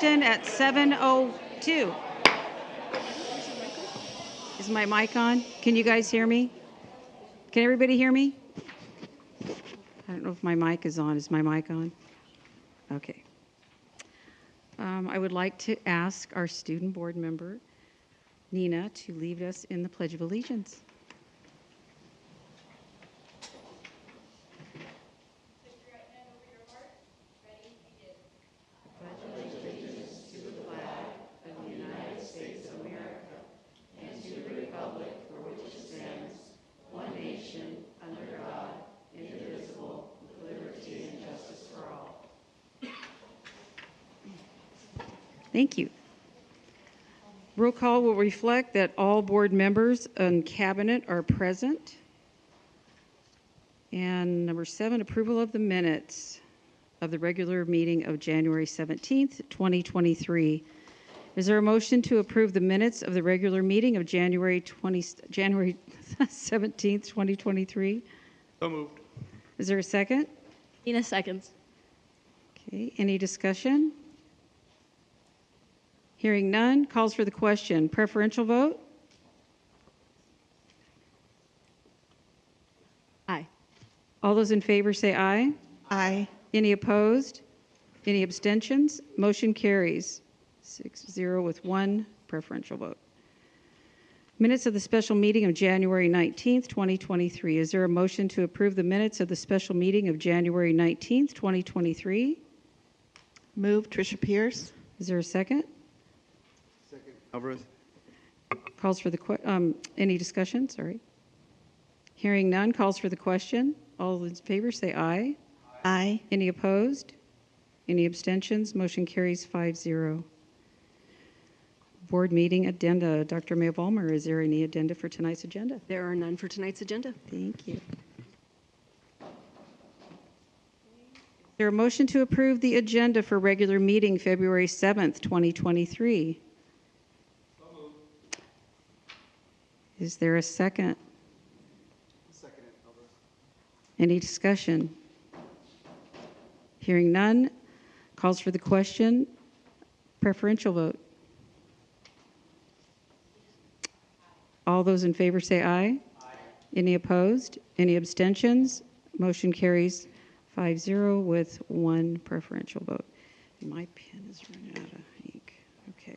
At 7:02. Is my mic on? Can you guys hear me? Can everybody hear me? I don't know if my mic is on. Is my mic on? Okay. I would like to ask our student board member, Nina, to lead us in the Pledge of Allegiance. Thank you. Roll call will reflect that all board members and cabinet are present. And number 7, approval of the minutes of the regular meeting of January 17th, 2023. Is there a motion to approve the minutes of the regular meeting of January 17th, 2023? So moved. Is there a second? Nina seconds. Okay, any discussion? Hearing none, calls for the question. Preferential vote? Aye. All those in favor say aye. Aye. Any opposed? Any abstentions? Motion carries 6-0 with 1 preferential vote. Minutes of the special meeting of January 19th, 2023. Is there a motion to approve the minutes of the special meeting of January 19th, 2023? Move, Tricia Pierce. Is there a second? Second. Alvarez. Calls for the any discussion? Sorry. Hearing none, calls for the question. All in favor say aye. Aye. Any opposed? Any abstentions? Motion carries 5-0. Board meeting addenda. Dr. May-Vollmer, is there any addenda for tonight's agenda? There are none for tonight's agenda. Thank you. Is there a motion to approve the agenda for regular meeting February 7th, 2023? So moved. Is there a second? Second. Alvarez. Any discussion? Hearing none, calls for the question. Preferential vote. All those in favor say aye. Aye. Any opposed? Any abstentions? Motion carries 5-0 with 1 preferential vote. My pen is running out of ink. Okay.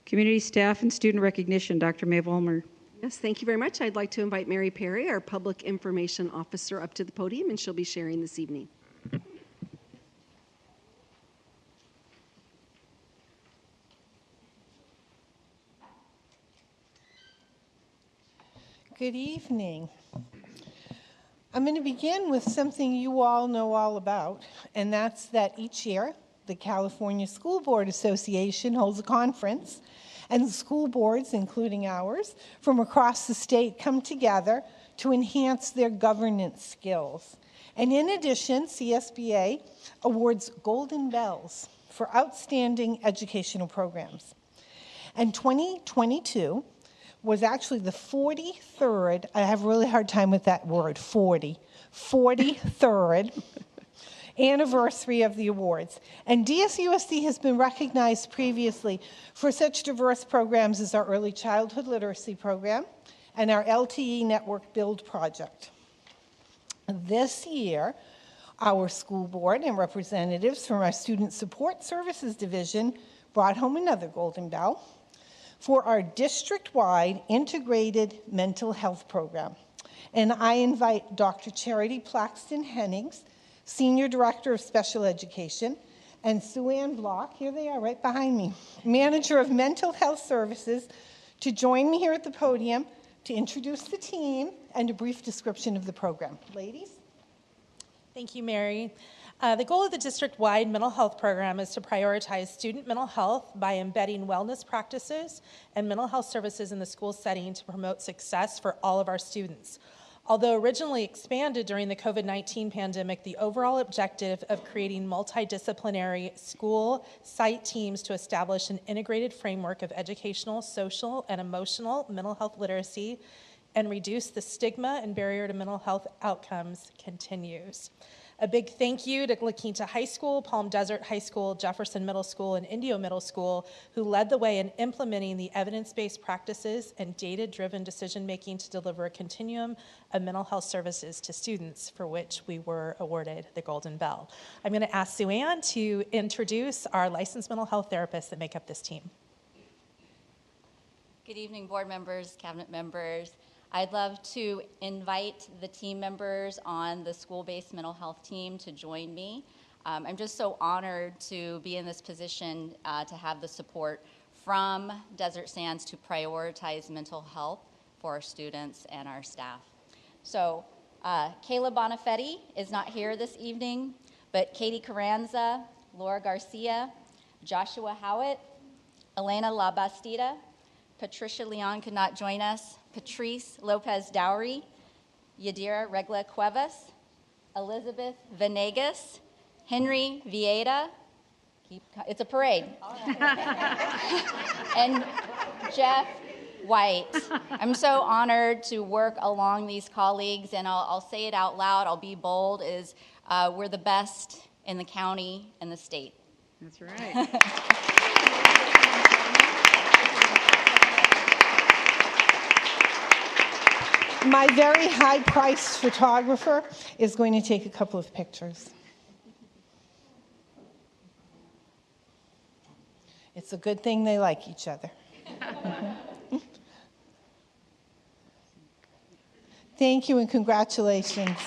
Community staff and student recognition. Dr. May-Vollmer. Yes, thank you very much. I'd like to invite Mary Perry, our Public Information Officer, up to the podium, and she'll be sharing this evening. Good evening. I'm going to begin with something you all know all about, and that's that each year the California School Board Association holds a conference, and the school boards, including ours, from across the state come together to enhance their governance skills. And in addition, CSBA awards Golden Bells for outstanding educational programs. And 2022 was actually the 43rd, I have a really hard time with that word, 43rd anniversary of the awards. And DSUSD has been recognized previously for such diverse programs as our Early Childhood Literacy Program and our LTE Network Build Project. This year, our school board and representatives from our Student Support Services Division brought home another Golden Bell for our district-wide integrated mental health program. And I invite Dr. Charity Plaxton-Hennings, Senior Director of Special Education, and Sue Ann Block, here they are right behind me, Manager of Mental Health Services, to join me here at the podium to introduce the team and a brief description of the program. Ladies? Thank you, Mary. The goal of the district-wide mental health program is to prioritize student mental health by embedding wellness practices and mental health services in the school setting to promote success for all of our students. Although originally expanded during the COVID-19 pandemic, the overall objective of creating multidisciplinary school site teams to establish an integrated framework of educational, social, and emotional mental health literacy and reduce the stigma and barrier to mental health outcomes continues. A big thank you to La Quinta High School, Palm Desert High School, Jefferson Middle School, and Indio Middle School, who led the way in implementing the evidence-based practices and data-driven decision-making to deliver a continuum of mental health services to students, for which we were awarded the Golden Bell. I'm going to ask Sue Ann to introduce our licensed mental health therapists that make up this team. Good evening, board members, cabinet members. I'd love to invite the team members on the school-based mental health team to join me. I'm just so honored to be in this position to have the support from Desert Sands to prioritize mental health for our students and our staff. So Kayla Bonifetti is not here this evening, but Katie Carranza, Laura Garcia, Joshua Howitt, Elena La Bastida, Patricia Leon could not join us, Patrice Lopez Dowry, Yadira Regla Cuevas, Elizabeth Venegas, Henry Vieta, it's a parade, and Jeff White. I'm so honored to work along these colleagues, and I'll say it out loud, I'll be bold, is we're the best in the county and the state. That's right. My very high-priced photographer is going to take a couple of pictures. It's a good thing they like each other. Thank you and congratulations.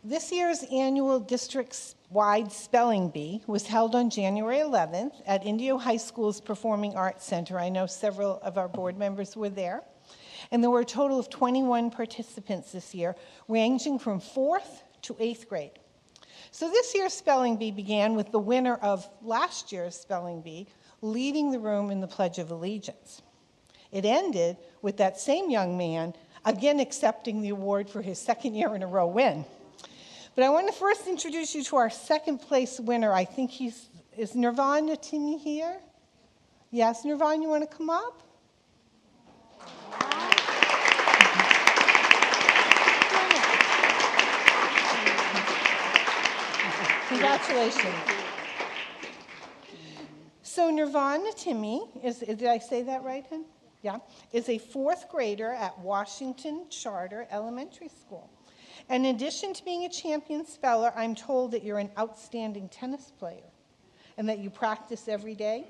This year's annual district-wide spelling bee was held on January 11th at Indio High School's Performing Arts Center. I know several of our board members were there. And there were a total of 21 participants this year, ranging from 4th to 8th grade. So this year's spelling bee began with the winner of last year's spelling bee leading the room in the Pledge of Allegiance. It ended with that same young man again accepting the award for his second year in a row win. But I want to first introduce you to our second place winner. I think is Nirvana Timmy here? Yes, Nirvana, you want to come up? Congratulations. So Nirvana Timmy, did I say that right, hon? Yeah, is a 4th grader at Washington Charter Elementary School. And in addition to being a champion speller, I'm told that you're an outstanding tennis player and that you practice every day.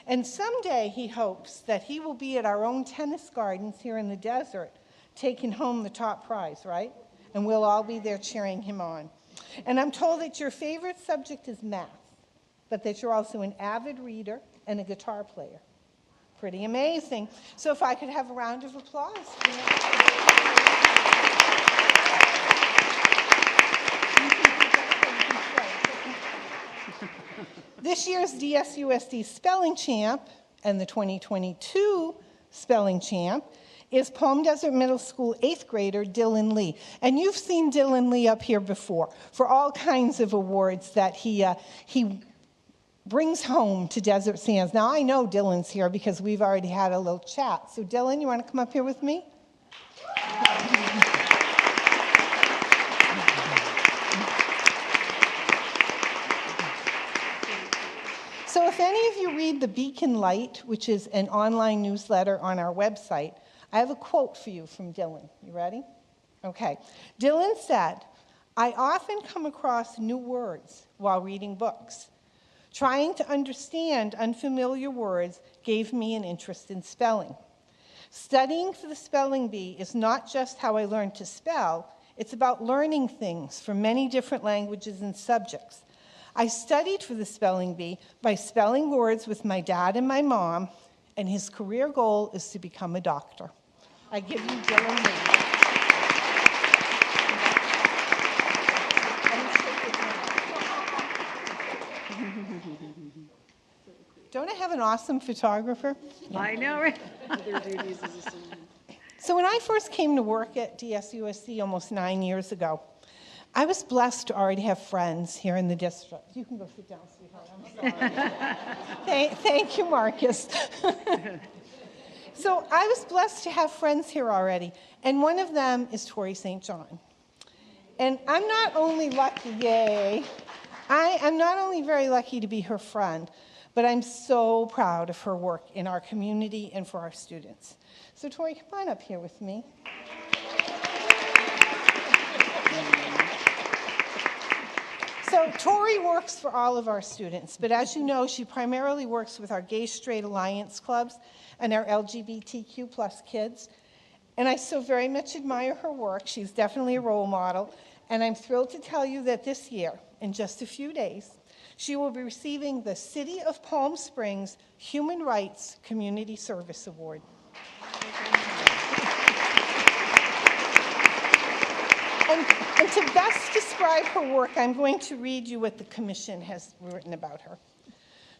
And someday he hopes that he will be at our own tennis gardens here in the desert, taking home the top prize, right? And we'll all be there cheering him on. And I'm told that your favorite subject is math, but that you're also an avid reader and a guitar player. Pretty amazing. So if I could have a round of applause. This year's DSUSD Spelling Champ and the 2022 Spelling Champ is Palm Desert Middle School 8th grader Dylan Lee. And you've seen Dylan Lee up here before for all kinds of awards that he brings home to Desert Sands. Now, I know Dylan's here because we've already had a little chat. So, Dylan, you want to come up here with me? So if any of you read the Beacon Light, which is an online newsletter on our website, I have a quote for you from Dylan. You ready? Okay. Dylan said, "I often come across new words while reading books. Trying to understand unfamiliar words gave me an interest in spelling. Studying for the spelling bee is not just how I learned to spell, it's about learning things from many different languages and subjects. I studied for the spelling bee by spelling words with my dad and my mom, and his career goal is to become a doctor." I give you Dylan Lee. Don't I have an awesome photographer? I know, right? So when I first came to work at DSUSD almost 9 years ago, I was blessed to already have friends here in the district. You can go sit down, sweetheart. I'm sorry. Thank you, Marcus. So I was blessed to have friends here already, and one of them is Tori St. John. And I'm not only lucky, yay, I am not only very lucky to be her friend, but I'm so proud of her work in our community and for our students. So Tori, come on up here with me. So Tori works for all of our students, but as you know, she primarily works with our Gay Straight Alliance clubs and our LGBTQ plus kids. And I so very much admire her work. She's definitely a role model. And I'm thrilled to tell you that this year, in just a few days, she will be receiving the City of Palm Springs Human Rights Community Service Award. And to best describe her work, I'm going to read you what the commission has written about her.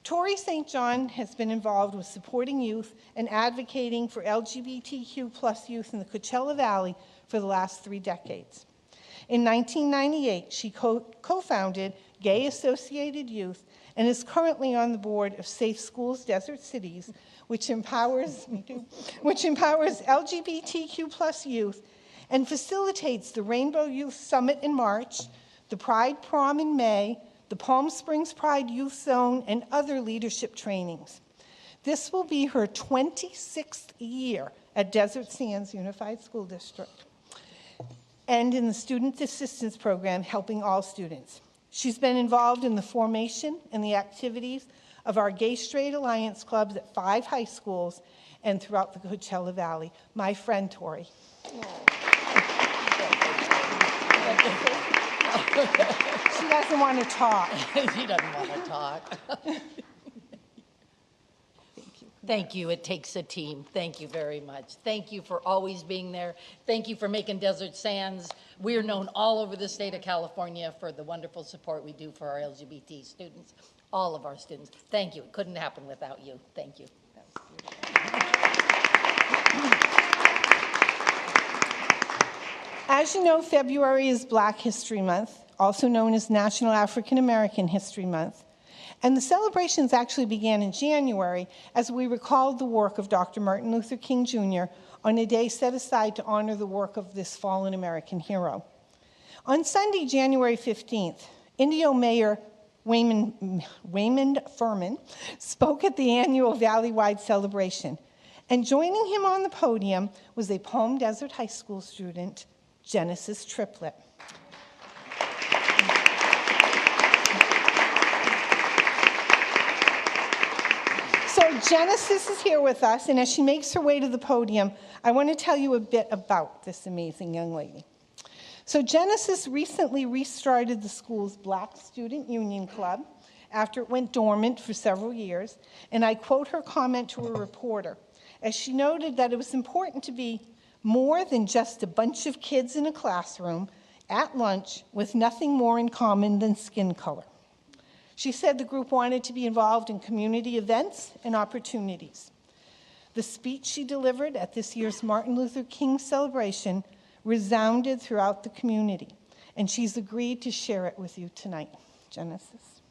Tori St. John has been involved with supporting youth and advocating for LGBTQ plus youth in the Coachella Valley for the last 3 decades. In 1998, she co-founded Gay Associated Youth and is currently on the board of Safe Schools Desert Cities, which empowers LGBTQ plus youth and facilitates the Rainbow Youth Summit in March, the Pride Prom in May, the Palm Springs Pride Youth Zone, and other leadership trainings. This will be her 26th year at Desert Sands Unified School District and in the Student Assistance Program, helping all students. She's been involved in the formation and the activities of our Gay Straight Alliance clubs at 5 high schools and throughout the Coachella Valley. My friend, Tori. She doesn't want to talk. She doesn't want to talk. Thank you. It takes a team. Thank you very much. Thank you for always being there. Thank you for making Desert Sands. We're known all over the state of California for the wonderful support we do for our LGBT students, all of our students. Thank you. It couldn't happen without you. Thank you. That was beautiful. As you know, February is Black History Month, also known as National African American History Month. And the celebrations actually began in January as we recalled the work of Dr. Martin Luther King Jr. on a day set aside to honor the work of this fallen American hero. On Sunday, January 15th, Indio Mayor Waymond Furman spoke at the annual Valley-wide celebration. And joining him on the podium was a Palm Desert High School student, Genesis Triplett. So Genesis is here with us, and as she makes her way to the podium, I want to tell you a bit about this amazing young lady. So Genesis recently restarted the school's Black Student Union Club after it went dormant for several years, and I quote her comment to a reporter, as she noted that it was important to be more than just a bunch of kids in a classroom at lunch with nothing more in common than skin color. She said the group wanted to be involved in community events and opportunities. The speech she delivered at this year's Martin Luther King celebration resounded throughout the community, and she's agreed to share it with you tonight. Genesis.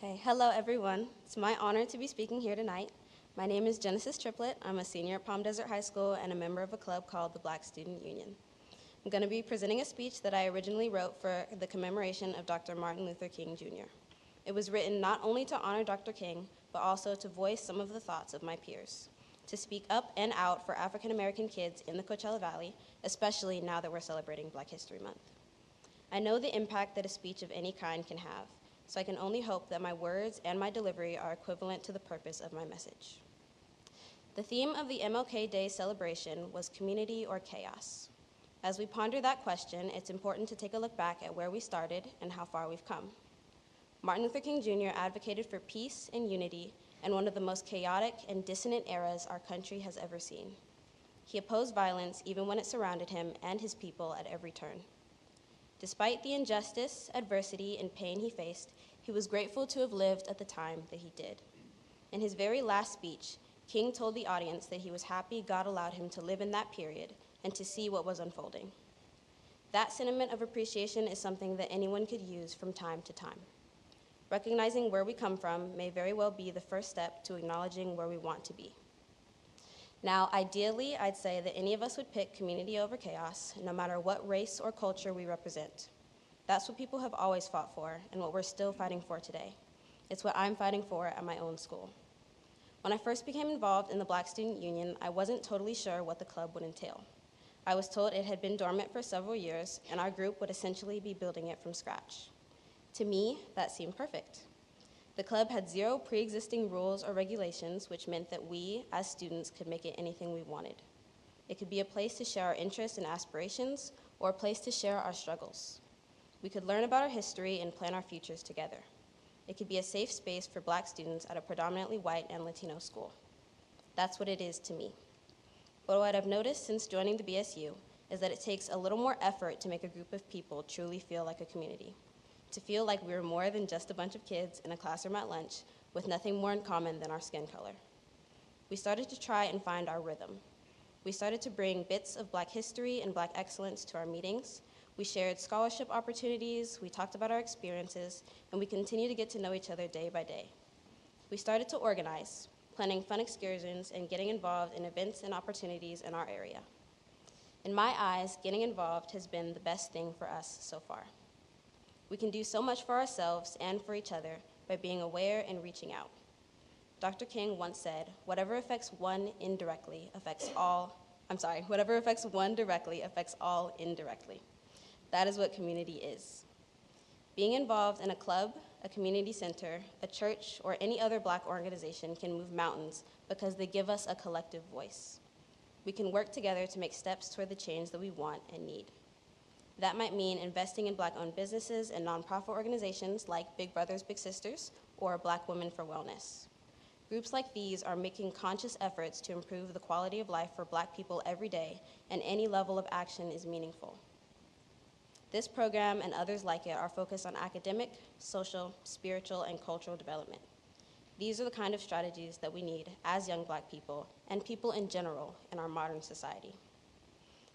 Okay, hello everyone. It's my honor to be speaking here tonight. My name is Genesis Triplett. I'm a senior at Palm Desert High School and a member of a club called the Black Student Union. I'm going to be presenting a speech that I originally wrote for the commemoration of Dr. Martin Luther King Jr. It was written not only to honor Dr. King, but also to voice some of the thoughts of my peers, to speak up and out for African American kids in the Coachella Valley, especially now that we're celebrating Black History Month. I know the impact that a speech of any kind can have, so I can only hope that my words and my delivery are equivalent to the purpose of my message. The theme of the MLK Day celebration was community or chaos. As we ponder that question, it's important to take a look back at where we started and how far we've come. Martin Luther King Jr. advocated for peace and unity in one of the most chaotic and dissonant eras our country has ever seen. He opposed violence even when it surrounded him and his people at every turn. Despite the injustice, adversity, and pain he faced, he was grateful to have lived at the time that he did. In his very last speech, King told the audience that he was happy God allowed him to live in that period and to see what was unfolding. That sentiment of appreciation is something that anyone could use from time to time. Recognizing where we come from may very well be the first step to acknowledging where we want to be. Now, ideally, I'd say that any of us would pick community over chaos, no matter what race or culture we represent. That's what people have always fought for, and what we're still fighting for today. It's what I'm fighting for at my own school. When I first became involved in the Black Student Union, I wasn't totally sure what the club would entail. I was told it had been dormant for several years, and our group would essentially be building it from scratch. To me, that seemed perfect. The club had zero pre-existing rules or regulations, which meant that we, as students, could make it anything we wanted. It could be a place to share our interests and aspirations, or a place to share our struggles. We could learn about our history and plan our futures together. It could be a safe space for Black students at a predominantly white and Latino school. That's what it is to me. But what I've noticed since joining the BSU is that it takes a little more effort to make a group of people truly feel like a community, to feel like we're more than just a bunch of kids in a classroom at lunch with nothing more in common than our skin color. We started to try and find our rhythm. We started to bring bits of Black history and Black excellence to our meetings. We shared scholarship opportunities, we talked about our experiences, and we continue to get to know each other day by day. We started to organize, planning fun excursions and getting involved in events and opportunities in our area. In my eyes, getting involved has been the best thing for us so far. We can do so much for ourselves and for each other by being aware and reaching out. Dr. King once said, whatever affects one directly affects all indirectly. That is what community is. Being involved in a club, a community center, a church, or any other Black organization can move mountains because they give us a collective voice. We can work together to make steps toward the change that we want and need. That might mean investing in Black-owned businesses and nonprofit organizations like Big Brothers Big Sisters or Black Women for Wellness. Groups like these are making conscious efforts to improve the quality of life for Black people every day, and any level of action is meaningful. This program and others like it are focused on academic, social, spiritual, and cultural development. These are the kind of strategies that we need as young Black people and people in general in our modern society.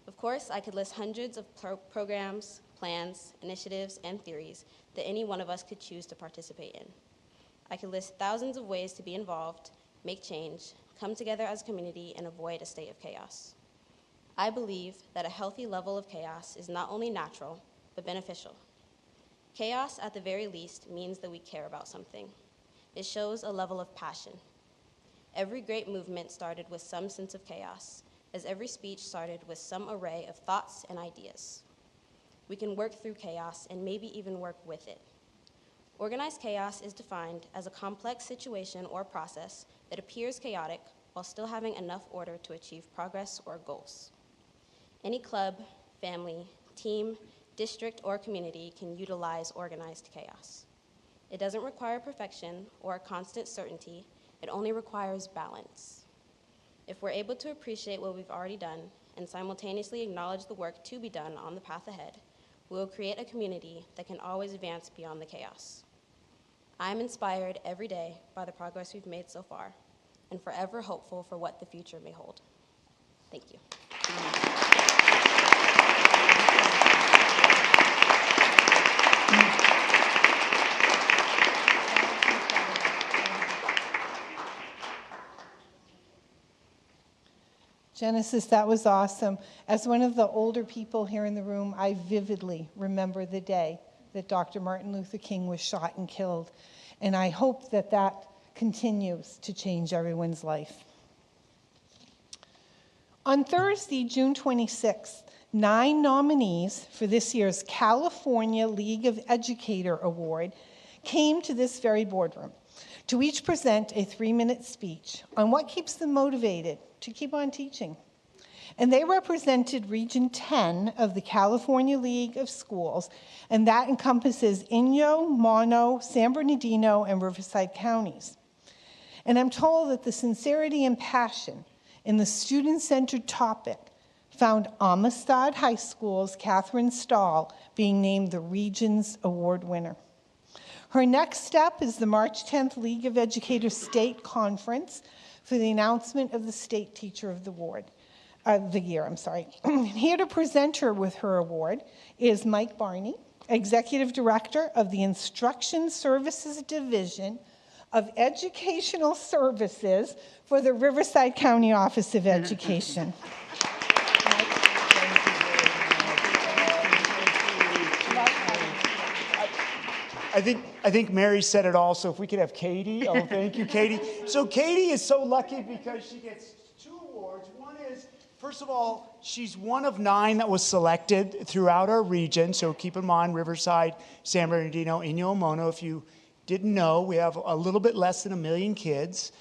Of course, I could list hundreds of programs, plans, initiatives, and theories that any one of us could choose to participate in. I could list thousands of ways to be involved, make change, come together as a community, and avoid a state of chaos. I believe that a healthy level of chaos is not only natural, but beneficial. Chaos, at the very least, means that we care about something. It shows a level of passion. Every great movement started with some sense of chaos, as every speech started with some array of thoughts and ideas. We can work through chaos and maybe even work with it. Organized chaos is defined as a complex situation or process that appears chaotic while still having enough order to achieve progress or goals. Any club, family, team, district, or community can utilize organized chaos. It doesn't require perfection or constant certainty, it only requires balance. If we're able to appreciate what we've already done and simultaneously acknowledge the work to be done on the path ahead, we will create a community that can always advance beyond the chaos. I'm inspired every day by the progress we've made so far, and forever hopeful for what the future may hold. Thank you. Genesis, that was awesome. As one of the older people here in the room, I vividly remember the day that Dr. Martin Luther King was shot and killed. And I hope that that continues to change everyone's life. On Thursday, June 26th, 9 nominees for this year's California League of Educator Award came to this very boardroom to each present a 3-minute speech on what keeps them motivated to keep on teaching. And they represented Region 10 of the California League of Schools, and that encompasses Inyo, Mono, San Bernardino, and Riverside counties. And I'm told that the sincerity and passion in the student-centered topic found Amistad High School's Catherine Stahl being named the Region's award winner. Her next step is the March 10th League of Educators State Conference for the announcement of the State Teacher of the Year. Here to present her with her award is Mike Barney Executive Director of the Instruction Services Division of Educational Services for the Riverside County Office of Education. I think Mary said it all, so if we could have Katie. Oh, thank you, Katie. So Katie is so lucky because she gets 2 awards. One is, first of all, she's one of 9 that was selected throughout our region. So keep in mind, Riverside, San Bernardino, Inyo Mono. If you didn't know, we have a little bit less than 1 million kids.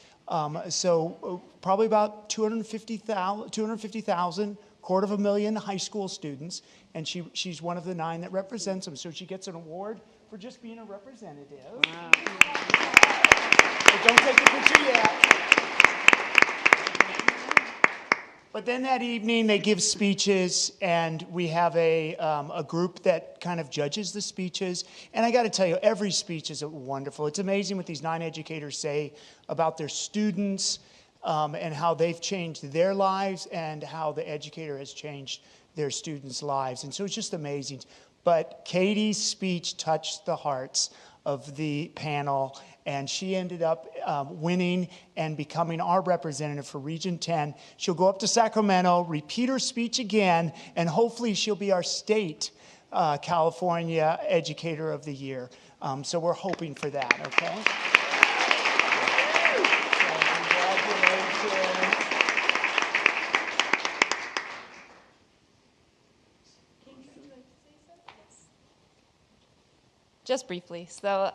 So probably about 250,000, 250,000 high school students. And she's one of the 9 that represents them. So she gets an award for just being a representative. Wow. But don't take the picture yet. But then that evening they give speeches, and we have a group that kind of judges the speeches. And I got to tell you, every speech is wonderful. It's amazing what these 9 educators say about their students and how they've changed their lives and how the educator has changed their students' lives. And so it's just amazing. But Katie's speech touched the hearts of the panel, and she ended up winning and becoming our representative for Region 10. She'll go up to Sacramento, repeat her speech again, and hopefully she'll be our state California Educator of the Year. So we're hoping for that, okay? So congratulations. Just briefly. So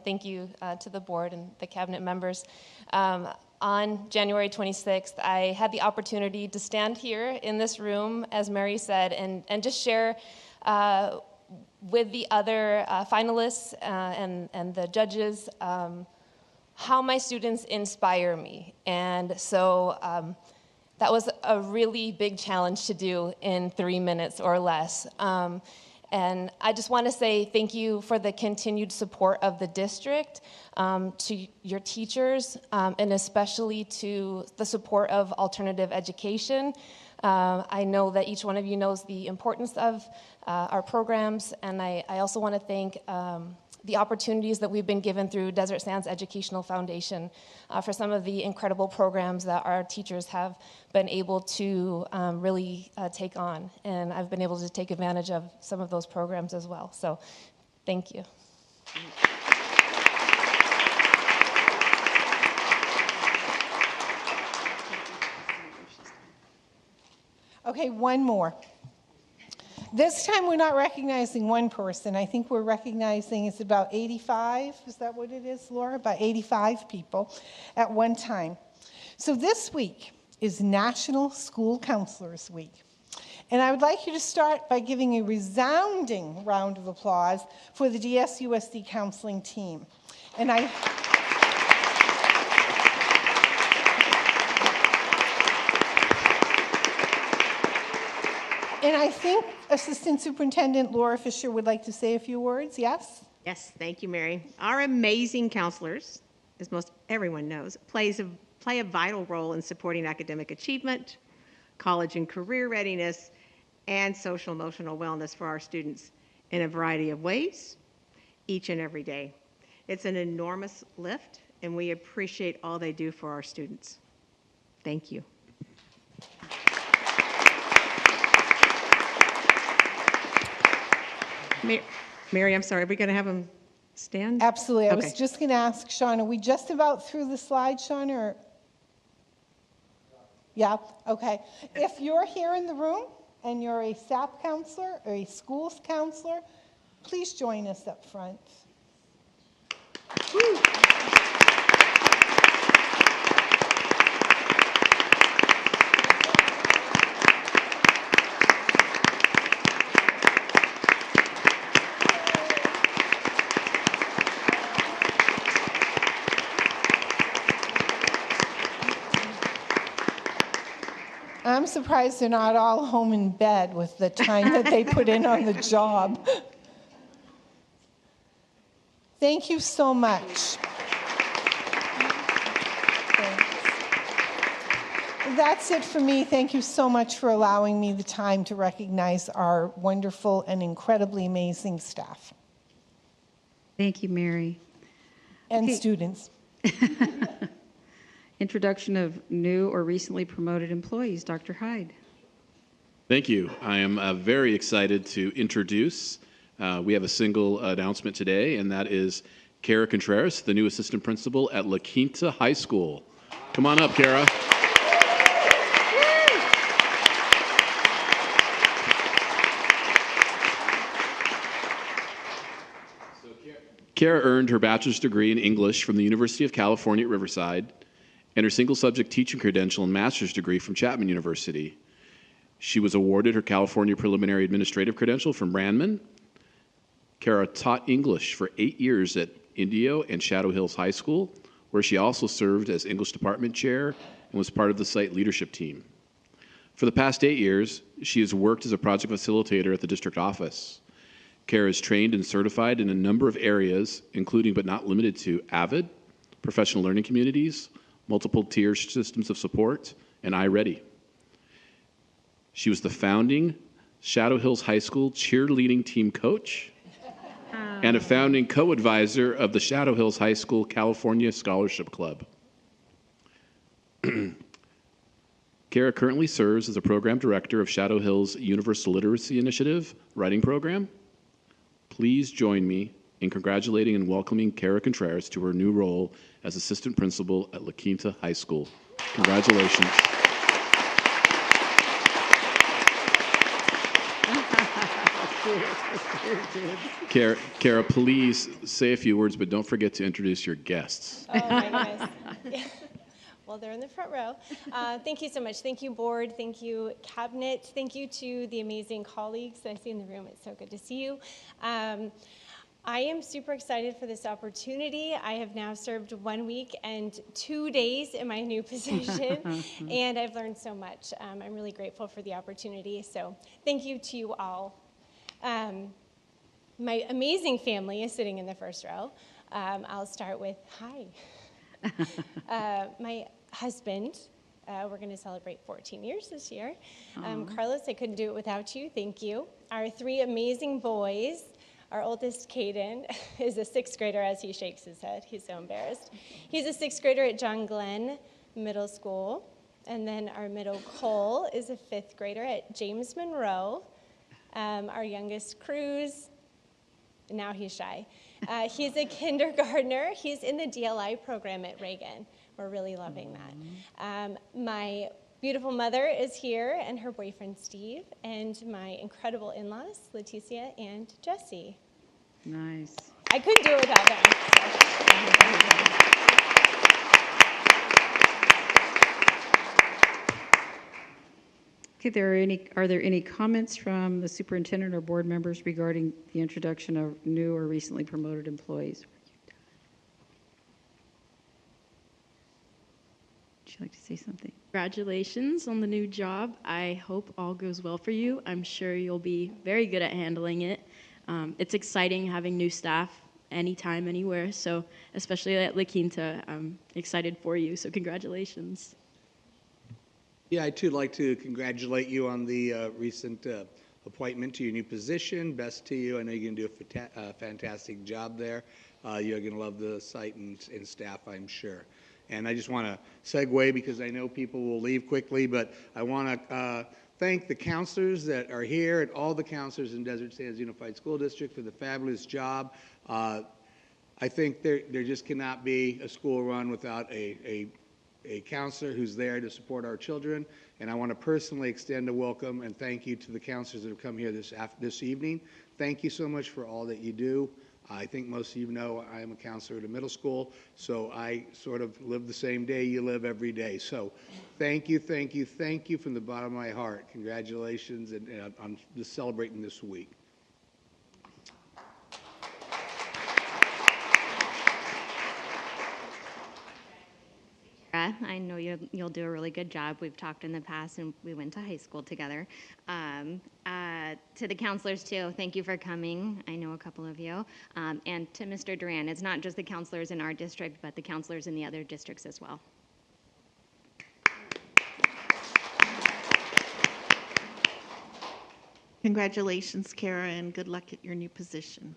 thank you to the board and the cabinet members. On January 26th, I had the opportunity to stand here in this room, as Mary said, and just share with the other finalists and the judges how my students inspire me. And so that was a really big challenge to do in 3 minutes or less. And I just want to say thank you for the continued support of the district, to your teachers, and especially to the support of alternative education. I know that each one of you knows the importance of our programs, and I also want to thank the opportunities that we've been given through Desert Sands Educational Foundation for some of the incredible programs that our teachers have been able to really take on. And I've been able to take advantage of some of those programs as well. So thank you. Okay, one more. This time we're not recognizing one person. I think we're recognizing it's about 85. Is that what it is, Laura? About 85 people at one time. So this week is National School Counselors Week. And I would like you to start by giving a resounding round of applause for the DSUSD counseling team. And I think Assistant Superintendent Laura Fisher would like to say a few words. Yes? Yes, thank you, Mary. Our amazing counselors, as most everyone knows, play a vital role in supporting academic achievement, college and career readiness, and social emotional wellness for our students in a variety of ways, each and every day. It's an enormous lift, and we appreciate all they do for our students. Thank you. Mary, I'm sorry, are we going to have them stand? Absolutely. I Okay. was just going to ask Sean, are we just about through the slide, Sean? Or? Yeah? Okay. If you're here in the room and you're a SAP counselor or a schools counselor, please join us up front. Woo. I'm surprised they're not all home in bed with the time that they put in on the job. Thank you so much. Thanks. that's it for me. Thank you so much for allowing me the time to recognize our wonderful and incredibly amazing staff Thank you, Mary. and Okay. students. Introduction of new or recently promoted employees. Dr. Hyde. Thank you. I am very excited to introduce, we have a single announcement today, and that is Kara Contreras, the new assistant principal at La Quinta High School. Come on up, Kara. Kara earned her bachelor's degree in English from the University of California at Riverside and her single subject teaching credential and master's degree from Chapman University. She was awarded her California Preliminary Administrative Credential from Brandman. Kara taught English for 8 years at Indio and Shadow Hills High School, where she also served as English department chair and was part of the site leadership team. For the past 8 years, she has worked as a project facilitator at the district office. Kara is trained and certified in a number of areas, including but not limited to AVID, professional learning communities, multiple tier systems of support, and iReady. She was the founding Shadow Hills High School cheerleading team coach and a founding co-advisor of the Shadow Hills High School California Scholarship Club. Kara currently serves as a program director of Shadow Hills Universal Literacy Initiative writing program. Please join me in congratulating and welcoming Kara Contreras to her new role as assistant principal at La Quinta High School. Congratulations. Kara, please say a few words, but don't forget to introduce your guests. Oh my goodness. Well, they're in the front row. Thank you so much. Thank you, board. Thank you, cabinet. Thank you to the amazing colleagues that I see in the room. It's so good to see you. I am super excited for this opportunity. I have now served 1 week and 2 days in my new position, and I've learned so much. I'm really grateful for the opportunity, so thank you to you all. My amazing family is sitting in the first row. I'll start with, hi. My husband, we're going to celebrate 14 years this year. Carlos, I couldn't do it without you. Thank you. Our 3 amazing boys. Our oldest, Caden, is a 6th grader as he shakes his head. He's so embarrassed. He's a 6th grader at John Glenn Middle School. And then our middle, Cole, is a 5th grader at James Monroe. Our youngest, Cruz, now he's shy. He's a kindergartner. He's in the DLI program at Reagan. We're really loving that. My beautiful mother is here, and her boyfriend, Steve, and my incredible in-laws, Leticia and Jesse. Nice. I couldn't do it without them. Okay, are there any comments from the superintendent or board members regarding the introduction of new or recently promoted employees? Would you like to say something? Congratulations on the new job. I hope all goes well for you. I'm sure you'll be very good at handling it. It's exciting having new staff anytime, anywhere. So especially at La Quinta, I'm excited for you. So congratulations. Yeah, I'd too like to congratulate you on the recent appointment to your new position. Best to you. I know you're going to do a fantastic job there. You're going to love the site and staff, I'm sure. And I just want to segue because I know people will leave quickly, but I want to thank the counselors that are here and all the counselors in Desert Sands Unified School District for the fabulous job. I think there just cannot be a school run without a counselor who's there to support our children. And I want to personally extend a welcome and thank you to the counselors that have come here this evening. Thank you so much for all that you do. I think most of you know I am a counselor at a middle school, so I sort of live the same day you live every day. So thank you, thank you, thank you from the bottom of my heart. Congratulations on just celebrating this week. I know you'll do a really good job. We've talked in the past, and we went to high school together. To the counselors, too, thank you for coming. I know a couple of you. And to Mr. Duran, it's not just the counselors in our district, but the counselors in the other districts as well. Congratulations, Kara, and good luck at your new position.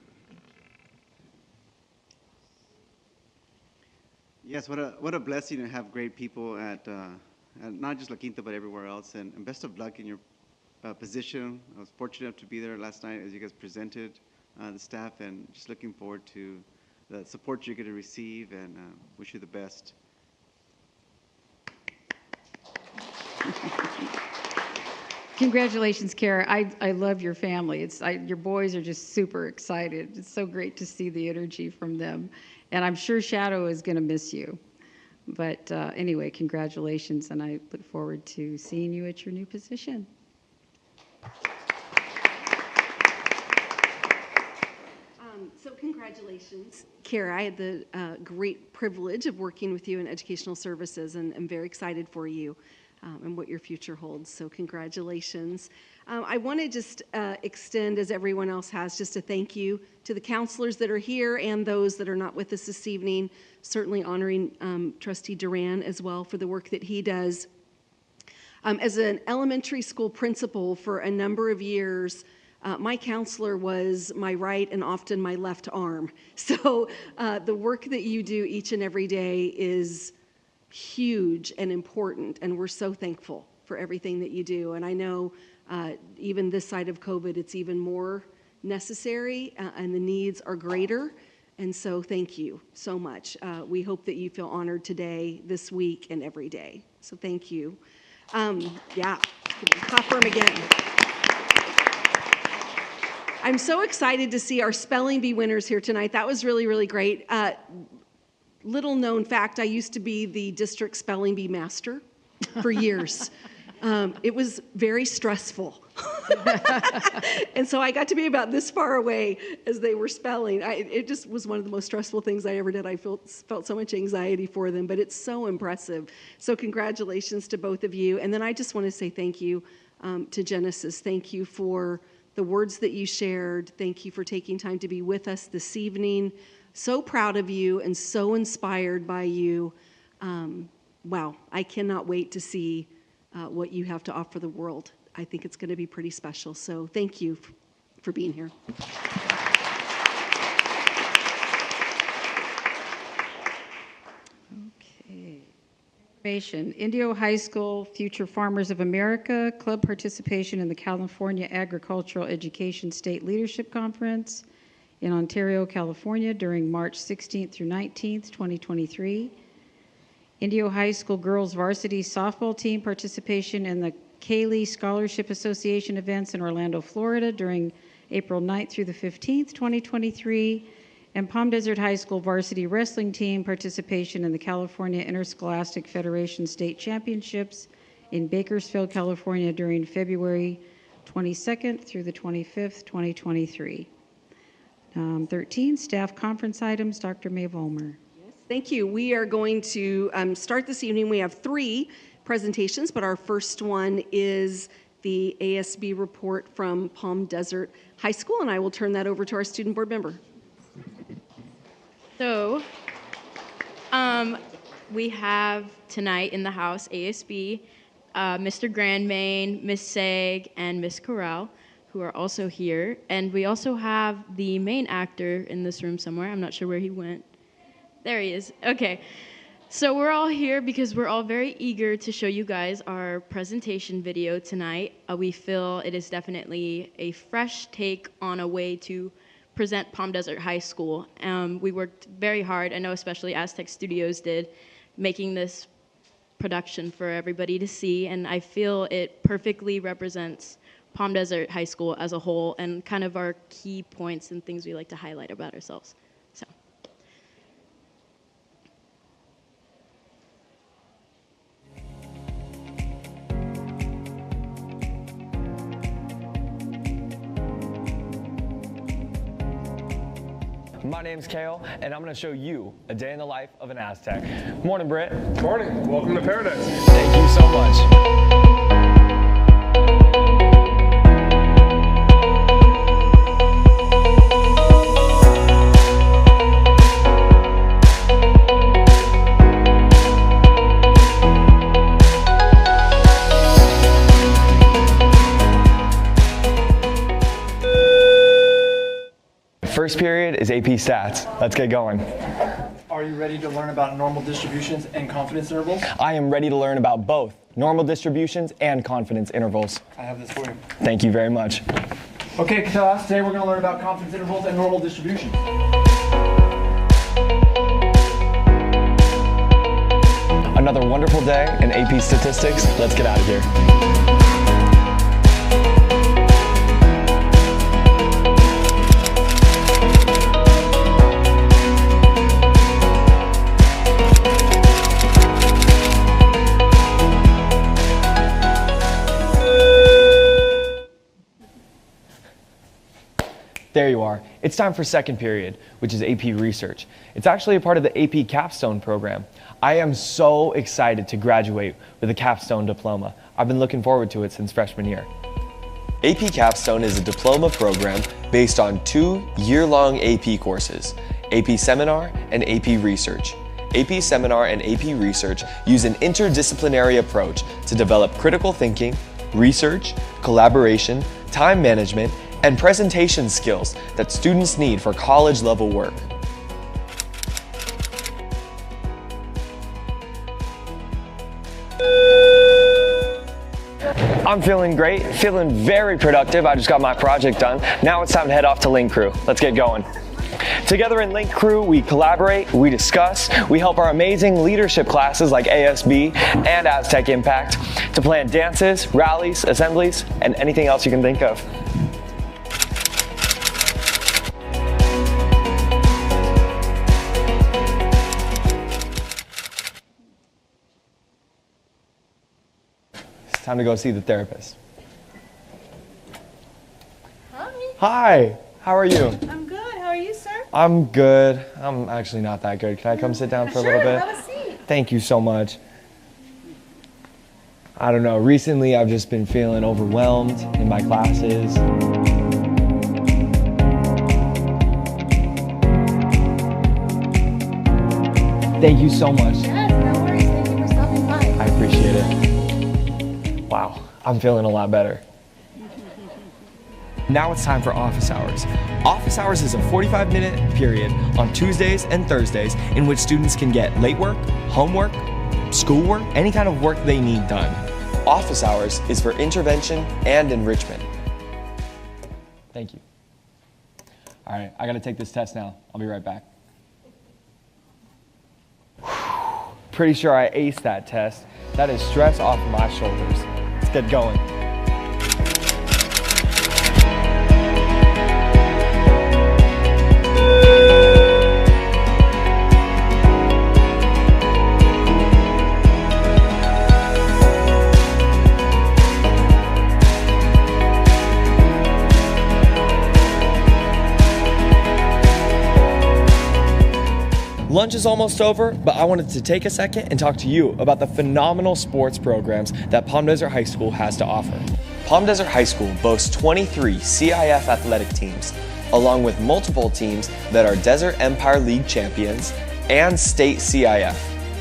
Yes, what a blessing to have great people at not just La Quinta, but everywhere else. And best of luck in your position. I was fortunate enough to be there last night as you guys presented the staff, and just looking forward to the support you're going to receive, and wish you the best. Congratulations, Kara. I love your family. Your boys are just super excited. It's so great to see the energy from them. And I'm sure Shadow is going to miss you. But anyway, congratulations, and I look forward to seeing you at your new position. So congratulations, Kara. I had the great privilege of working with you in educational services, and I'm very excited for you and what your future holds. So congratulations. I want to just extend, as everyone else has, just a thank you to the counselors that are here and those that are not with us this evening, certainly honoring Trustee Duran as well for the work that he does. As an elementary school principal for a number of years, my counselor was my right and often my left arm. So the work that you do each and every day is huge and important, and we're so thankful for everything that you do. And I know even this side of COVID, it's even more necessary, and the needs are greater. And so thank you so much. We hope that you feel honored today, this week, and every day. So thank you. Yeah, clap for him again. I'm so excited to see our spelling bee winners here tonight. That was really, really great. Little known fact, I used to be the district spelling bee master for years. It was very stressful. And so I got to be about this far away as they were spelling. It just was one of the most stressful things I ever did. I felt so much anxiety for them, but it's so impressive. So congratulations to both of you. And then I just want to say thank you to Genesis. Thank you for the words that you shared. Thank you for taking time to be with us this evening. So proud of you and so inspired by you. Wow, I cannot wait to see what you have to offer the world. I think it's going to be pretty special. So thank you for being here. Okay. Information. Indio High School Future Farmers of America Club participation in the California Agricultural Education State Leadership Conference in Ontario, California during March 16th through 19th, 2023. Indio High School Girls Varsity Softball Team participation in the Kaylee Scholarship Association events in Orlando, Florida during April 9th through the 15th, 2023. And Palm Desert High School Varsity Wrestling Team participation in the California Interscholastic Federation State Championships in Bakersfield, California during February 22nd through the 25th, 2023. 13, staff conference items. Dr. Mae Vollmer. Thank you. We are going to start this evening. We have 3 presentations, but our first one is the ASB report from Palm Desert High School, and I will turn that over to our student board member. So, we have tonight in the house ASB, Mr. Grandmain, Miss Sag, and Miss Corral, who are also here. And we also have the main actor in this room somewhere. I'm not sure where he went. There he is. Okay. So we're all here because we're all very eager to show you guys our presentation video tonight. We feel it is definitely a fresh take on a way to present Palm Desert High School. We worked very hard, I know especially Aztec Studios did, making this production for everybody to see, and I feel it perfectly represents Palm Desert High School as a whole and kind of our key points and things we like to highlight about ourselves. So. My name's Kale, and I'm going to show you a day in the life of an Aztec. Morning, Britt. Morning. Welcome to Paradise. Thank you so much. first period is AP Stats. Let's get going. Are you ready to learn about normal distributions and confidence intervals? I am ready to learn about both normal distributions and confidence intervals. I have this for you. Thank you very much. Okay, class, today we're going to learn about confidence intervals and normal distributions. Another wonderful day in AP Statistics. Let's get out of here. There you are. It's time for second period, which is AP Research. It's actually a part of the AP Capstone program. I am so excited to graduate with a Capstone diploma. I've been looking forward to it since freshman year. AP Capstone is a diploma program based on 2 year-long AP courses, AP Seminar and AP Research. AP Seminar and AP Research use an interdisciplinary approach to develop critical thinking, research, collaboration, time management, and presentation skills that students need for college-level work. I'm feeling great, feeling very productive. I just got my project done. Now it's time to head off to Link Crew. Let's get going. Together in Link Crew, we collaborate, we discuss, we help our amazing leadership classes like ASB and Aztec Impact to plan dances, rallies, assemblies, and anything else you can think of. Time to go see the therapist. Hi, how are you? I'm good. How are you, sir? I'm good. I'm actually not that good. Can I come sit down for a little bit? Have a seat. Thank you so much. I don't know, recently I've just been feeling overwhelmed in my classes. Thank you so much. Yes, no worries. Thank you for stopping by. I appreciate it. Wow, I'm feeling a lot better. Now it's time for office hours. Office hours is a 45-minute period on Tuesdays and Thursdays in which students can get late work, homework, schoolwork, any kind of work they need done. Office hours is for intervention and enrichment. Thank you. All right, I gotta take this test now. I'll be right back. Pretty sure I aced that test. That is stress off my shoulders. Let's get going. Lunch is almost over, but I wanted to take a second and talk to you about the phenomenal sports programs that Palm Desert High School has to offer. Palm Desert High School boasts 23 CIF athletic teams, along with multiple teams that are Desert Empire League champions and state CIF.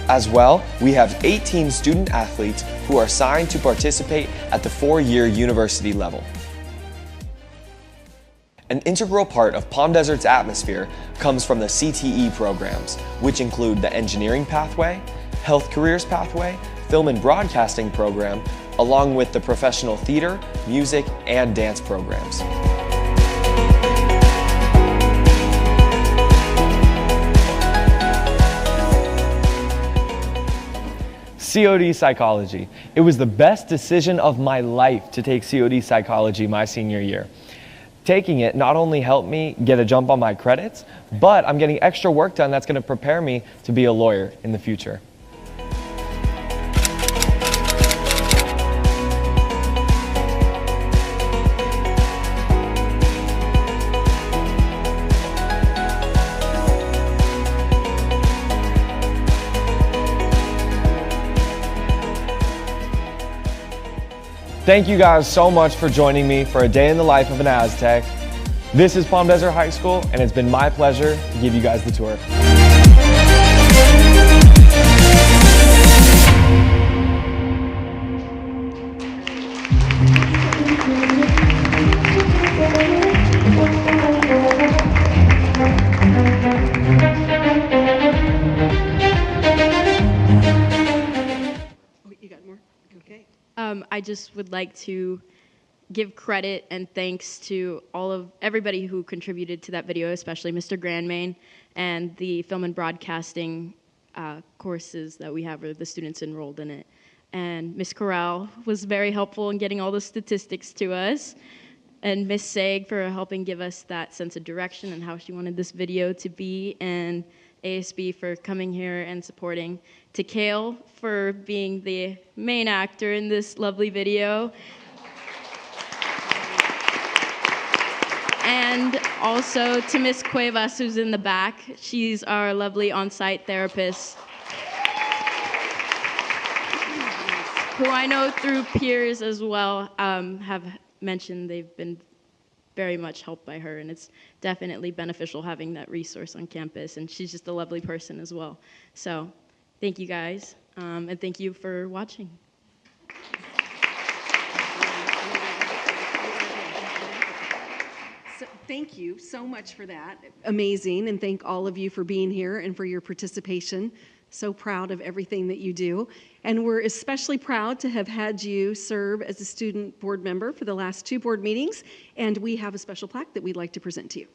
As well, we have 18 student athletes who are signed to participate at the 4-year university level. An integral part of Palm Desert's atmosphere comes from the CTE programs, which include the engineering pathway, health careers pathway, film and broadcasting program, along with the professional theater, music, and dance programs. COD Psychology. It was the best decision of my life to take COD Psychology my senior year. Taking it not only helped me get a jump on my credits, but I'm getting extra work done that's going to prepare me to be a lawyer in the future. Thank you guys so much for joining me for a day in the life of an Aztec. This is Palm Desert High School, and it's been my pleasure to give you guys the tour. just would like to give credit and thanks to everybody who contributed to that video, especially Mr. Grandmain and the film and broadcasting courses that we have, or the students enrolled in it. And Ms. Corral was very helpful in getting all the statistics to us. And Ms. Sag for helping give us that sense of direction and how she wanted this video to be. And ASB for coming here and supporting. To Kale for being the main actor in this lovely video. And also to Ms. Cuevas, who's in the back. She's our lovely on-site therapist, who I know through peers as well have mentioned they've been very much helped by her, and it's definitely beneficial having that resource on campus, and she's just a lovely person as well. So thank you guys, and thank you for watching. So, thank you so much for that. Amazing, and thank all of you for being here and for your participation. So proud of everything that you do. And we're especially proud to have had you serve as a student board member for the last 2 board meetings. And we have a special plaque that we'd like to present to you.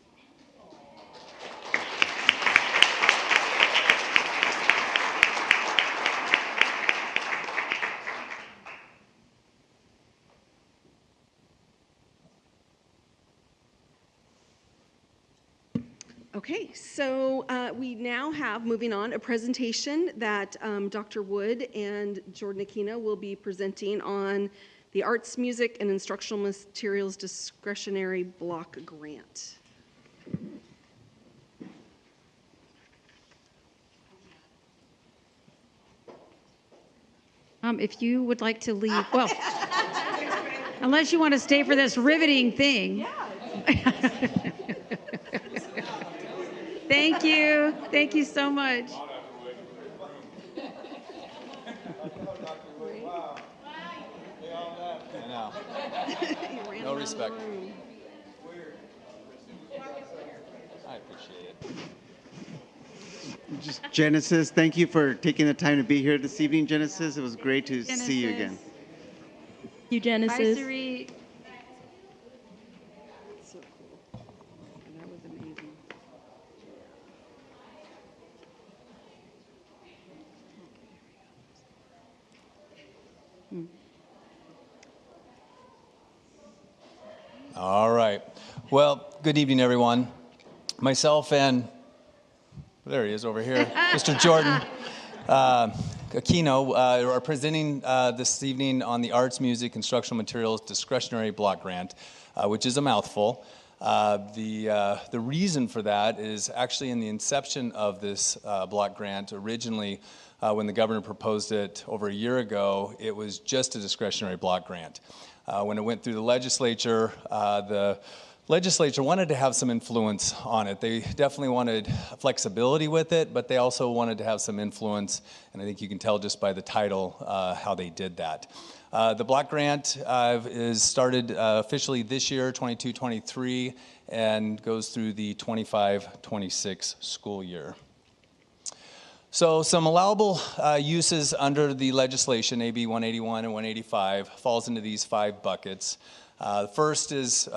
Okay, so we now have, moving on, a presentation that Dr. Wood and Jordan Aquino will be presenting on the Arts, Music, and Instructional Materials Discretionary Block Grant. If you would like to leave, well, unless you want to stay for this riveting thing. Thank you. Thank you so much. I know. No respect. I appreciate it. Just Genesis, thank you for taking the time to be here this evening, Genesis. It was great to see you again. Thank you, Genesis. Bye, Sari. So cool. That was amazing. All right. Well, good evening, everyone. Myself and, there he is over here, Mr. Jordan Aquino are presenting this evening on the Arts, Music, Instructional Materials Discretionary Block Grant, which is a mouthful. The reason for that is actually in the inception of this block grant. Originally, when the governor proposed it over a year ago, it was just a discretionary block grant. When it went through the legislature wanted to have some influence on it. They definitely wanted flexibility with it, but they also wanted to have some influence, and I think you can tell just by the title how they did that. The block grant is started officially this year, 22-23, and goes through the 25-26 school year. So some allowable uses under the legislation, AB 181 and 185, falls into these 5 buckets. The first is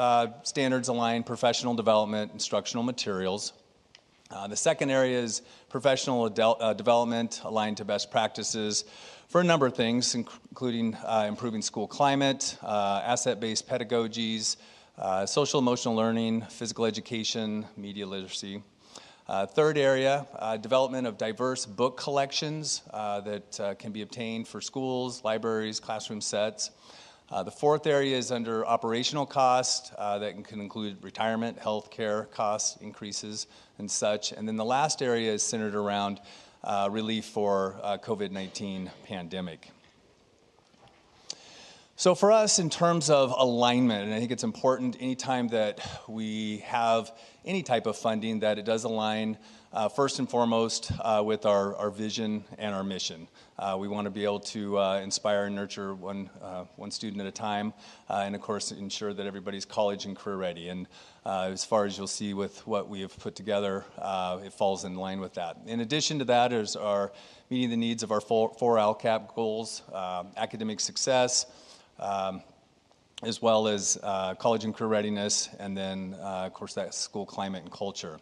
standards-aligned professional development, instructional materials. The second area is professional development aligned to best practices for a number of things, including improving school climate, asset-based pedagogies, social-emotional learning, physical education, media literacy. Third area, development of diverse book collections that can be obtained for schools, libraries, classroom sets. The fourth area is under operational costs that can include retirement, health care costs, increases, and such. And then the last area is centered around relief for COVID-19 pandemic. So for us, in terms of alignment, and I think it's important anytime that we have any type of funding that it does align first and foremost with our vision and our mission. We want to be able to inspire and nurture one student at a time, and of course ensure that everybody's college and career ready. And as far as you'll see with what we have put together, it falls in line with that. In addition to that is our meeting the needs of our four LCAP goals, academic success, as well as college and career readiness, and then, of course, that school climate and culture.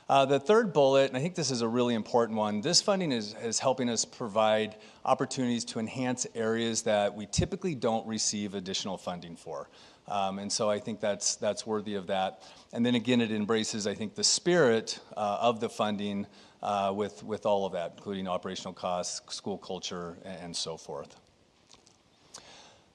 The third bullet, and I think this is a really important one, this funding is helping us provide opportunities to enhance areas that we typically don't receive additional funding for. And so I think that's worthy of that. And then again, it embraces, I think, the spirit of the funding with all of that, including operational costs, school culture, and so forth.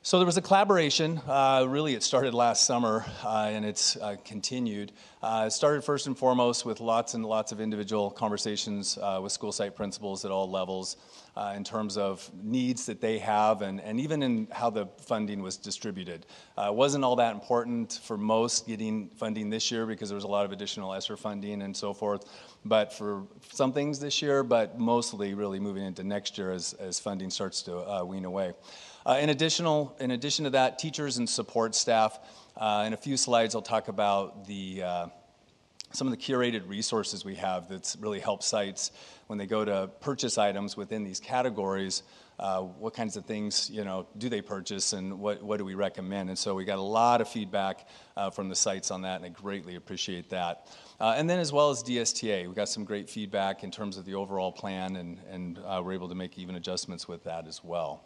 So there was a collaboration, really it started last summer and it's continued. It started first and foremost with lots and lots of individual conversations with school site principals at all levels in terms of needs that they have and even in how the funding was distributed. It wasn't all that important for most getting funding this year because there was a lot of additional ESSER funding and so forth, but for some things this year, but mostly really moving into next year as funding starts to wean away. In addition to that, teachers and support staff. In a few slides, I'll talk about some of the curated resources we have that's really helped sites when they go to purchase items within these categories. What kinds of things, do they purchase, and what do we recommend? And so we got a lot of feedback from the sites on that, and I greatly appreciate that. And then as well as DSTA, we got some great feedback in terms of the overall plan, and we're able to make even adjustments with that as well.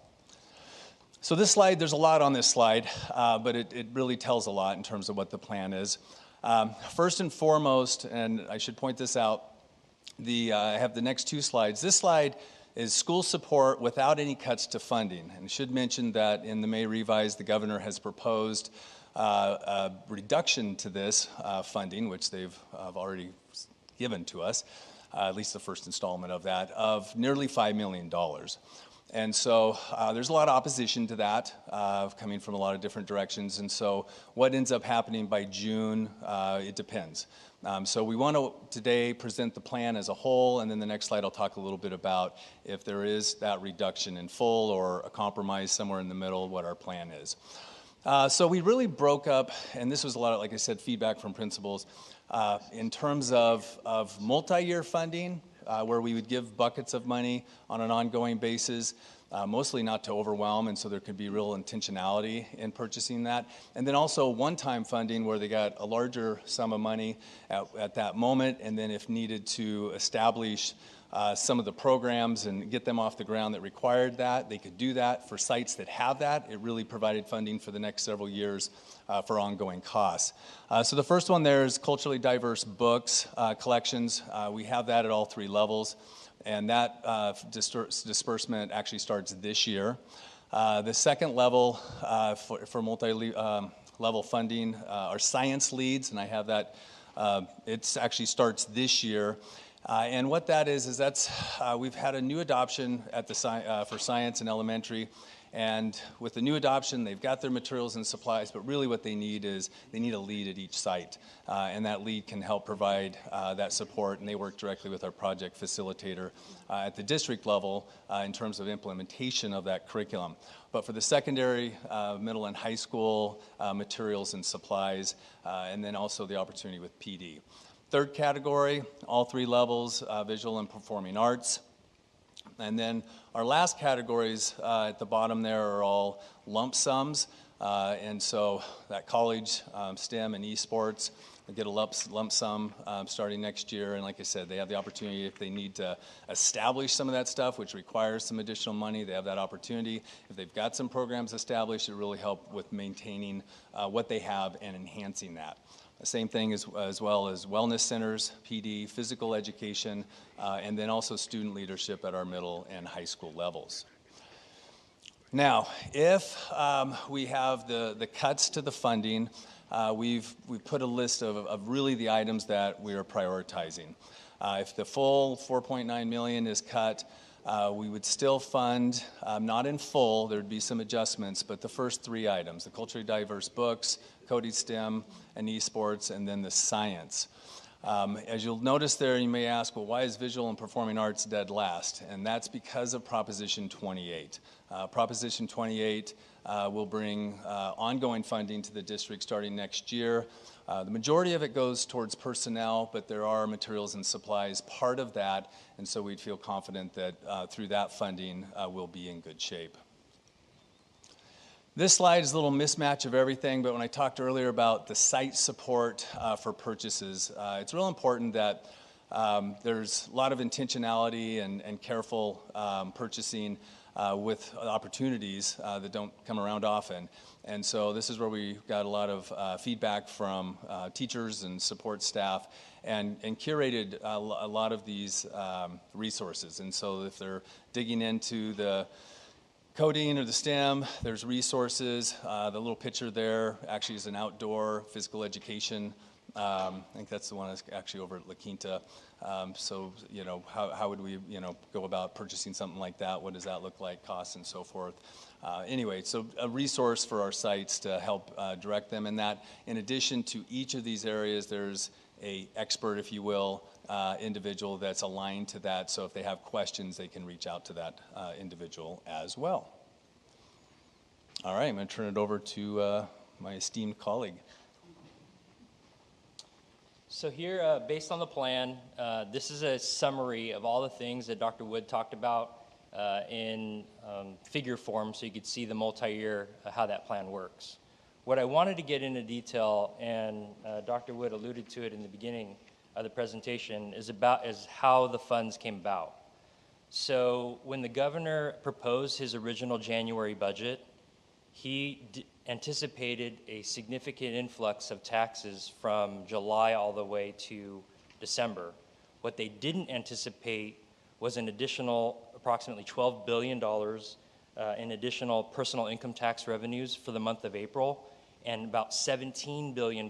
So this slide, there's a lot on this slide, but it really tells a lot in terms of what the plan is. First and foremost, and I should point this out, I have the next two slides. This slide is school support without any cuts to funding. And I should mention that in the May revise, the governor has proposed a reduction to this funding, which they've already given to us, at least the first installment of that, of nearly $5 million. And so there's a lot of opposition to that coming from a lot of different directions. And so what ends up happening by June, it depends. So we want to today present the plan as a whole, and then the next slide I'll talk a little bit about if there is that reduction in full or a compromise somewhere in the middle, what our plan is. So we really broke up, and this was a lot of, like I said, feedback from principals, in terms of multi-year funding, where we would give buckets of money on an ongoing basis, mostly not to overwhelm, and so there could be real intentionality in purchasing that. And then also one-time funding where they got a larger sum of money at that moment, and then if needed to establish some of the programs and get them off the ground that required that, they could do that. For sites that have that, it really provided funding for the next several years for ongoing costs. So the first one there is culturally diverse books, collections. We have that at all three levels, and that disbursement actually starts this year. The second level for multi-level funding are science leads, and I have that. It actually starts this year. And what that is that's we've had a new adoption at for science in elementary, and with the new adoption, they've got their materials and supplies, but really what they need is they need a lead at each site, and that lead can help provide that support, and they work directly with our project facilitator at the district level in terms of implementation of that curriculum. But for the secondary, middle, and high school materials and supplies, and then also the opportunity with PD. Third category, all three levels, visual and performing arts. And then our last categories at the bottom there are all lump sums. And so that college, STEM, and esports, they get a lump sum starting next year. And like I said, they have the opportunity if they need to establish some of that stuff, which requires some additional money, they have that opportunity. If they've got some programs established, it really help with maintaining what they have and enhancing that. The same thing as well as wellness centers, PD, physical education, and then also student leadership at our middle and high school levels. Now, if we have the cuts to the funding, we've put a list of really the items that we are prioritizing. If the full $4.9 million is cut, we would still fund, not in full, there would be some adjustments, but the first three items, the culturally diverse books, coded STEM, and esports, and then the science. As you'll notice there, you may ask, well, why is visual and performing arts dead last? And that's because of Proposition 28. Proposition 28 will bring ongoing funding to the district starting next year. The majority of it goes towards personnel, but there are materials and supplies part of that, and so we'd feel confident that through that funding we'll be in good shape. This slide is a little mismatch of everything, but when I talked earlier about the site support for purchases, it's real important that there's a lot of intentionality and careful purchasing with opportunities that don't come around often. And so this is where we got a lot of feedback from teachers and support staff and curated a lot of these resources. And so if they're digging into the coding or the STEM, there's resources. The little picture there actually is an outdoor physical education. I think that's the one that's actually over at La Quinta. So, how would we, go about purchasing something like that? What does that look like, costs and so forth? Anyway, so a resource for our sites to help direct them in that. In addition to each of these areas, there's a expert, if you will, individual that's aligned to that. So if they have questions, they can reach out to that individual as well. All right, I'm going to turn it over to my esteemed colleague. So here, based on the plan, this is a summary of all the things that Dr. Wood talked about in figure form, so you could see the multi-year, how that plan works. What I wanted to get into detail, and Dr. Wood alluded to it in the beginning of the presentation, is how the funds came about. So when the governor proposed his original January budget, he anticipated a significant influx of taxes from July all the way to December. What they didn't anticipate was an additional approximately $12 billion in additional personal income tax revenues for the month of April, and about $17 billion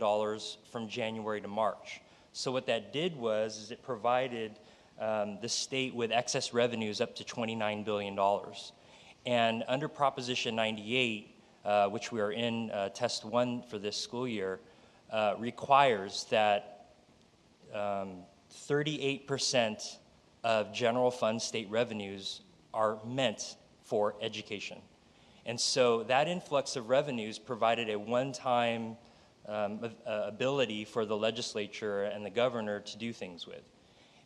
from January to March. So what that did was it provided the state with excess revenues up to $29 billion. And under Proposition 98, which we are in test 1 for this school year, requires that 38% of general fund state revenues are meant for education. And so that influx of revenues provided a one-time ability for the legislature and the governor to do things with.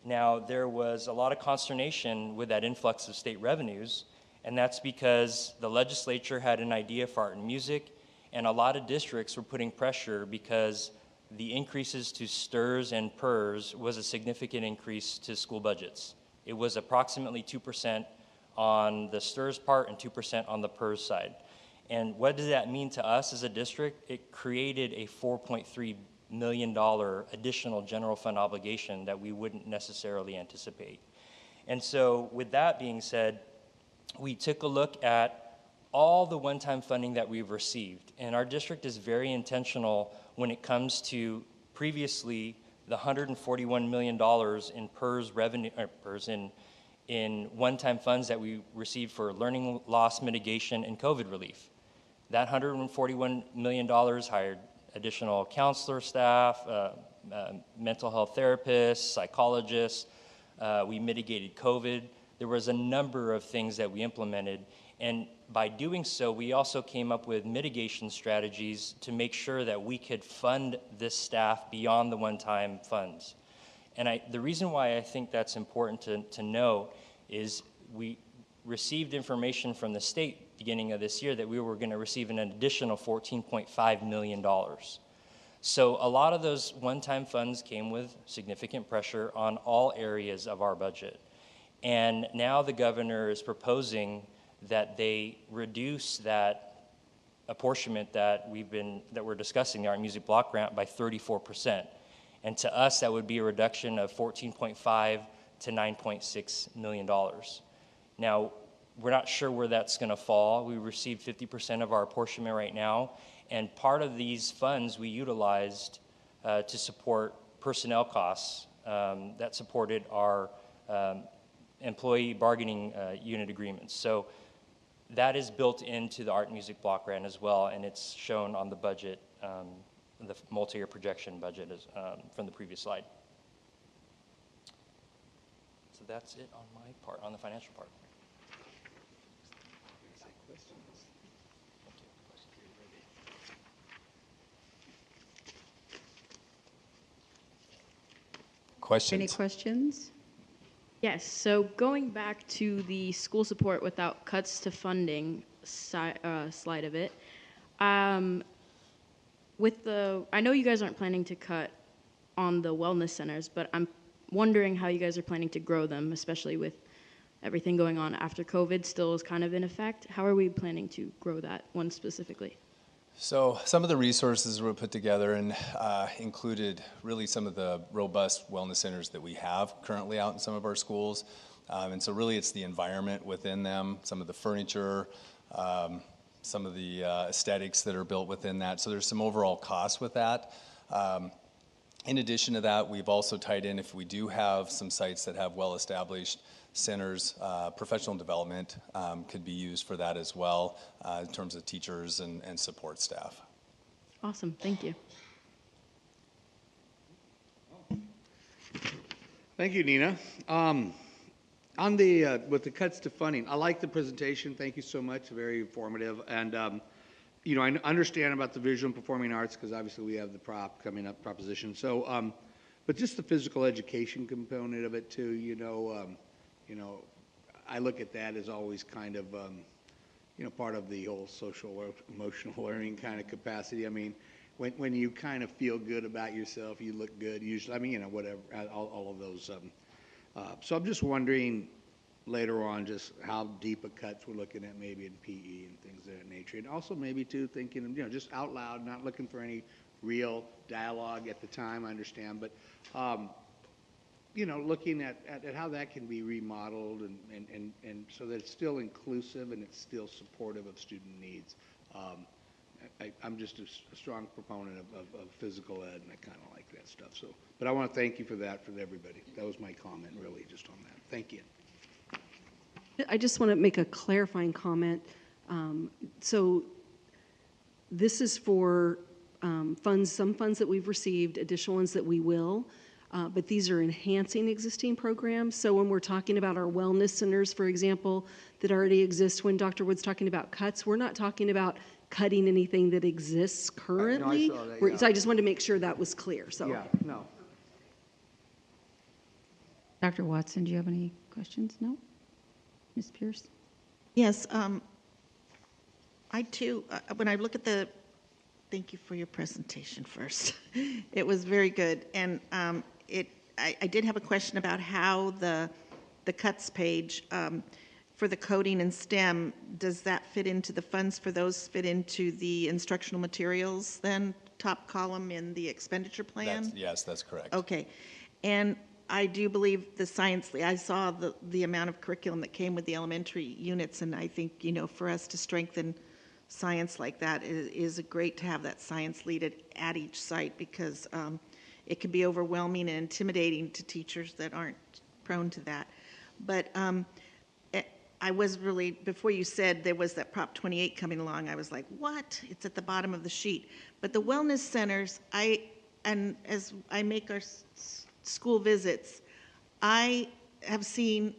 Now, there was a lot of consternation with that influx of state revenues, and that's because the legislature had an idea for art and music, and a lot of districts were putting pressure because the increases to STRS and PERS was a significant increase to school budgets. It was approximately 2% on the STRS part and 2% on the PERS side. And what does that mean to us as a district? It created a $4.3 million additional general fund obligation that we wouldn't necessarily anticipate. And so with that being said, we took a look at all the one-time funding that we've received. And our district is very intentional when it comes to previously the $141 million in PERS revenue, PERS in one-time funds that we received for learning loss mitigation and COVID relief. That $141 million hired additional counselor staff, mental health therapists, psychologists. We mitigated COVID. There was a number of things that we implemented. And by doing so, we also came up with mitigation strategies to make sure that we could fund this staff beyond the one-time funds. And the reason why I think that's important to know is we received information from the state beginning of this year that we were going to receive an additional $14.5 million. So a lot of those one-time funds came with significant pressure on all areas of our budget. And now the governor is proposing that they reduce that apportionment that we're discussing, the Art and Music Block Grant, by 34%. And to us, that would be a reduction of $14.5 to $9.6 million. Now, we're not sure where that's going to fall. We received 50% of our apportionment right now, and part of these funds we utilized to support personnel costs that supported our employee bargaining unit agreements. So that is built into the Art and Music Block Grant as well, and it's shown on the budget, the multi-year projection budget from the previous slide. So that's it on my part, on the financial part. Questions? Any questions? Yes, so going back to the school support without cuts to funding, slide of it. I know you guys aren't planning to cut on the wellness centers, but I'm wondering how you guys are planning to grow them, especially with everything going on after COVID still is kind of in effect. How are we planning to grow that one specifically? So some of the resources were put together and included really some of the robust wellness centers that we have currently out in some of our schools. And so really it's the environment within them, some of the furniture, some of the aesthetics that are built within that. So there's some overall costs with that. In addition to that, we've also tied in, if we do have some sites that have well-established centers, professional development could be used for that as well in terms of teachers and support staff. Awesome, thank you. Thank you, Nina. On the with the cuts to funding, I like the presentation. Thank you so much. Very informative. And you know, I understand about the visual and performing arts because obviously we have the proposition. So, but just the physical education component of it too. You know, I look at that as always kind of you know, part of the whole social or emotional learning kind of capacity. I mean, when you kind of feel good about yourself, you look good. Usually, I mean, you know, whatever, all of those. So I'm just wondering later on just how deep a cuts we're looking at maybe in PE and things of that nature. And also maybe too thinking, you know, just out loud, not looking for any real dialogue at the time, I understand, but you know, looking at how that can be remodeled and so that it's still inclusive and it's still supportive of student needs. I'm just a strong proponent of physical ed, and I kind of like that stuff. So, but I want to thank you for that, for everybody. That was my comment, really, just on that. Thank you. I just want to make a clarifying comment. So this is for funds, some funds that we've received, additional ones that we will, but these are enhancing existing programs. So when we're talking about our wellness centers, for example, that already exist, when Dr. Wood's talking about cuts, we're not talking about cutting anything that exists currently. No, I saw that, yeah. So I just wanted to make sure that was clear. So. Yeah, no. Dr. Watson, do you have any questions? No? Ms. Pierce? Yes, I too, when I look at thank you for your presentation first. It was very good. And I did have a question about how the cuts page for the coding and STEM, does that fit into the funds for those fit into the instructional materials then, top column in the expenditure plan? Yes, that's correct. Okay. And I do believe the science, I saw the amount of curriculum that came with the elementary units, and I think, you know, for us to strengthen science like that is great to have that science lead at each site, because it can be overwhelming and intimidating to teachers that aren't prone to that. But I was really, before you said there was that Prop 28 coming along, I was like, what? It's at the bottom of the sheet. But the wellness centers, and as I make our school visits, I have seen,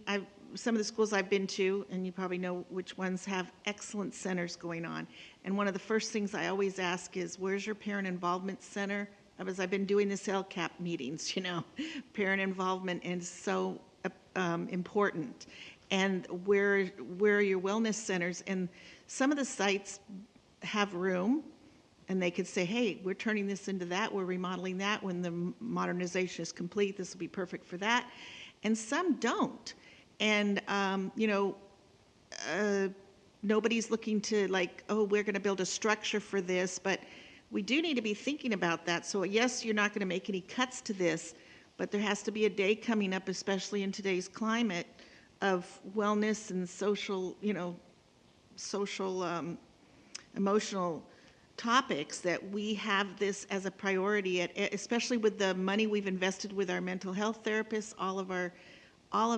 some of the schools I've been to, and you probably know which ones, have excellent centers going on. And one of the first things I always ask is, where's your parent involvement center? Because I've been doing this LCAP meetings, you know, parent involvement is so important. And where are your wellness centers? And some of the sites have room, and they could say, hey, we're turning this into that, we're remodeling that. When the modernization is complete, this will be perfect for that. And some don't. And, you know, nobody's looking to like, oh, we're going to build a structure for this, but we do need to be thinking about that. So yes, you're not going to make any cuts to this, but there has to be a day coming up, especially in today's climate, of wellness and social, you know, emotional topics, that we have this as a priority, especially with the money we've invested with our mental health therapists, all of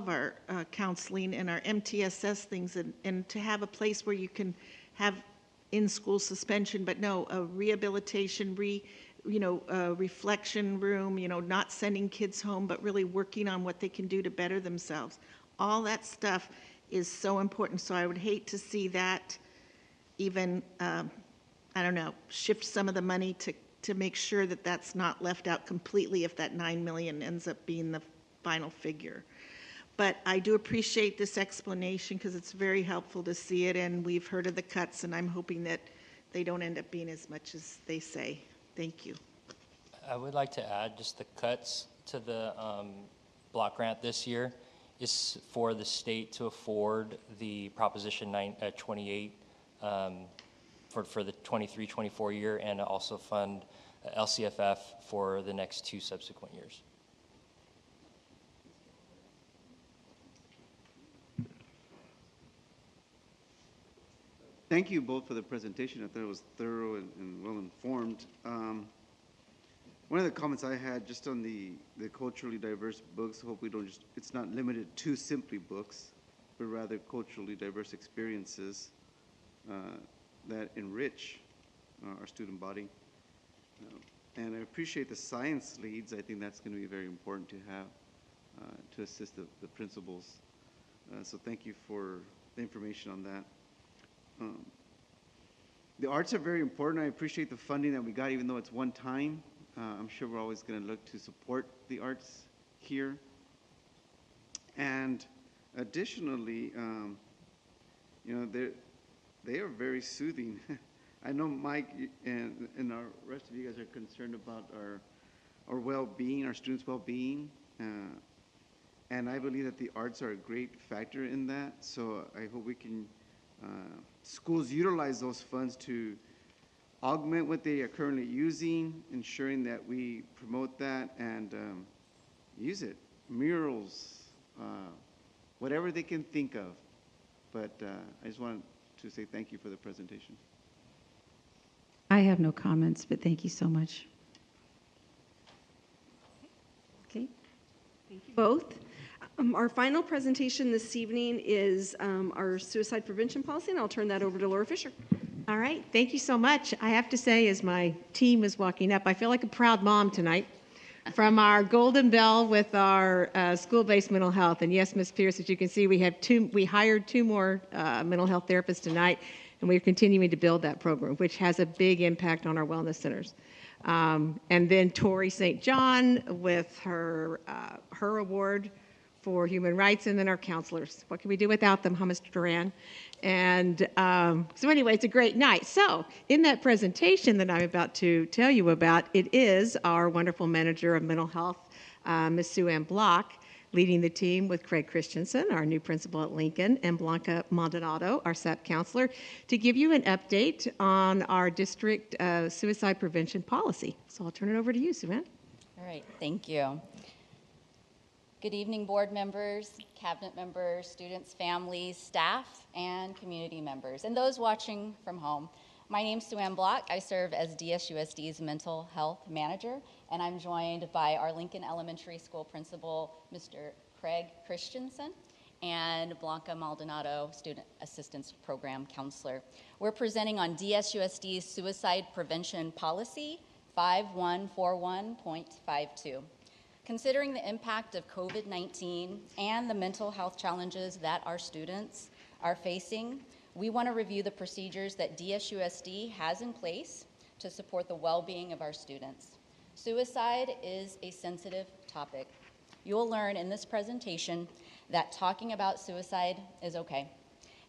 our counseling and our MTSS things, and to have a place where you can have in-school suspension, but no, a rehabilitation, reflection room, you know, not sending kids home, but really working on what they can do to better themselves. All that stuff is so important. So I would hate to see that even, I don't know, shift some of the money to make sure that that's not left out completely if that $9 million ends up being the final figure. But I do appreciate this explanation because it's very helpful to see it, and we've heard of the cuts, and I'm hoping that they don't end up being as much as they say. Thank you. I would like to add just the cuts to the block grant this year is for the state to afford the Proposition 28 for the 23-24 year, and also fund LCFF for the next 2 subsequent years. Thank you both for the presentation. I thought it was thorough and well informed. One of the comments I had just on the culturally diverse books, hope we don't just, it's not limited to simply books, but rather culturally diverse experiences that enrich our student body. And I appreciate the science leads. I think that's going to be very important to have to assist the principals. So thank you for the information on that. The arts are very important. I appreciate the funding that we got, even though it's one time. I'm sure we're always going to look to support the arts here. And additionally, you know, they are very soothing. I know Mike and our rest of you guys are concerned about our well-being, our students' well-being. And I believe that the arts are a great factor in that. So I hope we can, schools utilize those funds to augment what they are currently using, ensuring that we promote that and use it. Murals, whatever they can think of. But I just wanted to say thank you for the presentation. I have no comments, but thank you so much. Okay, thank you both. Our final presentation this evening is our suicide prevention policy, and I'll turn that over to Laura Fisher. All right, thank you so much. I have to say, as my team is walking up, I feel like a proud mom tonight. From our Golden Bell with our school-based mental health, and yes, Ms. Pierce, as you can see, we hired 2 more mental health therapists tonight, and we're continuing to build that program, which has a big impact on our wellness centers. And then Tori St. John with her award for human rights, and then our counselors. What can we do without them, huh, Mr. Duran? And so anyway, it's a great night. So in that presentation that I'm about to tell you about, it is our wonderful manager of mental health, Ms. Sue Ann Block, leading the team with Craig Christensen, our new principal at Lincoln, and Blanca Maldonado, our SAP counselor, to give you an update on our district suicide prevention policy. So I'll turn it over to you, Sue Ann. All right, thank you. Good evening, board members, cabinet members, students, families, staff, and community members, and those watching from home. My name's Sue Ann Block. I serve as DSUSD's mental health manager, and I'm joined by our Lincoln Elementary School principal, Mr. Craig Christensen, and Blanca Maldonado, student assistance program counselor. We're presenting on DSUSD's suicide prevention policy 5141.52. Considering the impact of COVID-19 and the mental health challenges that our students are facing, we want to review the procedures that DSUSD has in place to support the well-being of our students. Suicide is a sensitive topic. You'll learn in this presentation that talking about suicide is okay,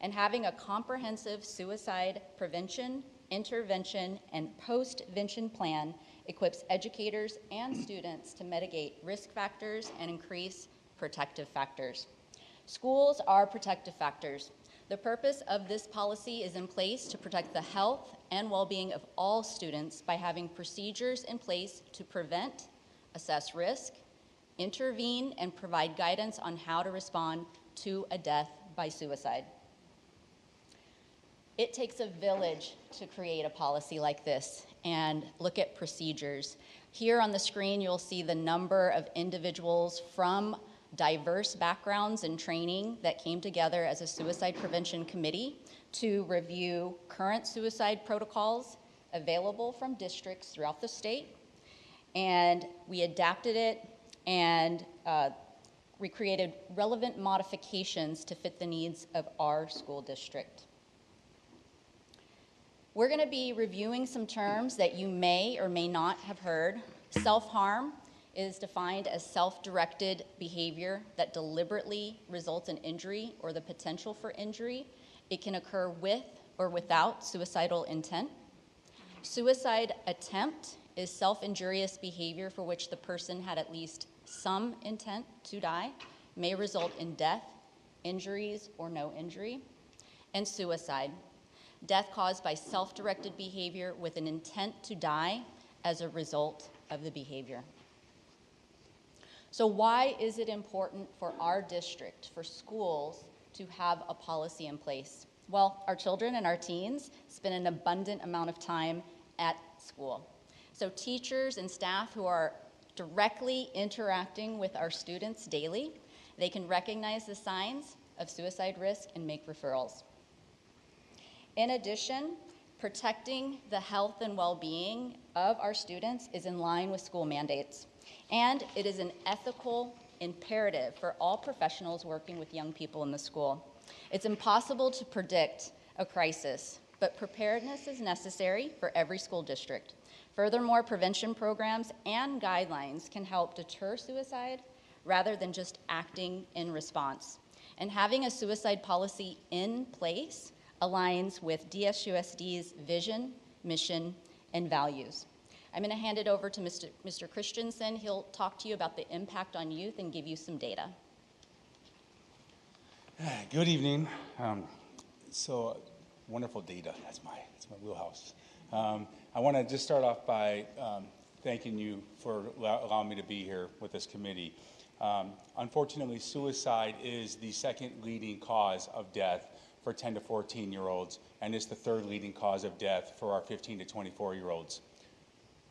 and having a comprehensive suicide prevention, intervention, and post-vention plan equips educators and students to mitigate risk factors and increase protective factors. Schools are protective factors. The purpose of this policy is in place to protect the health and well-being of all students by having procedures in place to prevent, assess risk, intervene, and provide guidance on how to respond to a death by suicide. It takes a village to create a policy like this and look at procedures. Here on the screen, you'll see the number of individuals from diverse backgrounds and training that came together as a suicide prevention committee to review current suicide protocols available from districts throughout the state. And we adapted it and we created relevant modifications to fit the needs of our school district. We're going to be reviewing some terms that you may or may not have heard. Self-harm is defined as self-directed behavior that deliberately results in injury or the potential for injury. It can occur with or without suicidal intent. Suicide attempt is self-injurious behavior for which the person had at least some intent to die, may result in death, injuries, or no injury. And suicide, death caused by self-directed behavior with an intent to die as a result of the behavior. So why is it important for our district, for schools, to have a policy in place? Well, our children and our teens spend an abundant amount of time at school. So teachers and staff who are directly interacting with our students daily, they can recognize the signs of suicide risk and make referrals. In addition, protecting the health and well-being of our students is in line with school mandates. And it is an ethical imperative for all professionals working with young people in the school. It's impossible to predict a crisis, but preparedness is necessary for every school district. Furthermore, prevention programs and guidelines can help deter suicide rather than just acting in response. And having a suicide policy in place aligns with DSUSD's vision, mission, and values. I'm going to hand it over to Mr. Christensen. He'll talk to you about the impact on youth and give you some data. Good evening. So wonderful data. That's my wheelhouse. I want to just start off by thanking you for allowing me to be here with this committee. Unfortunately, suicide is the second leading cause of death for 10 to 14-year-olds, and it's the third leading cause of death for our 15 to 24-year-olds.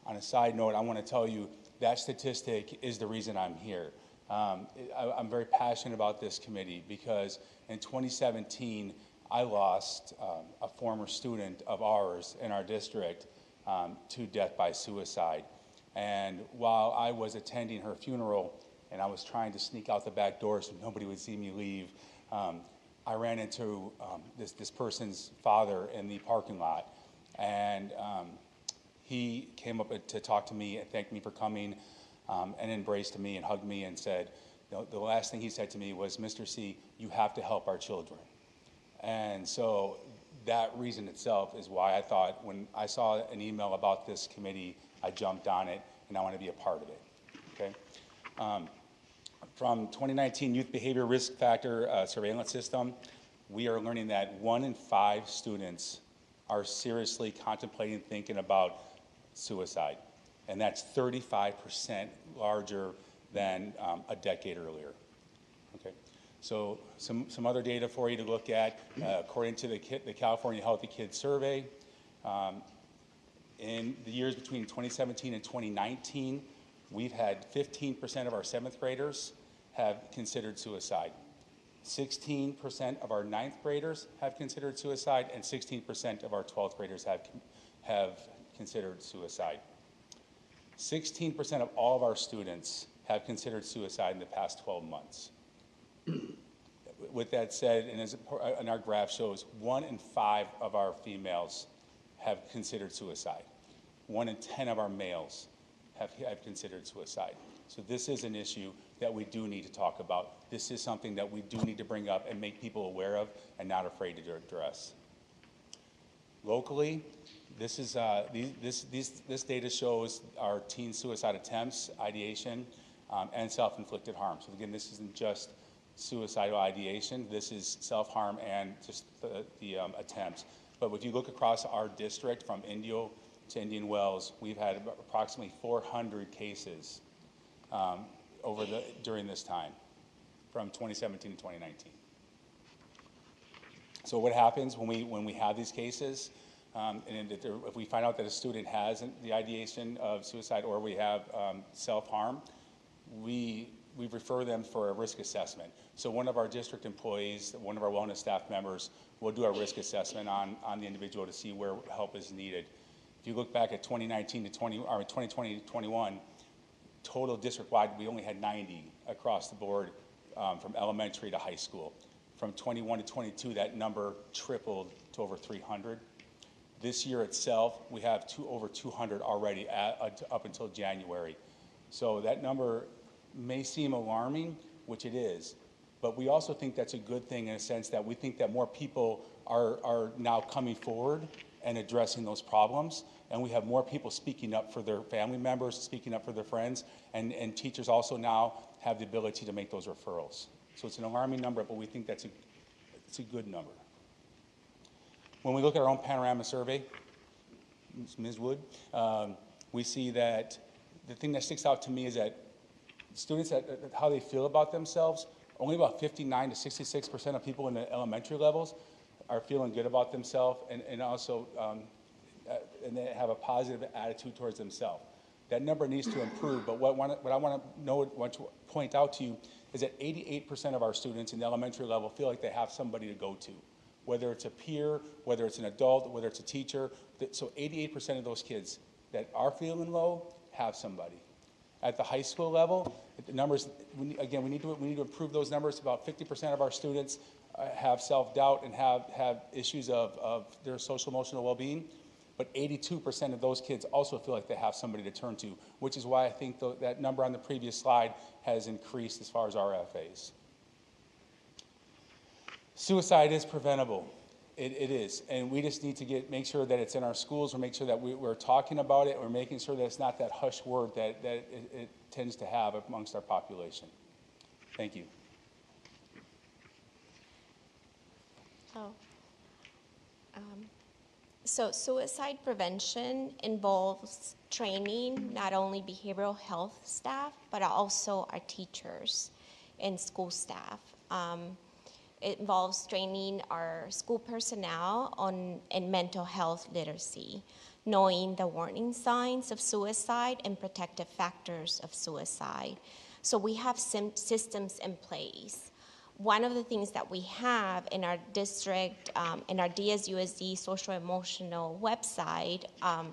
On a side note, I want to tell you that statistic is the reason I'm here. I'm very passionate about this committee because in 2017, I lost a former student of ours in our district to death by suicide. And while I was attending her funeral and I was trying to sneak out the back door so nobody would see me leave, I ran into this person's father in the parking lot. And he came up to talk to me and thanked me for coming and embraced me and hugged me and said, the last thing he said to me was, "Mr. C, you have to help our children." And so that reason itself is why I thought when I saw an email about this committee, I jumped on it and I want to be a part of it, okay? From 2019 Youth Behavior Risk Factor Surveillance System, we are learning that 1 in 5 students are seriously contemplating thinking about suicide, and that's 35% larger than a decade earlier. Okay, so some other data for you to look at. According to the California Healthy Kids Survey, in the years between 2017 and 2019, we've had 15% of our 7th graders have considered suicide. 16% of our 9th graders have considered suicide, and 16% of our 12th graders have considered suicide. 16% of all of our students have considered suicide in the past 12 months. With that said, and our graph shows, 1 in 5 of our females have considered suicide. 1 in 10 of our males have considered suicide. So this is an issue that we do need to talk about. This is something that we do need to bring up and make people aware of and not afraid to address. Locally, this data shows our teen suicide attempts, ideation, and self-inflicted harm. So again, this isn't just suicidal ideation. This is self-harm and just the attempts. But if you look across our district from Indio to Indian Wells, we've had approximately 400 cases during this time, from 2017 to 2019. So what happens when we have these cases, and if we find out that a student has the ideation of suicide or we have self-harm, we refer them for a risk assessment. So one of our district employees, one of our wellness staff members, will do a risk assessment on the individual to see where help is needed. If you look back at 2019 to 2020 to 21, total district-wide, we only had 90 across the board from elementary to high school. From 21 to 22, that number tripled to over 300. This year itself, we have over 200 already up until January. So that number may seem alarming, which it is, but we also think that's a good thing in a sense that we think that more people are now coming forward and addressing those problems, and we have more people speaking up for their family members, speaking up for their friends, and teachers also now have the ability to make those referrals. So it's an alarming number, but we think it's a good number. When we look at our own panorama survey, Ms. Wood, we see that the thing that sticks out to me is that students, how they feel about themselves, only about 59 to 66% of people in the elementary levels are feeling good about themselves and also and they have a positive attitude towards themselves. That number needs to improve, but what I want to point out to you is that 88% of our students in the elementary level feel like they have somebody to go to, whether it's a peer, whether it's an adult, whether it's a teacher. So 88% of those kids that are feeling low have somebody. At the high school level, the numbers, again, we need to improve those numbers. About 50% of our students have self-doubt and have issues of their social emotional well-being, but 82% of those kids also feel like they have somebody to turn to, which is why I think that number on the previous slide has increased as far as RFAs. Suicide is preventable. It is, and we just need to make sure that it's in our schools, or make sure that we're talking about it, or making sure that it's not that hush word that it tends to have amongst our population. Thank you. So suicide prevention involves training not only behavioral health staff, but also our teachers and school staff. It involves training our school personnel in mental health literacy, knowing the warning signs of suicide and protective factors of suicide. So we have systems in place. One of the things that we have in our district, in our DSUSD social emotional website,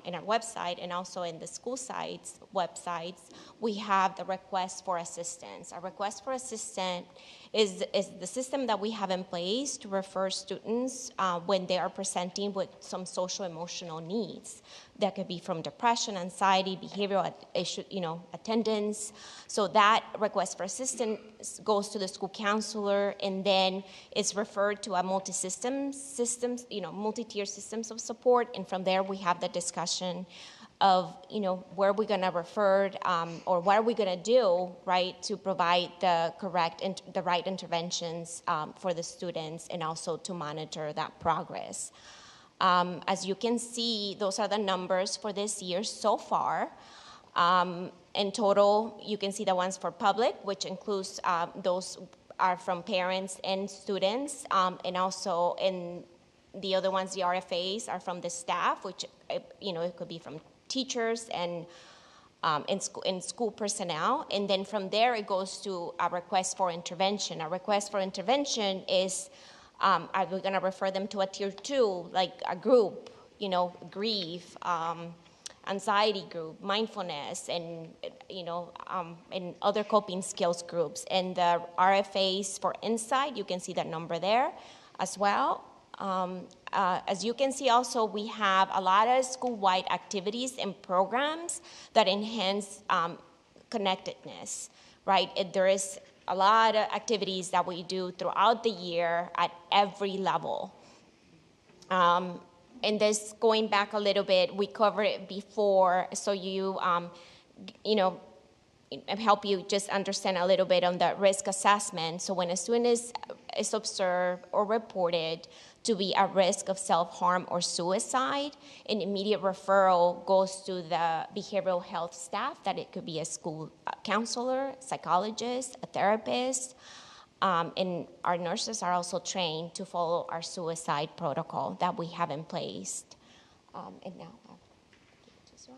in our website, and also in the school sites websites, we have the request for assistance. A request for assistance is the system that we have in place to refer students when they are presenting with some social emotional needs. That could be from depression, anxiety, behavioral issue, attendance. So that request for assistance goes to the school counselor, and then it's referred to a multi-tiered systems of support. And from there, we have the discussion of, where we're going to refer, or what are we going to do, right, to provide the right interventions for the students, and also to monitor that progress. As you can see, those are the numbers for this year so far. In total, you can see the ones for public, which includes those are from parents and students, and also in the other ones, the RFAs are from the staff, which it could be from teachers and in school personnel. And then from there, it goes to a request for intervention. A request for intervention is, are we going to refer them to a tier 2, like a group, grief, anxiety group, mindfulness, and and other coping skills groups. And the RFAs for Insight, you can see that number there as well. As you can see also, we have a lot of school-wide activities and programs that enhance connectedness, right? There is a lot of activities that we do throughout the year at every level. And this, going back a little bit, we covered it before, so you help you just understand a little bit on the risk assessment. So when a student is observed or reported to be at risk of self-harm or suicide, an immediate referral goes to the behavioral health staff, that it could be a school counselor, psychologist, a therapist, and our nurses are also trained to follow our suicide protocol that we have in place. And now I'll give it to Sue.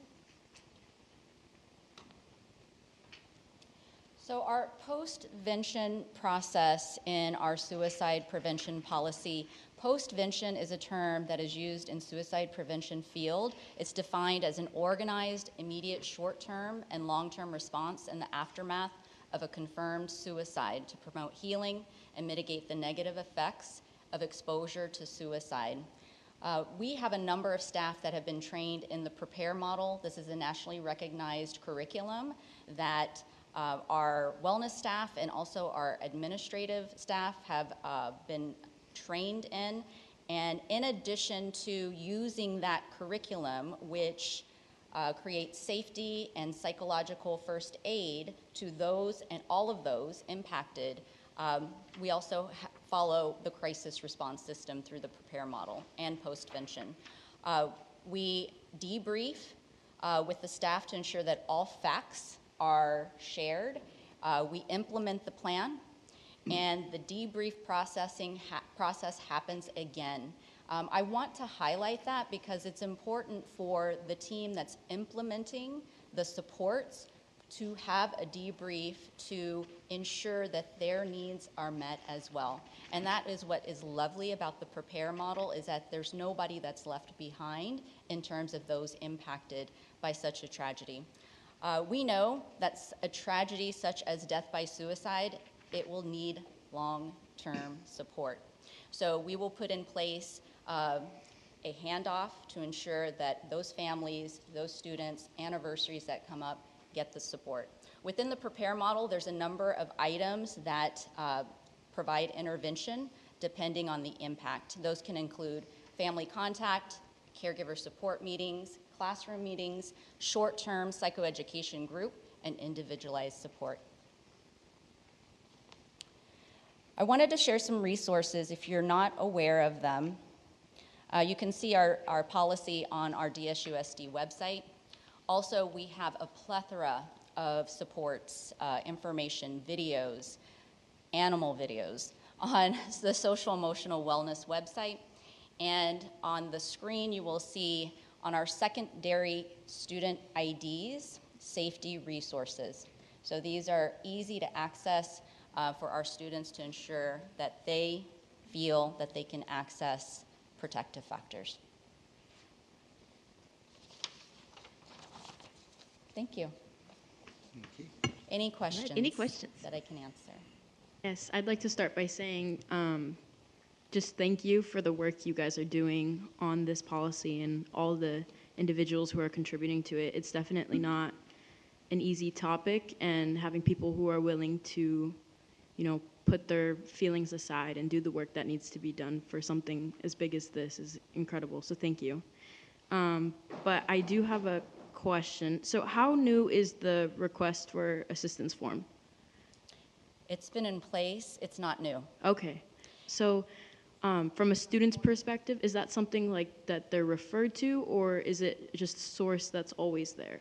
So our post-vention process in our suicide prevention policy, post-vention is a term that is used in suicide prevention field. It's defined as an organized, immediate short-term and long-term response in the aftermath of a confirmed suicide to promote healing and mitigate the negative effects of exposure to suicide. We have a number of staff that have been trained in the Prepare model. This is a nationally recognized curriculum that our wellness staff and also our administrative staff have been trained in. And in addition to using that curriculum, which creates safety and psychological first aid to those and all of those impacted, we also follow the crisis response system through the Prepare model and postvention. We debrief with the staff to ensure that all facts are shared. We implement the plan, and the debrief process happens again. I want to highlight that because it's important for the team that's implementing the supports to have a debrief to ensure that their needs are met as well. And that is what is lovely about the Prepare model, is that there's nobody that's left behind in terms of those impacted by such a tragedy. We know that a tragedy such as death by suicide, it will need long-term support. So we will put in place a handoff to ensure that those families, those students, anniversaries that come up, get the support. Within the Prepare model, there's a number of items that provide intervention depending on the impact. Those can include family contact, caregiver support meetings, classroom meetings, short-term psychoeducation group, and individualized support. I wanted to share some resources if you're not aware of them. You can see our policy on our DSUSD website. Also, we have a plethora of supports, information, videos, animal videos on the Social Emotional Wellness website. And on the screen, you will see on our secondary student IDs, safety resources. So these are easy to access for our students to ensure that they feel that they can access protective factors. Thank you. Any questions? Any questions that I can answer? Yes, I'd like to start by saying just thank you for the work you guys are doing on this policy and all the individuals who are contributing to it. It's definitely not an easy topic, and having people who are willing to, put their feelings aside and do the work that needs to be done for something as big as this is incredible. So thank you. But I do have a question. So how new is the request for assistance form? It's been in place. It's not new. Okay. So from a student's perspective, is that something like that they're referred to, or is it just a source that's always there?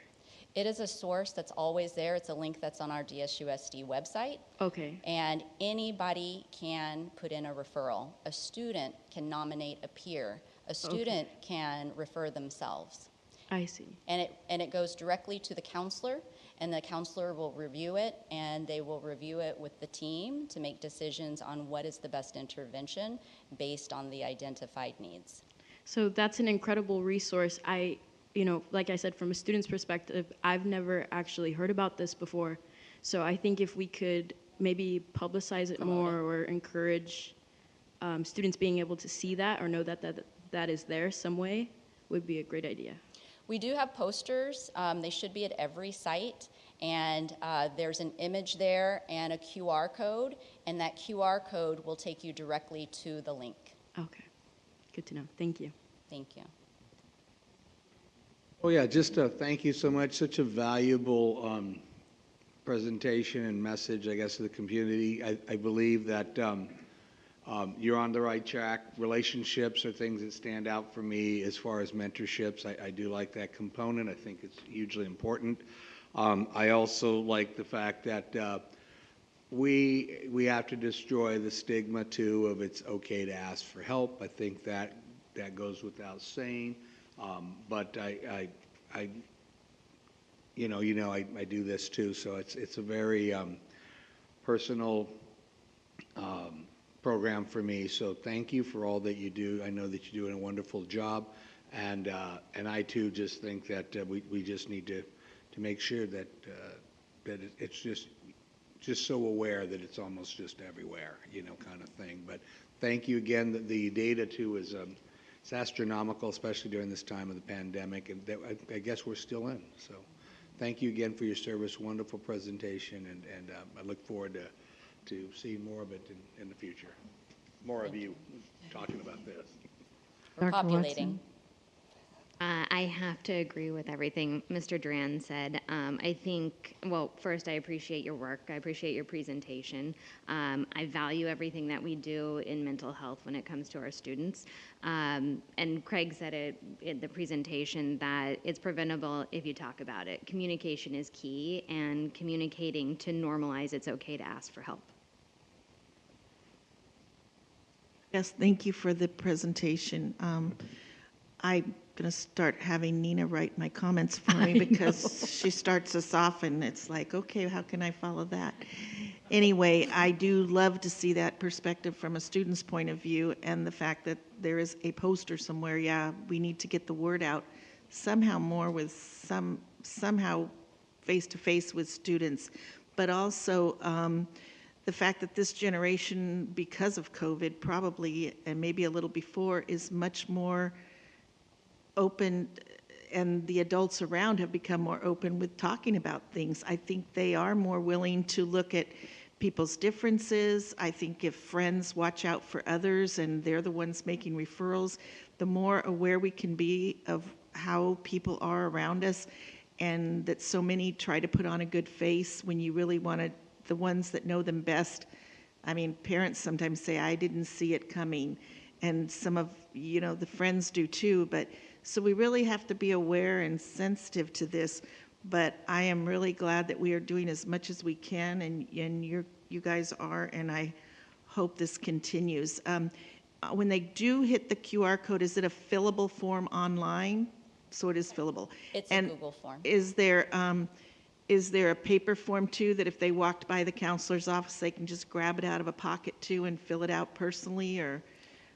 It is a source that's always there. It's a link that's on our DSUSD website. Okay. And anybody can put in a referral. A student can nominate a peer. A student can refer themselves. I see. And it goes directly to the counselor, and the counselor will review it, and they will review it with the team to make decisions on what is the best intervention based on the identified needs. So that's an incredible resource. Like I said, from a student's perspective, I've never actually heard about this before. So I think if we could maybe publicize it more or encourage students being able to see that or know that is there some way would be a great idea. We do have posters. They should be at every site. And there's an image there and a QR code. And that QR code will take you directly to the link. Okay. Good to know. Thank you. Thank you. Oh, yeah, just thank you so much. Such a valuable presentation and message, I guess, to the community. I believe that you're on the right track. Relationships are things that stand out for me as far as mentorships. I do like that component. I think it's hugely important. I also like the fact that we have to destroy the stigma, too, of it's okay to ask for help. I think that goes without saying. But I do this too, so it's a very personal program for me. So thank you for all that you do. I know that you're doing a wonderful job, and I too just think that we just need to make sure that it's just so aware that it's almost just everywhere, kind of thing. But thank you again. The data too is it's astronomical, especially during this time of the pandemic, and that I guess we're still in. So thank you again for your service. Wonderful presentation, and I look forward to seeing more of it in the future. More of you talking about this. We're populating. I have to agree with everything Mr. Duran said. I think, well, first, I appreciate your work. I appreciate your presentation. I value everything that we do in mental health when it comes to our students. And Craig said it in the presentation that it's preventable if you talk about it. Communication is key, and communicating to normalize it's okay to ask for help. Yes, thank you for the presentation. I'm going to start having Nina write my comments for me because she starts us off and it's like, okay, how can I follow that? Anyway, I do love to see that perspective from a student's point of view, and the fact that there is a poster somewhere. Yeah, we need to get the word out somehow more with somehow face-to-face with students, but also the fact that this generation, because of COVID probably, and maybe a little before, is much more open, and the adults around have become more open with talking about things. I think they are more willing to look at people's differences. I think if friends watch out for others and they're the ones making referrals, the more aware we can be of how people are around us, and that so many try to put on a good face when you really want to, the ones that know them best. I mean, parents sometimes say, I didn't see it coming, and some of, the friends do too, but so we really have to be aware and sensitive to this. But I am really glad that we are doing as much as we can, and you guys are, and I hope this continues. When they do hit the QR code, is it a fillable form online? So it is fillable. It's a Google form. Is there a paper form too, that if they walked by the counselor's office, they can just grab it out of a pocket too and fill it out personally, or?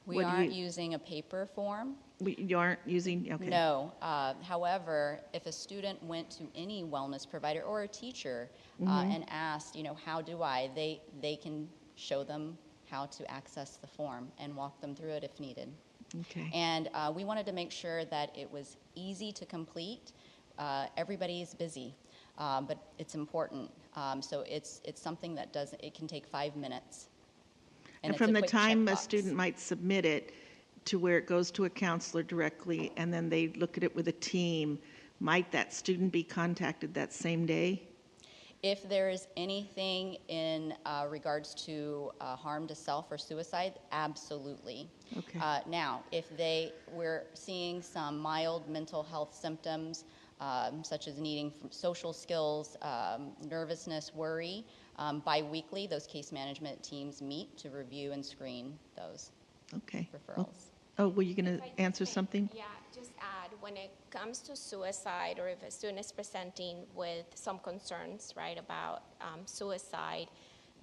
We aren't using a paper form. You aren't using, okay. No. However, if a student went to any wellness provider or a teacher and asked, how do I, they can show them how to access the form and walk them through it if needed. Okay. And we wanted to make sure that it was easy to complete. Everybody's busy, but it's important. So it's something that it can take 5 minutes. And from the time a student might submit it to where it goes to a counselor directly, and then they look at it with a team, might that student be contacted that same day? If there is anything in regards to harm to self or suicide, absolutely. Okay. Now, if we're seeing some mild mental health symptoms, such as needing social skills, nervousness, worry, bi-weekly, those case management teams meet to review and screen those referrals. Oh, were you going to answer something? Yeah, just add, when it comes to suicide, or if a student is presenting with some concerns, right, about suicide,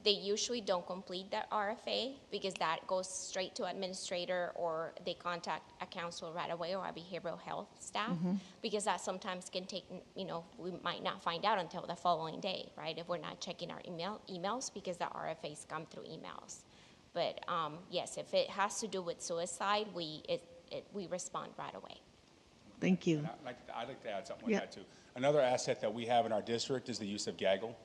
they usually don't complete that RFA because that goes straight to administrator, or they contact a counselor right away, or a behavioral health staff, because that sometimes can take, we might not find out until the following day, right, if we're not checking our emails, because the RFAs come through emails. But yes, if it has to do with suicide, we respond right away. Thank you. I'd like to add something with that too. Another asset that we have in our district is the use of Gaggle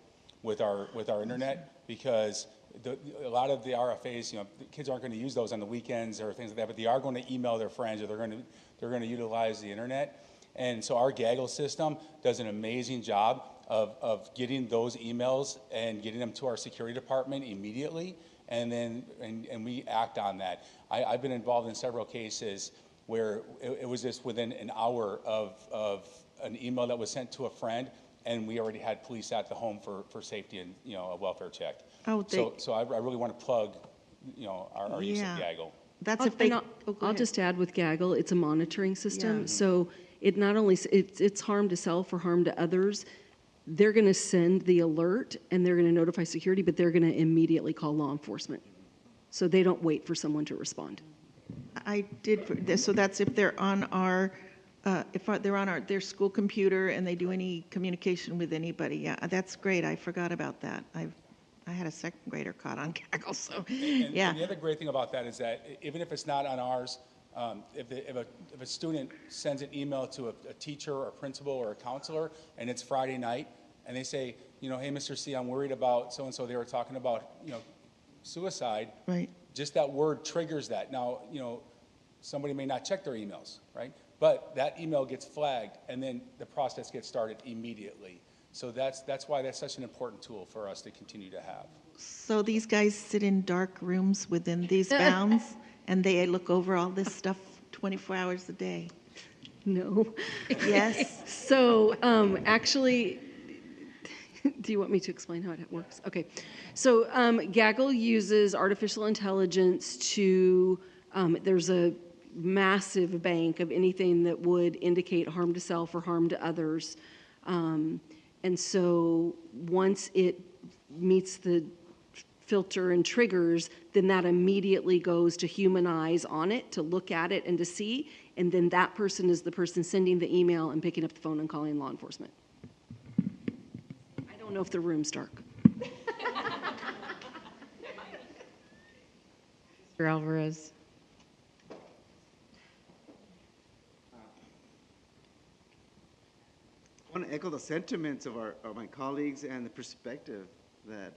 with our internet, because a lot of the RFAs, the kids aren't going to use those on the weekends or things like that, but they are going to email their friends, or they're going to utilize the internet. And so our Gaggle system does an amazing job of getting those emails and getting them to our security department immediately, and then and we act on that. I've been involved in several cases where it was just within an hour of an email that was sent to a friend, and we already had police at the home for safety and a welfare check. So I really want to plug our use of Gaggle. That's if they. I'll just add with Gaggle, it's a monitoring system. So it not only it's harm to self or harm to others. They're going to send the alert and they're going to notify security, but they're going to immediately call law enforcement. So they don't wait for someone to respond. I did. So that's if they're on their school computer and they do any communication with anybody. Yeah, that's great. I forgot about that. I had a second grader caught on Gaggle. So And the other great thing about that is that even if it's not on ours, If a student sends an email to a teacher or a principal or a counselor, and it's Friday night, and they say, you know, hey, Mr. C, I'm worried about so-and-so, they were talking about, you know, suicide. Right. Just that word triggers that. Now, you know, somebody may not check their emails, right? But that email gets flagged, and then the process gets started immediately. So that's why that's such an important tool for us to continue to have. So these guys sit in dark rooms within these bounds, and they look over all this stuff 24 hours a day? No. Yes. So actually, do you want me to explain how it works? Okay. So Gaggle uses artificial intelligence to, there's a massive bank of anything that would indicate harm to self or harm to others. And so once it meets the filter and triggers, then that immediately goes to human eyes on it to look at it and to see. And then that person is the person sending the email and picking up the phone and calling law enforcement. I don't know if the room's dark. Mr. Alvarez. I want to echo the sentiments of my colleagues and the perspective that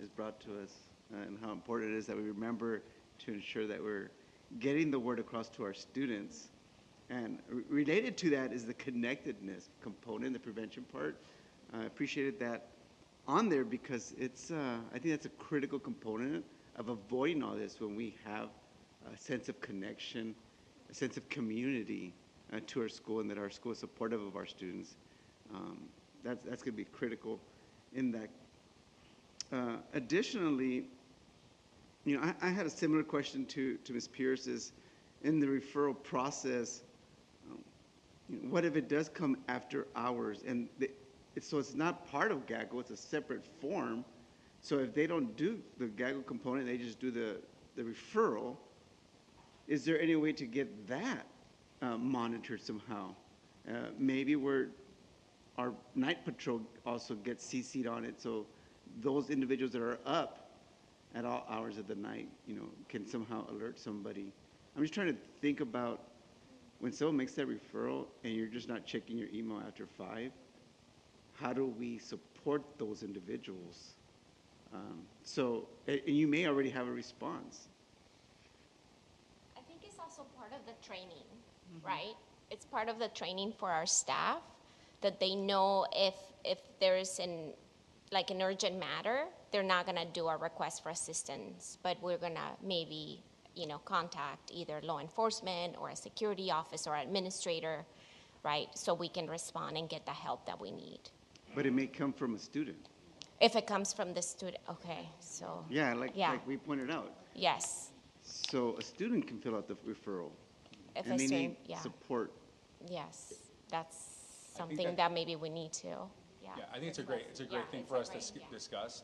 is brought to us and how important it is that we remember to ensure that we're getting the word across to our students. And related to that is the connectedness component, the prevention part. I appreciated that on there because it's, I think that's a critical component of avoiding all this when we have a sense of connection, a sense of community to our school, and that our school is supportive of our students. That's going to be critical in that. Additionally, you know, I had a similar question to Ms. Pierce is, in the referral process, what if it does come after hours? And so it's not part of Gaggle, it's a separate form. So if they don't do the Gaggle component, they just do the referral, is there any way to get that monitored somehow? Maybe our night patrol also gets CC'd on it, so those individuals that are up at all hours of the night, you know, can somehow alert somebody. I'm just trying to think about when someone makes that referral and you're just not checking your email after 5, how do we support those individuals? And you may already have a response. I think it's also part of the training, right? It's part of the training for our staff that they know if there is an urgent matter, they're not gonna do a request for assistance, but we're gonna maybe, you know, contact either law enforcement or a security office or administrator, right? So we can respond and get the help that we need. But it may come from a student. If it comes from the student, okay, so. Yeah, like we pointed out. Yes. So a student can fill out the referral. If and a they student, need support. Yes, that's something that maybe we need to, Yeah, I think it's a great thing for us to discuss.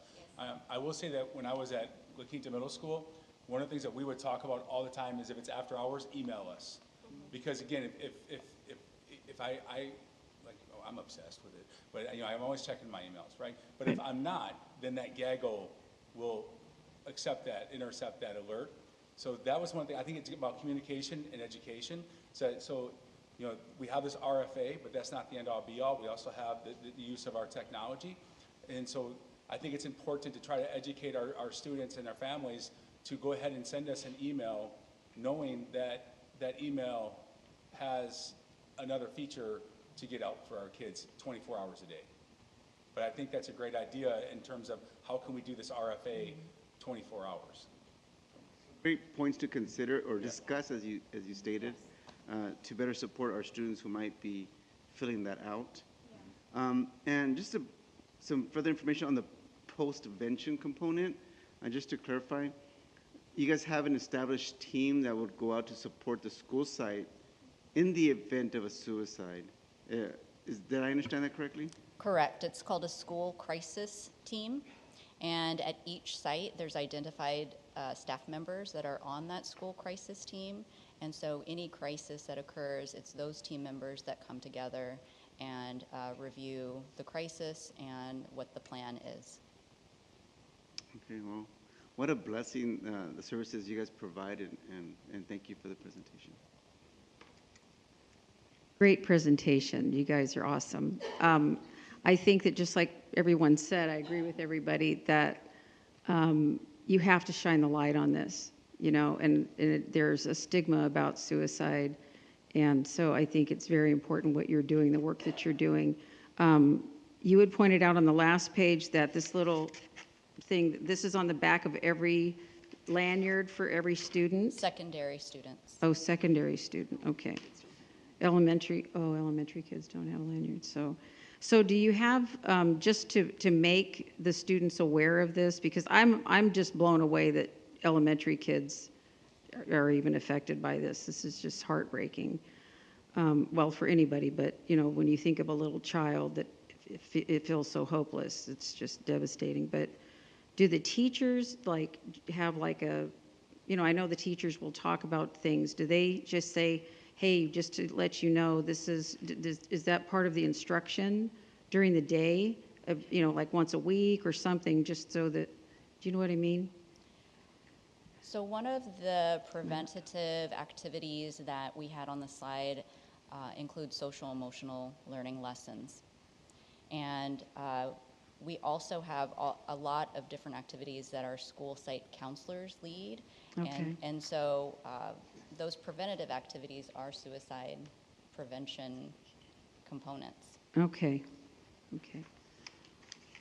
I will say that when I was at La Quinta Middle School, one of the things that we would talk about all the time is if it's after hours, email us. Because again, if I like, oh, I'm obsessed with it, but you know, I'm always checking my emails, right? But if I'm not, then that Gaggle will intercept that alert. So that was one thing. I think it's about communication and education. So you know, we have this RFA, but that's not the end all be all. We also have the use of our technology. And so I think it's important to try to educate our students and our families to go ahead and send us an email knowing that that email has another feature to get out for our kids 24 hours a day. But I think that's a great idea in terms of how can we do this RFA 24 hours. Great points to consider or discuss, as you stated, to better support our students who might be filling that out. And just some further information on the post-vention component, just to clarify, you guys have an established team that would go out to support the school site in the event of a suicide. Did I understand that correctly? Correct. It's called a school crisis team. And at each site, there's identified staff members that are on that school crisis team. And so any crisis that occurs, it's those team members that come together and review the crisis and what the plan is. Okay, well, what a blessing the services you guys provide, and thank you for the presentation. Great presentation. You guys are awesome. I think that just like everyone said, I agree with everybody that you have to shine the light on this, you know, and there's a stigma about suicide. And so I think it's very important what you're doing, the work that you're doing. You had pointed out on the last page that this little thing, this is on the back of every lanyard for every student? Secondary students. Oh, secondary student, okay. Elementary kids don't have lanyards. So do you have, just to make the students aware of this? Because I'm just blown away that elementary kids are even affected by this. This is just heartbreaking. Well, for anybody, but you know, when you think of a little child that it feels so hopeless, it's just devastating. But do the teachers like have like a, you know, I know the teachers will talk about things. Do they just say, hey, just to let you know, this is that part of the instruction during the day, you know, like once a week or something, just so that, do you know what I mean? So one of the preventative activities that we had on the slide includes social emotional learning lessons. And we also have a lot of different activities that our school site counselors lead. Okay. And so those preventative activities are suicide prevention components. Okay.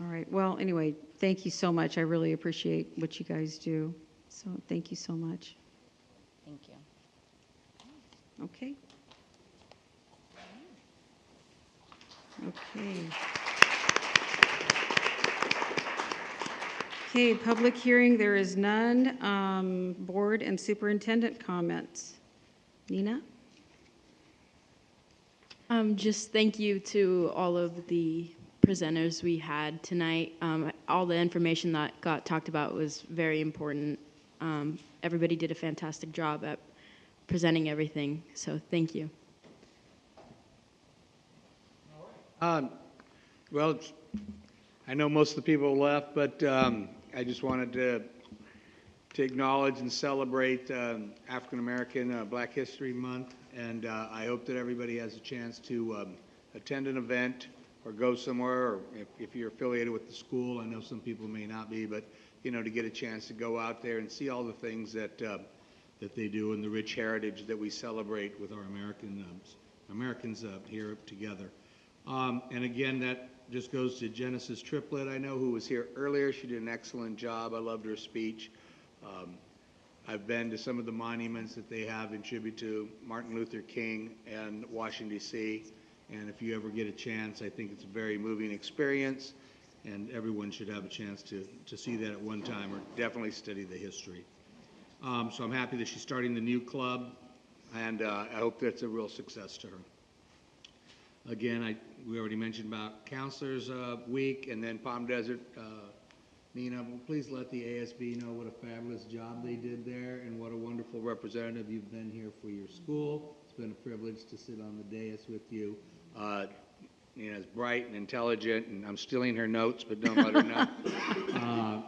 All right. Well, anyway, thank you so much. I really appreciate what you guys do. So thank you so much. Thank you. Okay. Okay, public hearing, there is none. Board and superintendent comments. Nina? Just thank you to all of the presenters we had tonight. All the information that got talked about was very important. Everybody did a fantastic job at presenting everything, so thank you. Well, I know most of the people left, but I just wanted to acknowledge and celebrate African American Black History Month, and I hope that everybody has a chance to attend an event or go somewhere, or if you're affiliated with the school. I know some people may not be, but you know, to get a chance to go out there and see all the things that they do and the rich heritage that we celebrate with our Americans here together. And again, that just goes to Genesis Triplett, I know, who was here earlier. She did an excellent job. I loved her speech. I've been to some of the monuments that they have in tribute to Martin Luther King and Washington, D.C., and if you ever get a chance, I think it's a very moving experience, and everyone should have a chance to see that at one time, or definitely study the history. So I'm happy that she's starting the new club, and I hope that's a real success to her. Again, we already mentioned about Counselors Week, and then Palm Desert. Nina, please let the ASB know what a fabulous job they did there and what a wonderful representative you've been here for your school. It's been a privilege to sit on the dais with you. Nina's bright and intelligent, and I'm stealing her notes, but don't let her know.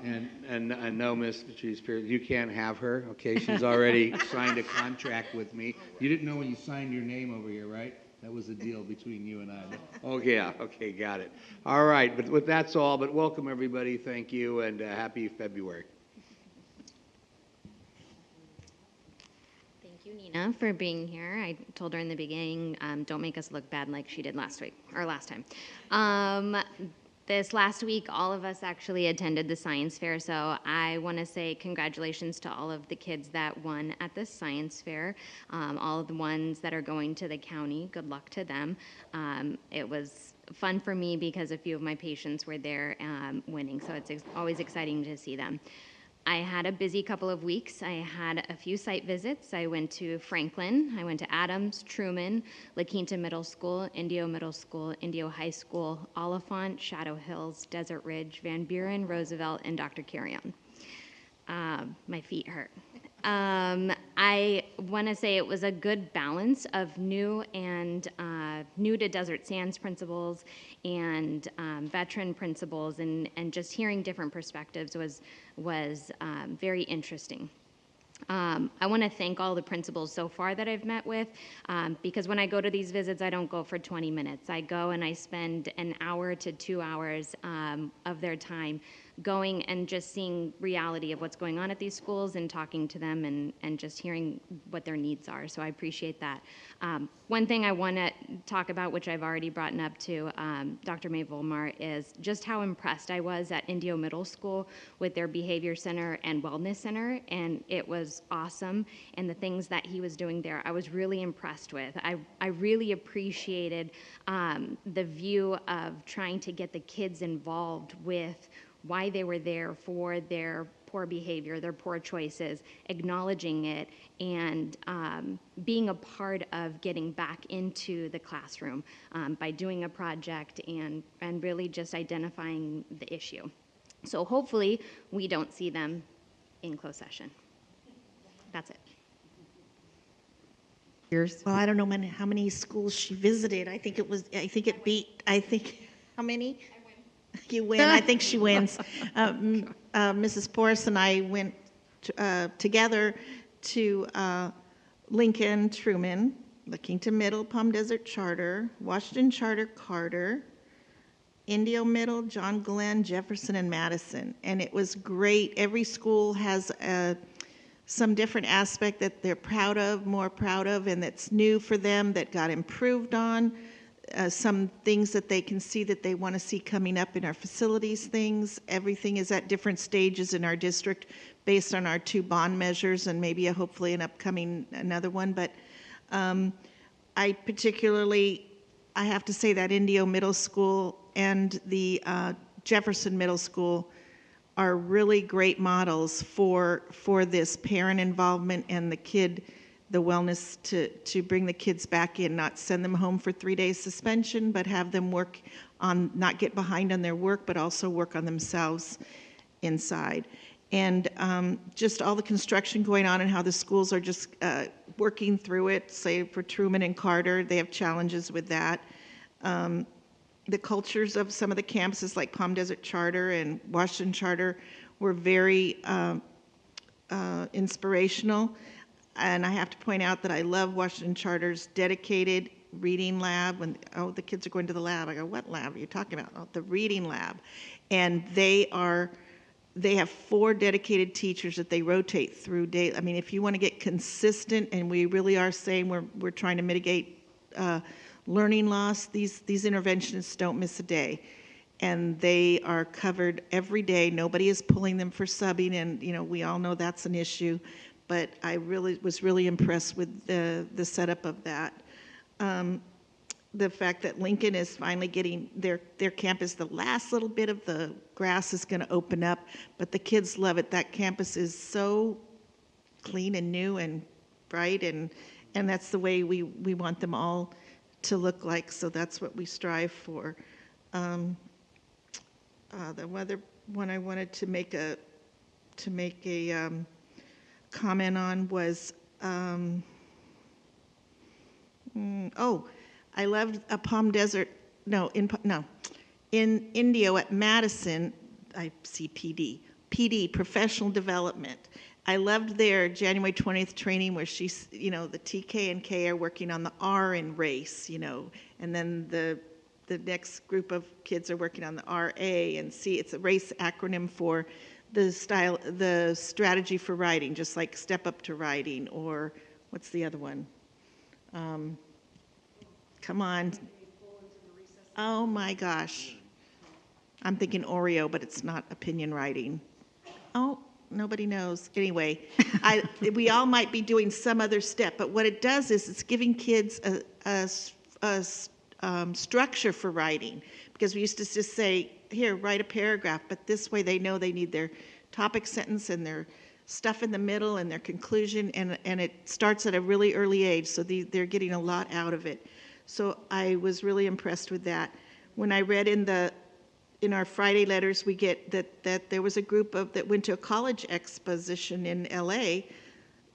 And I know, Miss Patrice Pierce, you can't have her, okay? She's already signed a contract with me. You didn't know when you signed your name over here, right? That was a deal between you and I. Oh, yeah. Okay, got it. All right, but that's all. But welcome, everybody. Thank you, and happy February. Thank you, Nina, for being here. I told her in the beginning, don't make us look bad like she did last time. This last week, all of us actually attended the science fair, so I want to say congratulations to all of the kids that won at the science fair, all of the ones that are going to the county. Good luck to them. It was fun for me because a few of my patients were there winning, so it's always exciting to see them. I had a busy couple of weeks. I had a few site visits. I went to Franklin, I went to Adams, Truman, La Quinta Middle School, Indio Middle School, Indio High School, Oliphant, Shadow Hills, Desert Ridge, Van Buren, Roosevelt, and Dr. Carrion. My feet hurt. I want to say it was a good balance of new to Desert Sands principals and veteran principals, and just hearing different perspectives was very interesting. I want to thank all the principals so far that I've met with, because when I go to these visits, I don't go for 20 minutes. I go and I spend an hour to 2 hours of their time going and just seeing reality of what's going on at these schools and talking to them and just hearing what their needs are. So I appreciate that. One thing I want to talk about, which I've already brought up to Dr. May Volmar, is just how impressed I was at Indio Middle School with their behavior center and wellness center, and it was awesome. And the things that he was doing there, I was really impressed with. I really appreciated the view of trying to get the kids involved with why they were there for their poor behavior, their poor choices, acknowledging it, and being a part of getting back into the classroom by doing a project and really just identifying the issue. So hopefully we don't see them in closed session. That's it. Well, I don't know how many schools she visited. I think it beat, how many? You win. I think she wins. Mrs. Porras and I went together to Lincoln, Truman, Lexington Middle, Palm Desert Charter, Washington Charter, Carter, Indio Middle, John Glenn, Jefferson, and Madison. And it was great. Every school has some different aspect that they're proud of, more proud of, and that's new for them, that got improved on. Some things that they can see that they want to see coming up in our facilities things. Everything is at different stages in our district based on our 2 bond measures and maybe hopefully an upcoming another one. But I have to say that Indio Middle School and the Jefferson Middle School are really great models for this parent involvement and the wellness to bring the kids back in, not send them home for 3 days suspension, but have them work on, not get behind on their work, but also work on themselves inside. And just all the construction going on and how the schools are just working through it, say for Truman and Carter, they have challenges with that. The cultures of some of the campuses like Palm Desert Charter and Washington Charter were very inspirational. And I have to point out that I love Washington Charter's dedicated reading lab. When, the kids are going to the lab. I go, what lab are you talking about? Oh, the reading lab. And they have 4 dedicated teachers that they rotate through day. I mean, if you want to get consistent, and we really are saying we're trying to mitigate learning loss, these interventionists don't miss a day. And they are covered every day. Nobody is pulling them for subbing, and we all know that's an issue. But I was really impressed with the setup of that. The fact that Lincoln is finally getting their campus, the last little bit of the grass is going to open up, but the kids love it. That campus is so clean and new and bright, and that's the way we want them all to look like. So that's what we strive for. The other one I wanted to make a comment on was, I loved a Palm Desert, in Indio at Madison, I see PD, professional development. I loved their January 20th training where she's, the TK and K are working on the R in race, and then the next group of kids are working on the RA and C. It's a race acronym for the strategy for writing, just like Step Up to Writing, or what's the other one? Come on. Oh my gosh. I'm thinking Oreo, but it's not opinion writing. Oh, nobody knows. Anyway, we all might be doing some other step, but what it does is it's giving kids a structure for writing, because we used to just say, here, write a paragraph, but this way they know they need their topic sentence and their stuff in the middle and their conclusion, and it starts at a really early age, so they're getting a lot out of it. So I was really impressed with that. When I read in our Friday letters, we get that there was a group that went to a college exposition in LA,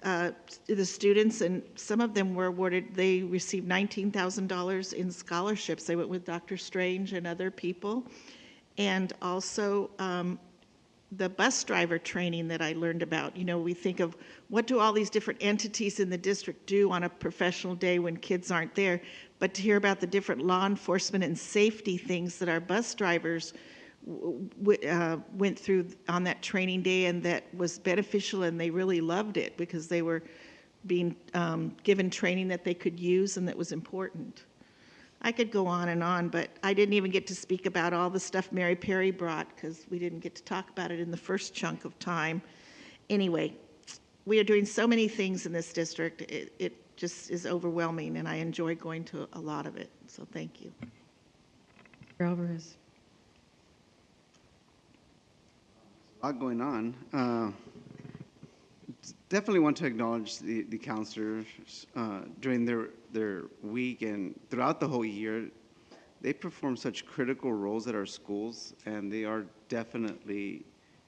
the students, and some of them were awarded, they received $19,000 in scholarships. They went with Dr. Strange and other people. And also the bus driver training that I learned about. You know, we think of what do all these different entities in the district do on a professional day when kids aren't there, but to hear about the different law enforcement and safety things that our bus drivers went through on that training day, and that was beneficial, and they really loved it because they were being given training that they could use and that was important. I could go on, but I didn't even get to speak about all the stuff Mary Perry brought because we didn't get to talk about it in the first chunk of time. Anyway, we are doing so many things in this district. It just is overwhelming, and I enjoy going to a lot of it. So thank you. Alvarez. A lot going on. Definitely want to acknowledge the counselors during their week and throughout the whole year. They perform such critical roles at our schools, and they are definitely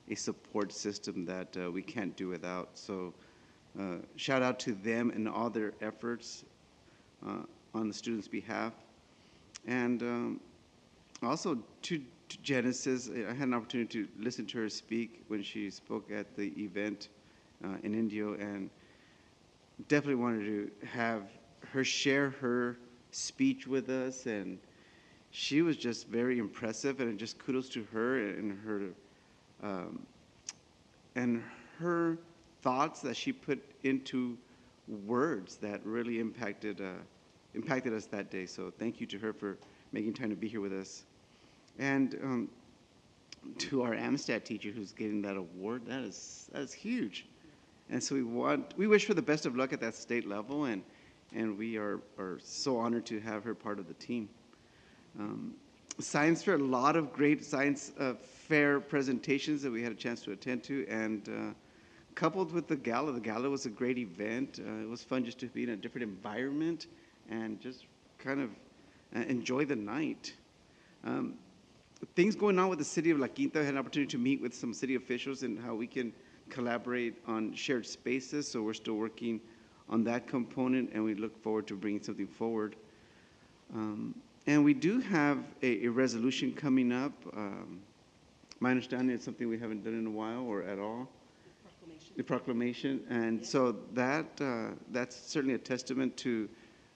a support system that we can't do without. So shout out to them and all their efforts on the students' behalf. And also to Genesis, I had an opportunity to listen to her speak when she spoke at the event in Indio, and definitely wanted to have her share her speech with us, and she was just very impressive, and just kudos to her and her thoughts that she put into words that really impacted us that day. So thank you to her for making time to be here with us. And to our Amistad teacher who's getting that award, that is huge. And so we wish her the best of luck at that state level, and we are so honored to have her part of the team. Science fair, a lot of great science fair presentations that we had a chance to attend to, and coupled with the gala was a great event. It was fun just to be in a different environment and just kind of enjoy the night. Things going on with the city of La Quinta. I had an opportunity to meet with some city officials and how we can collaborate on shared spaces. So we're still working on that component, and we look forward to bringing something forward. And we do have a resolution coming up. My understanding is something we haven't done in a while or at all. The proclamation. And so that's certainly a testament to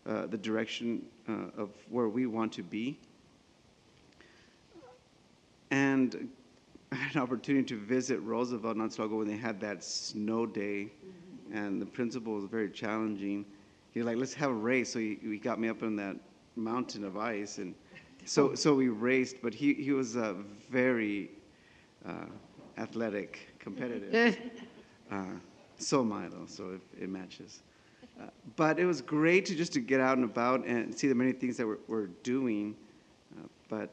the direction of where we want to be. And I had an opportunity to visit Roosevelt not so long ago when they had that snow day, and the principal was very challenging. He was like, let's have a race. So he got me up on that mountain of ice, and so we raced, but he was very athletic, competitive. So am I, though, so it matches. But it was great to get out and about and see the many things that we're doing. But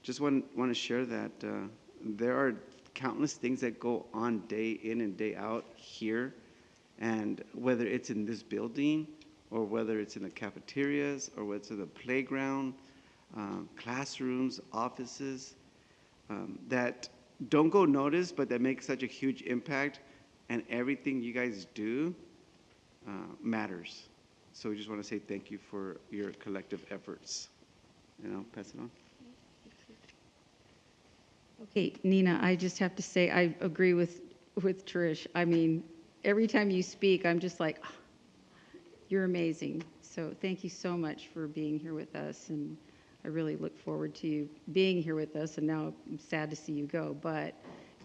just want to share that there are countless things that go on day in and day out here, and whether it's in this building or whether it's in the cafeterias or whether it's in the playground, classrooms, offices, that don't go noticed, but that make such a huge impact, and everything you guys do matters. So we just want to say thank you for your collective efforts. And I'll pass it on. Okay, Nina, I just have to say I agree with Trish. I mean, every time you speak, I'm just like, oh, you're amazing. So thank you so much for being here with us, and I really look forward to you being here with us, and now I'm sad to see you go, but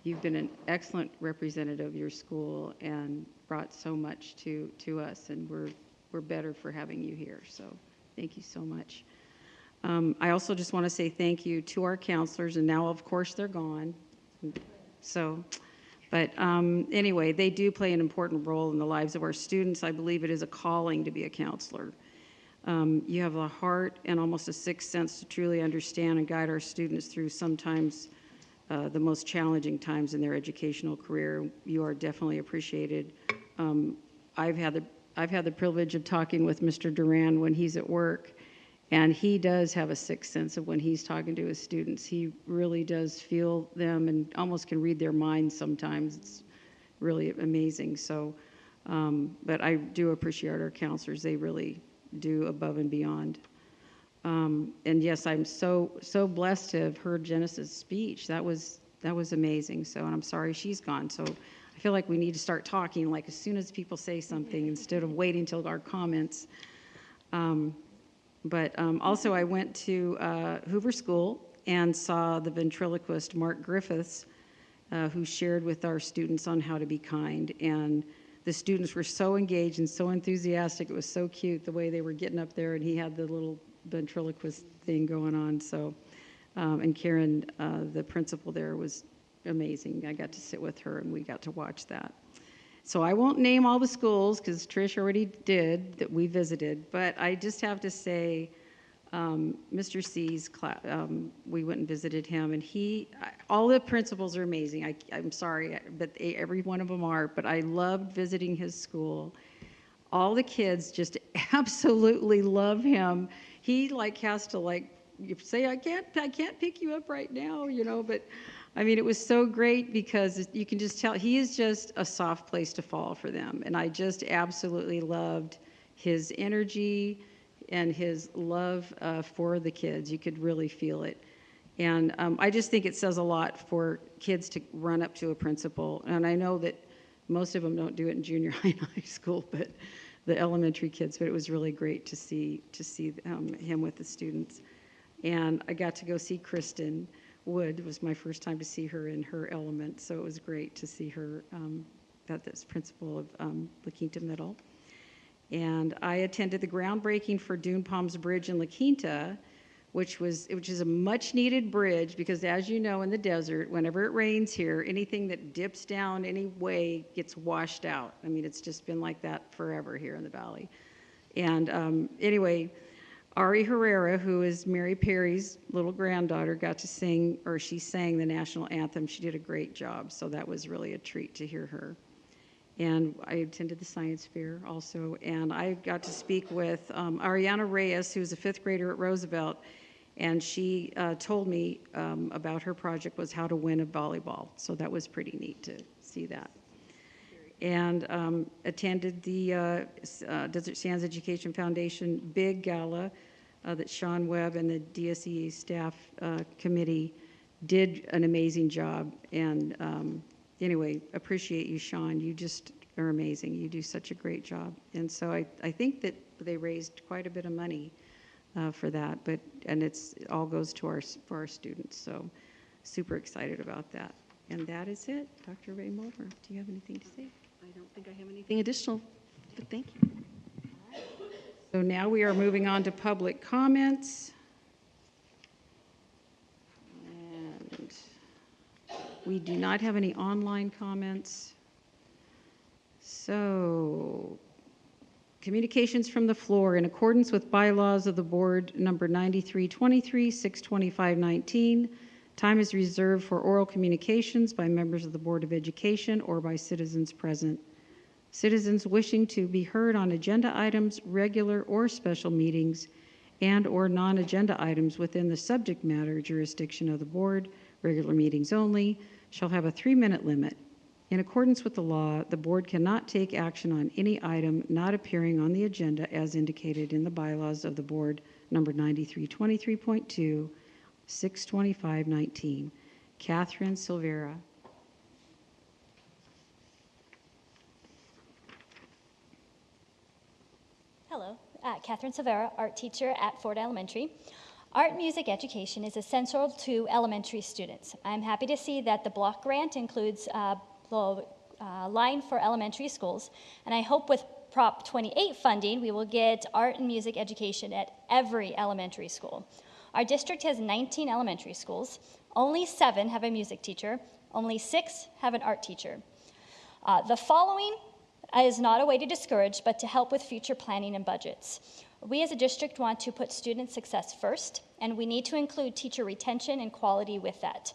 you've been an excellent representative of your school and brought so much to us, and we're better for having you here. So thank you so much. I also just want to say thank you to our counselors, and now, of course, they're gone. So, but anyway, they do play an important role in the lives of our students. I believe it is a calling to be a counselor. You have a heart and almost a sixth sense to truly understand and guide our students through sometimes the most challenging times in their educational career. You are definitely appreciated. I've had the privilege of talking with Mr. Duran when he's at work, and he does have a sixth sense of when he's talking to his students. He really does feel them and almost can read their minds sometimes. It's really amazing. So, but I do appreciate our counselors. They really do above and beyond. And yes, I'm so blessed to have heard Genesis' speech. That was amazing. So, and I'm sorry she's gone. So I feel like we need to start talking like as soon as people say something instead of waiting till our comments. Also I went to Hoover School and saw the ventriloquist Mark Griffiths, who shared with our students on how to be kind. And the students were so engaged and so enthusiastic. It was so cute the way they were getting up there, and he had the little ventriloquist thing going on. So, and Karen, the principal there, was amazing. I got to sit with her and we got to watch that. So I won't name all the schools because Trish already did that we visited, but I just have to say, Mr. C's class, we went and visited him, and all the principals are amazing. I'm sorry, but every one of them are, but I loved visiting his school. All the kids just absolutely love him. He has to you say, I can't pick you up right now, but I mean, it was so great because you can just tell he is just a soft place to fall for them. And I just absolutely loved his energy and his love for the kids. You could really feel it. And I just think it says a lot for kids to run up to a principal. And I know that most of them don't do it in junior high and high school, but the elementary kids. But it was really great to see him with the students. And I got to go see Kristen Wood. It was my first time to see her in her element, so it was great to see her as principal of La Quinta Middle. And I attended the groundbreaking for Dune Palms Bridge in La Quinta, which is a much-needed bridge because, as you know, in the desert, whenever it rains here, anything that dips down any way gets washed out. I mean, it's just been like that forever here in the valley. And anyway, Ari Herrera, who is Mary Perry's little granddaughter, got to sing, or she sang the national anthem. She did a great job, so that was really a treat to hear her. And I attended the science fair also, and I got to speak with Ariana Reyes, who's a fifth grader at Roosevelt, and she told me about her project was how to win a volleyball, so that was pretty neat to see that. And attended the Desert Sands Education Foundation big gala that Sean Webb and the DSE staff committee did an amazing job. And anyway, appreciate you, Sean. You just are amazing. You do such a great job. And so I think that they raised quite a bit of money for that, and it all goes to for our students. So super excited about that. And that is it. Dr. Ray Mulver, do you have anything to say? I don't think I have anything additional, but thank you. So now we are moving on to public comments. And we do not have any online comments. So, communications from the floor. In accordance with bylaws of the board number 9323, 62519, time is reserved for oral communications by members of the Board of Education or by citizens present. Citizens wishing to be heard on agenda items, regular or special meetings, and/or non-agenda items within the subject matter jurisdiction of the board, regular meetings only, shall have a 3-minute limit. In accordance with the law, the board cannot take action on any item not appearing on the agenda as indicated in the bylaws of the board number 9323.2, 62519. Catherine Silvera. Hello, Catherine Silvera, art teacher at Ford Elementary. Art and music education is essential to elementary students. I'm happy to see that the block grant includes the line for elementary schools, and I hope with Prop 28 funding, we will get art and music education at every elementary school. Our district has 19 elementary schools. Only 7 have a music teacher. Only 6 have an art teacher. The following is not a way to discourage, but to help with future planning and budgets. We as a district want to put student success first, and we need to include teacher retention and quality with that.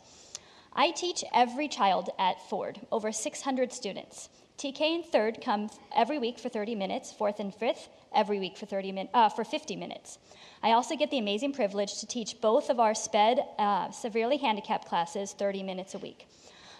I teach every child at Ford, over 600 students. TK and third come every week for 30 minutes, fourth and fifth every week for 50 minutes. I also get the amazing privilege to teach both of our SPED severely handicapped classes 30 minutes a week.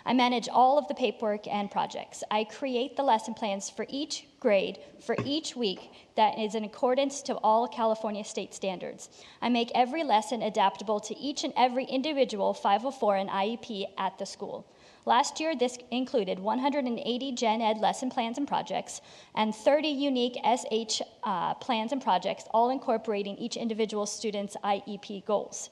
I manage all of the paperwork and projects. I create the lesson plans for each grade, for each week, that is in accordance to all California state standards. I make every lesson adaptable to each and every individual 504 and IEP at the school. Last year, this included 180 Gen Ed lesson plans and projects and 30 unique SH plans and projects, all incorporating each individual student's IEP goals.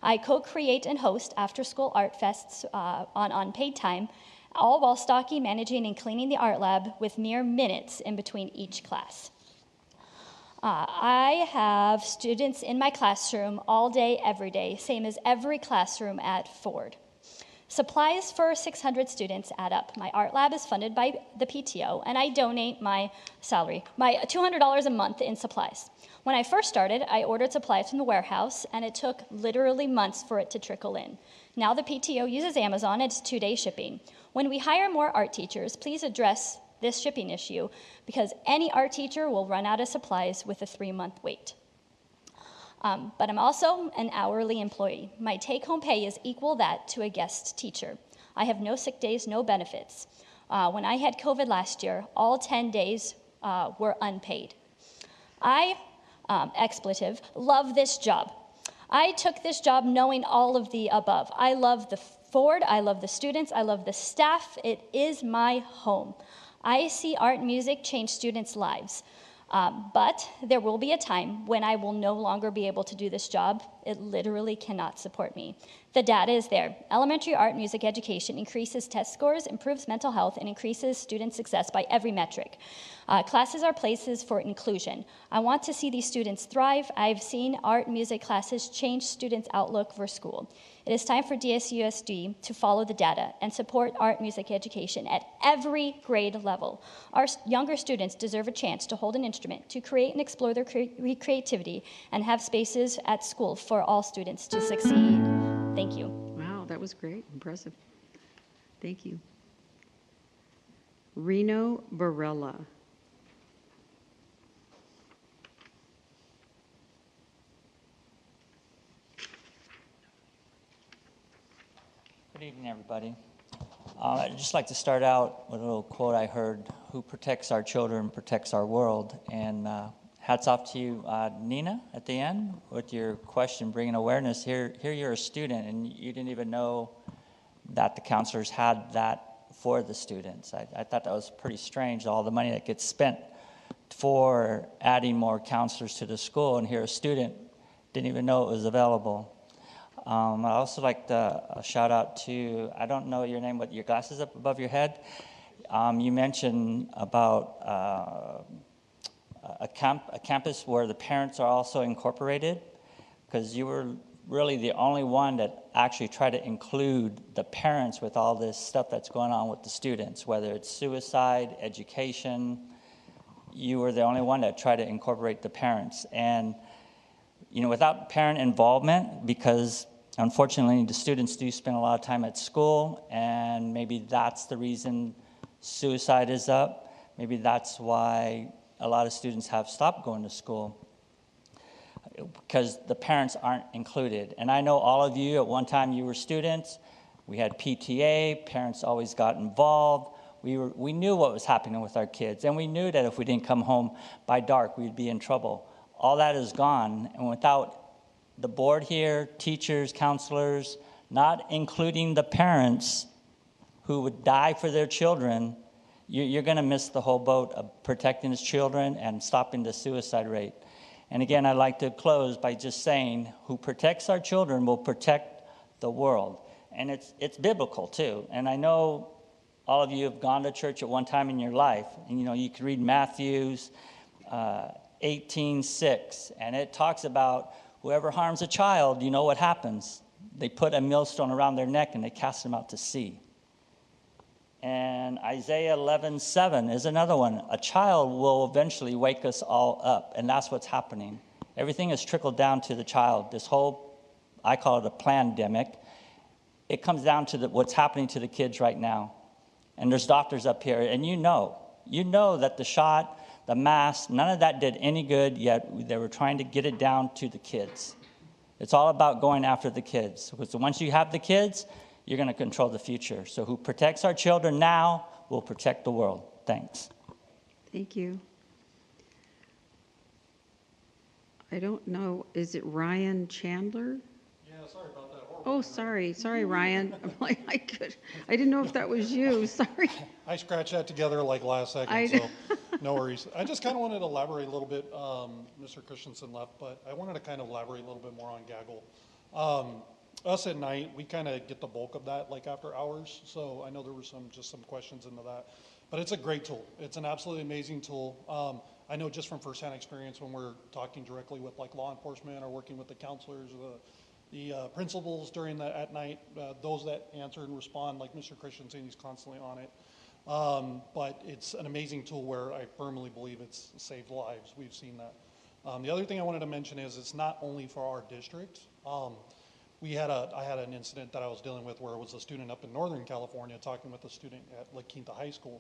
I co-create and host after-school art fests on unpaid time, all while stocking, managing, and cleaning the art lab with mere minutes in between each class. I have students in my classroom all day, every day, same as every classroom at Ford. Supplies for 600 students add up. My art lab is funded by the PTO, and I donate my salary, my $200 a month in supplies. When I first started, I ordered supplies from the warehouse, and it took literally months for it to trickle in. Now the PTO uses Amazon, and it's 2-day shipping. When we hire more art teachers, please address this shipping issue, because any art teacher will run out of supplies with a 3-month wait. But I'm also an hourly employee. My take-home pay is equal that to a guest teacher. I have no sick days, no benefits. When I had COVID last year, all 10 days were unpaid. I, expletive, love this job. I took this job knowing all of the above. I love the Ford, I love the students, I love the staff. It is my home. I see art and music change students' lives. But there will be a time when I will no longer be able to do this job. It literally cannot support me. The data is there. Elementary art and music education increases test scores, improves mental health, and increases student success by every metric. Classes are places for inclusion. I want to see these students thrive. I've seen art and music classes change students' outlook for school. It is time for DSUSD to follow the data and support art and music education at every grade level. Our younger students deserve a chance to hold an instrument, to create and explore their creativity, and have spaces at school for all students to succeed. Thank you. Wow, that was great. Impressive. Thank you. Reno Barella. Good evening, everybody. I'd just like to start out with a little quote I heard: "Who protects our children protects our world." And hats off to you, Nina, at the end, with your question, bringing awareness. Here you're a student, and you didn't even know that the counselors had that for the students. I thought that was pretty strange, all the money that gets spent for adding more counselors to the school, and here a student didn't even know it was available. I'd also like to shout out to, I don't know your name, but your glasses up above your head. You mentioned about a campus where the parents are also incorporated, because you were really the only one that actually tried to include the parents with all this stuff that's going on with the students, whether it's suicide, education. You were the only one that tried to incorporate the parents. And you know, without parent involvement, because unfortunately the students do spend a lot of time at school, and maybe that's the reason suicide is up. Maybe that's why a lot of students have stopped going to school, because the parents aren't included. And I know all of you, at one time you were students. We had PTA, parents always got involved. We knew what was happening with our kids, and we knew that if we didn't come home by dark, we'd be in trouble. All that is gone, and without the board here, teachers, counselors, not including the parents who would die for their children, you're going to miss the whole boat of protecting his children and stopping the suicide rate. And again, I'd like to close by just saying, who protects our children will protect the world. And it's biblical too. And I know all of you have gone to church at one time in your life, and you know, you can read Matthew's 18:6, and it talks about whoever harms a child, you know what happens. They put a millstone around their neck and they cast them out to sea. And Isaiah 11:7 is another one. A child will eventually wake us all up, and that's what's happening. Everything has trickled down to the child. This whole, I call it a plandemic. It comes down to what's happening to the kids right now. And there's doctors up here, and you know that the shot, the mask, none of that did any good, yet they were trying to get it down to the kids. It's all about going after the kids. Because once you have the kids, you're going to control the future. So who protects our children now will protect the world. Thanks. Thank you. I don't know, is it Ryan Chandler? Yeah, sorry about that. Oh, sorry, Ryan. I'm like, I didn't know if that was you, sorry. I scratched that together like last second, so no worries. I just kind of wanted to elaborate a little bit. Mr. Christensen left, but I wanted to kind of elaborate a little bit more on Gaggle. Us at night, we kind of get the bulk of that, like after hours. So I know there were some questions into that, but it's a great tool. It's an absolutely amazing tool. I know just from firsthand experience when we're talking directly with like law enforcement or working with the counselors, the principals during the at night, those that answer and respond, like Mr. Christensen, he's constantly on it. But it's an amazing tool where I firmly believe it's saved lives. We've seen that. The other thing I wanted to mention is it's not only for our district. I had an incident that I was dealing with where it was a student up in Northern California talking with a student at La Quinta High School,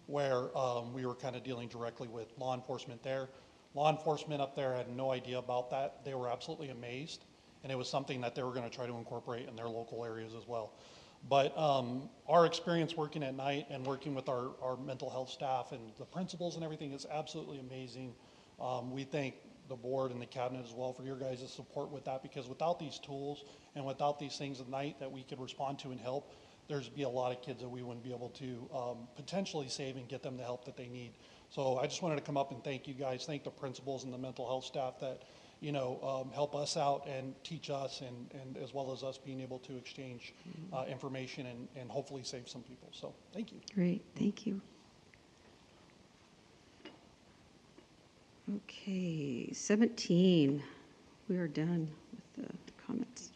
where we were kind of dealing directly with law enforcement there. Law enforcement up there had no idea about that. They were absolutely amazed, and it was something that they were going to try to incorporate in their local areas as well. But our experience working at night and working with our mental health staff and the principals and everything is absolutely amazing. We thank the board and the cabinet as well for your guys' support with that, because without these tools and without these things at night that we could respond to and help, there's be a lot of kids that we wouldn't be able to potentially save and get them the help that they need. So I just wanted to come up and thank you guys, thank the principals and the mental health staff that help us out and teach us, and as well as us being able to exchange information and hopefully save some people. So thank you. Great, thank you. Okay, 17. We are done with the comments.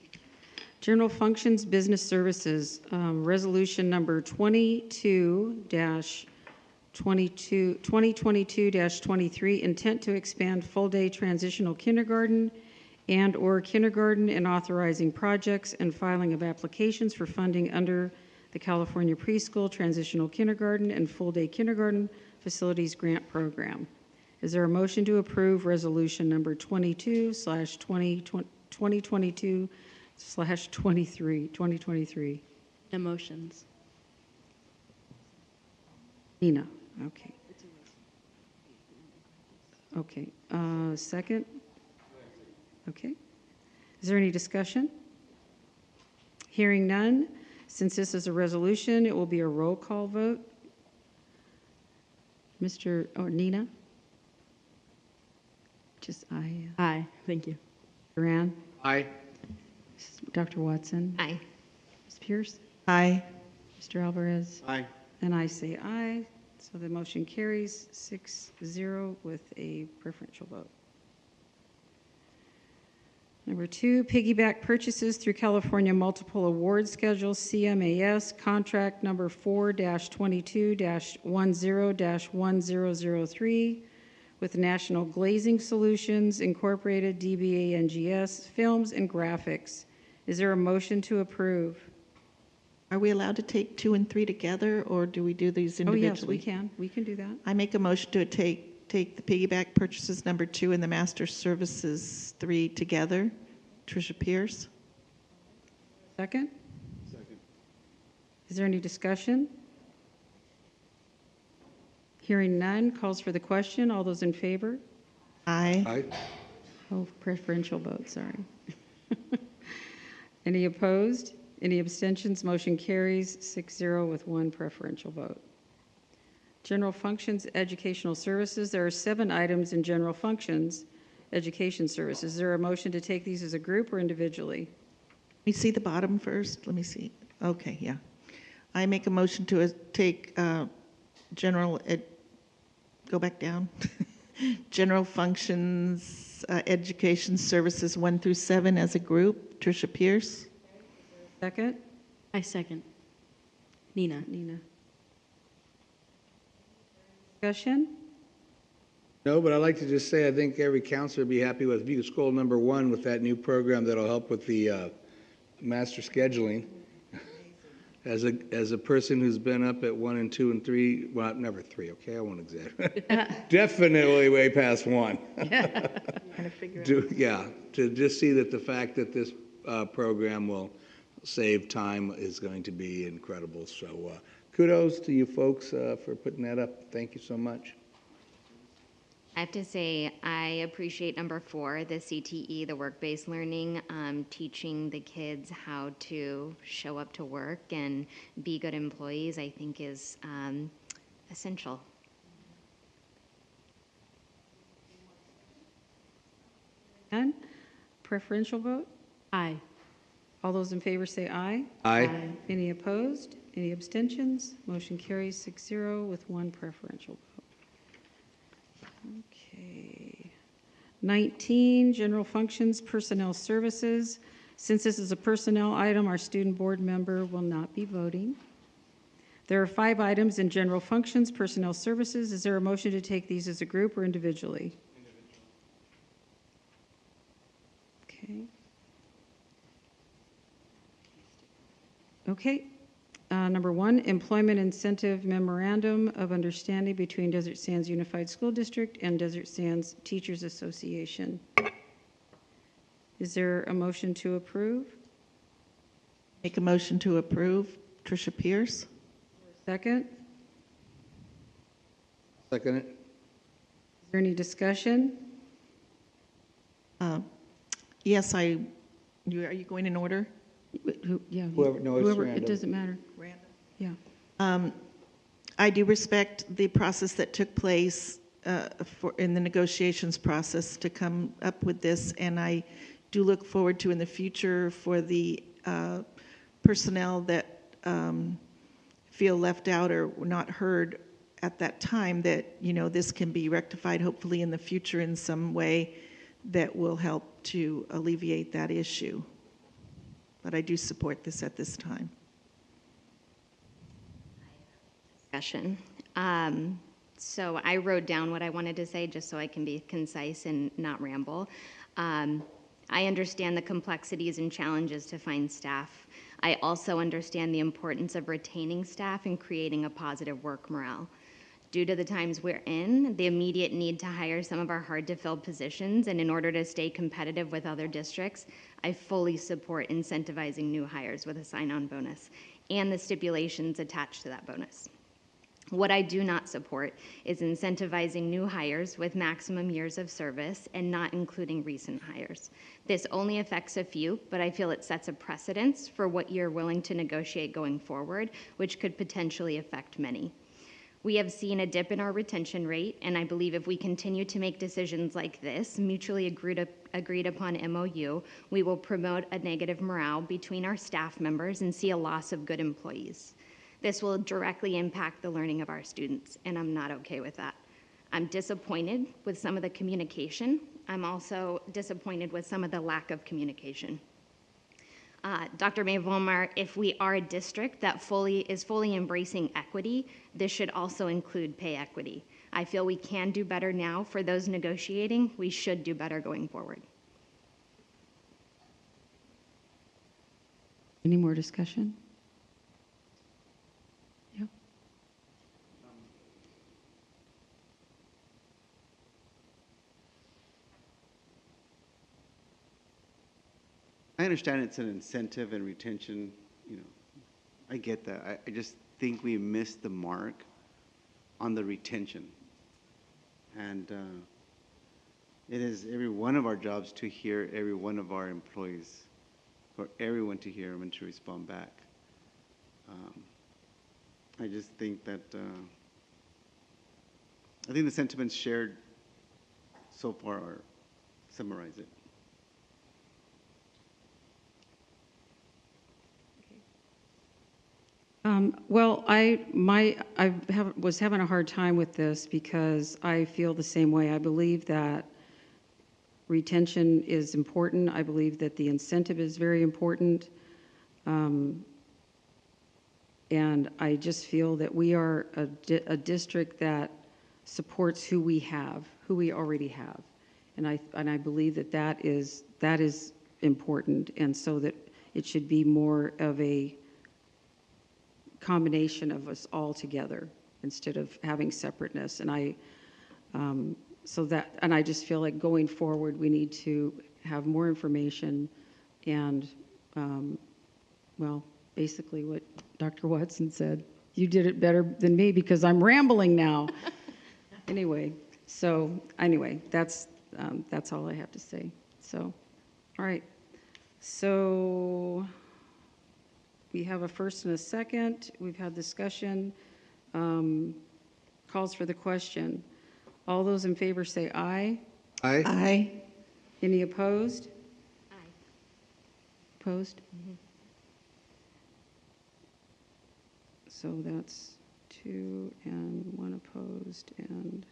General functions, business services, resolution number 2022-23, intent to expand full-day transitional kindergarten and/or kindergarten and authorizing projects and filing of applications for funding under the California Preschool, Transitional Kindergarten, and Full-Day Kindergarten Facilities Grant Program. Is there a motion to approve resolution number 2022/2023? Emotions. Nina, okay. Okay, second? Okay. Is there any discussion? Hearing none, since this is a resolution, it will be a roll call vote. Nina? Just aye. Aye, thank you. Duran? Aye. Dr. Watson? Aye. Ms. Pierce? Aye. Mr. Alvarez? Aye. And I say aye. So the motion carries 6-0 with a preferential vote. Number 2, piggyback purchases through California Multiple Award Schedule, CMAS, contract number 4-22-10-1003 with National Glazing Solutions, Incorporated, DBA NGS, Films and Graphics. Is there a motion to approve? Are we allowed to take 2 and 3 together, or do we do these individually? Oh, yes, we can. We can do that. I make a motion to take the piggyback purchases number 2 and the master services 3 together. Tricia Pierce. Second? Second. Is there any discussion? Hearing none, calls for the question. All those in favor? Aye. Aye. Oh, preferential vote, sorry. Any opposed? Any abstentions? Motion carries 6-0 with 1 preferential vote. General functions, educational services. There are 7 items in general functions, education services. Is there a motion to take these as a group or individually? Let me see the bottom first. Let me see. Okay, yeah. I make a motion to take general go back down. General functions, education services 1 through 7 as a group. Tricia Pierce. Second? I second. Nina. Discussion? No, but I'd like to just say I think every counselor would be happy with, if you could scroll number 1 with that new program that'll help with the master scheduling. As a person who's been up at 1 and 2 and 3, well, never 3, okay, I won't exaggerate. Definitely way past 1. Trying to figure it out. Yeah, to just see that the fact that this program will save time is going to be incredible. So kudos to you folks for putting that up. Thank you so much. I have to say, I appreciate number 4, the CTE, the work-based learning, teaching the kids how to show up to work and be good employees, I think is essential. None? Preferential vote? Aye. All those in favor say aye. Aye. Any opposed? Any abstentions? Motion carries 6-0 with 1 preferential vote. Okay. 19, General Functions, Personnel Services. Since this is a personnel item, our student board member will not be voting. There are 5 items in General Functions, Personnel Services. Is there a motion to take these as a group or individually? Okay. Okay. Number 1, Employment Incentive Memorandum of Understanding between Desert Sands Unified School District and Desert Sands Teachers Association. Is there a motion to approve? Make a motion to approve. Tricia Pierce. Second? Second it. Is there any discussion? Yes, are you going in order? Yeah. Whoever, no, it's Whoever, it random. doesn't matter. Random. Yeah. I do respect the process that took place in the negotiations process to come up with this, and I do look forward to in the future for the personnel that feel left out or were not heard at that time that, this can be rectified hopefully in the future in some way that will help to alleviate that issue. But I do support this at this time. Discussion. So I wrote down what I wanted to say just so I can be concise and not ramble. I understand the complexities and challenges to find staff. I also understand the importance of retaining staff and creating a positive work morale. Due to the times we're in, the immediate need to hire some of our hard-to-fill positions, and in order to stay competitive with other districts, I fully support incentivizing new hires with a sign-on bonus and the stipulations attached to that bonus. What I do not support is incentivizing new hires with maximum years of service and not including recent hires. This only affects a few, but I feel it sets a precedence for what you're willing to negotiate going forward, which could potentially affect many. We have seen a dip in our retention rate, and I believe if we continue to make decisions like this, mutually agreed upon MOU, we will promote a negative morale between our staff members and see a loss of good employees. This will directly impact the learning of our students, and I'm not okay with that. I'm disappointed with some of the communication. I'm also disappointed with some of the lack of communication. Dr. May-Volmar, if we are a district that is fully embracing equity, this should also include pay equity. I feel we can do better now. For those negotiating, we should do better going forward. Any more discussion? Yeah. I understand it's an incentive and retention, I get that. I just think we missed the mark on the retention. And it is every one of our jobs to hear every one of our employees, for everyone to hear them and to respond back. I just think that, I think the sentiments shared so far summarize it. Well, I was having a hard time with this because I feel the same way. I believe that retention is important. I believe that the incentive is very important. And I just feel that we are a district that supports who we already have. And I believe that that is important, and so that it should be more of a combination of us all together instead of having separateness. And I just feel like going forward we need to have more information and well, basically what Dr. Watson said. You did it better than me because I'm rambling now. Anyway, that's all I have to say. So, all right. So we have a first and a second. We've had discussion. Calls for the question. All those in favor say aye. Aye. Aye. Any opposed? Aye. Opposed? So that's 2 and 1 opposed. And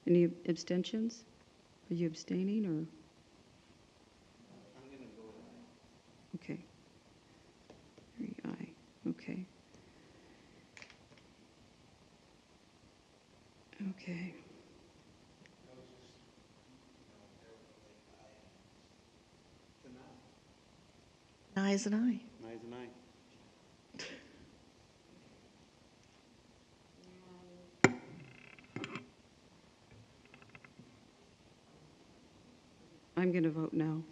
any abstentions? Are you abstaining or? I'm going to vote aye. Okay. 3 aye. Okay. Okay. An aye is an aye. Aye is an aye. I'm going to vote no.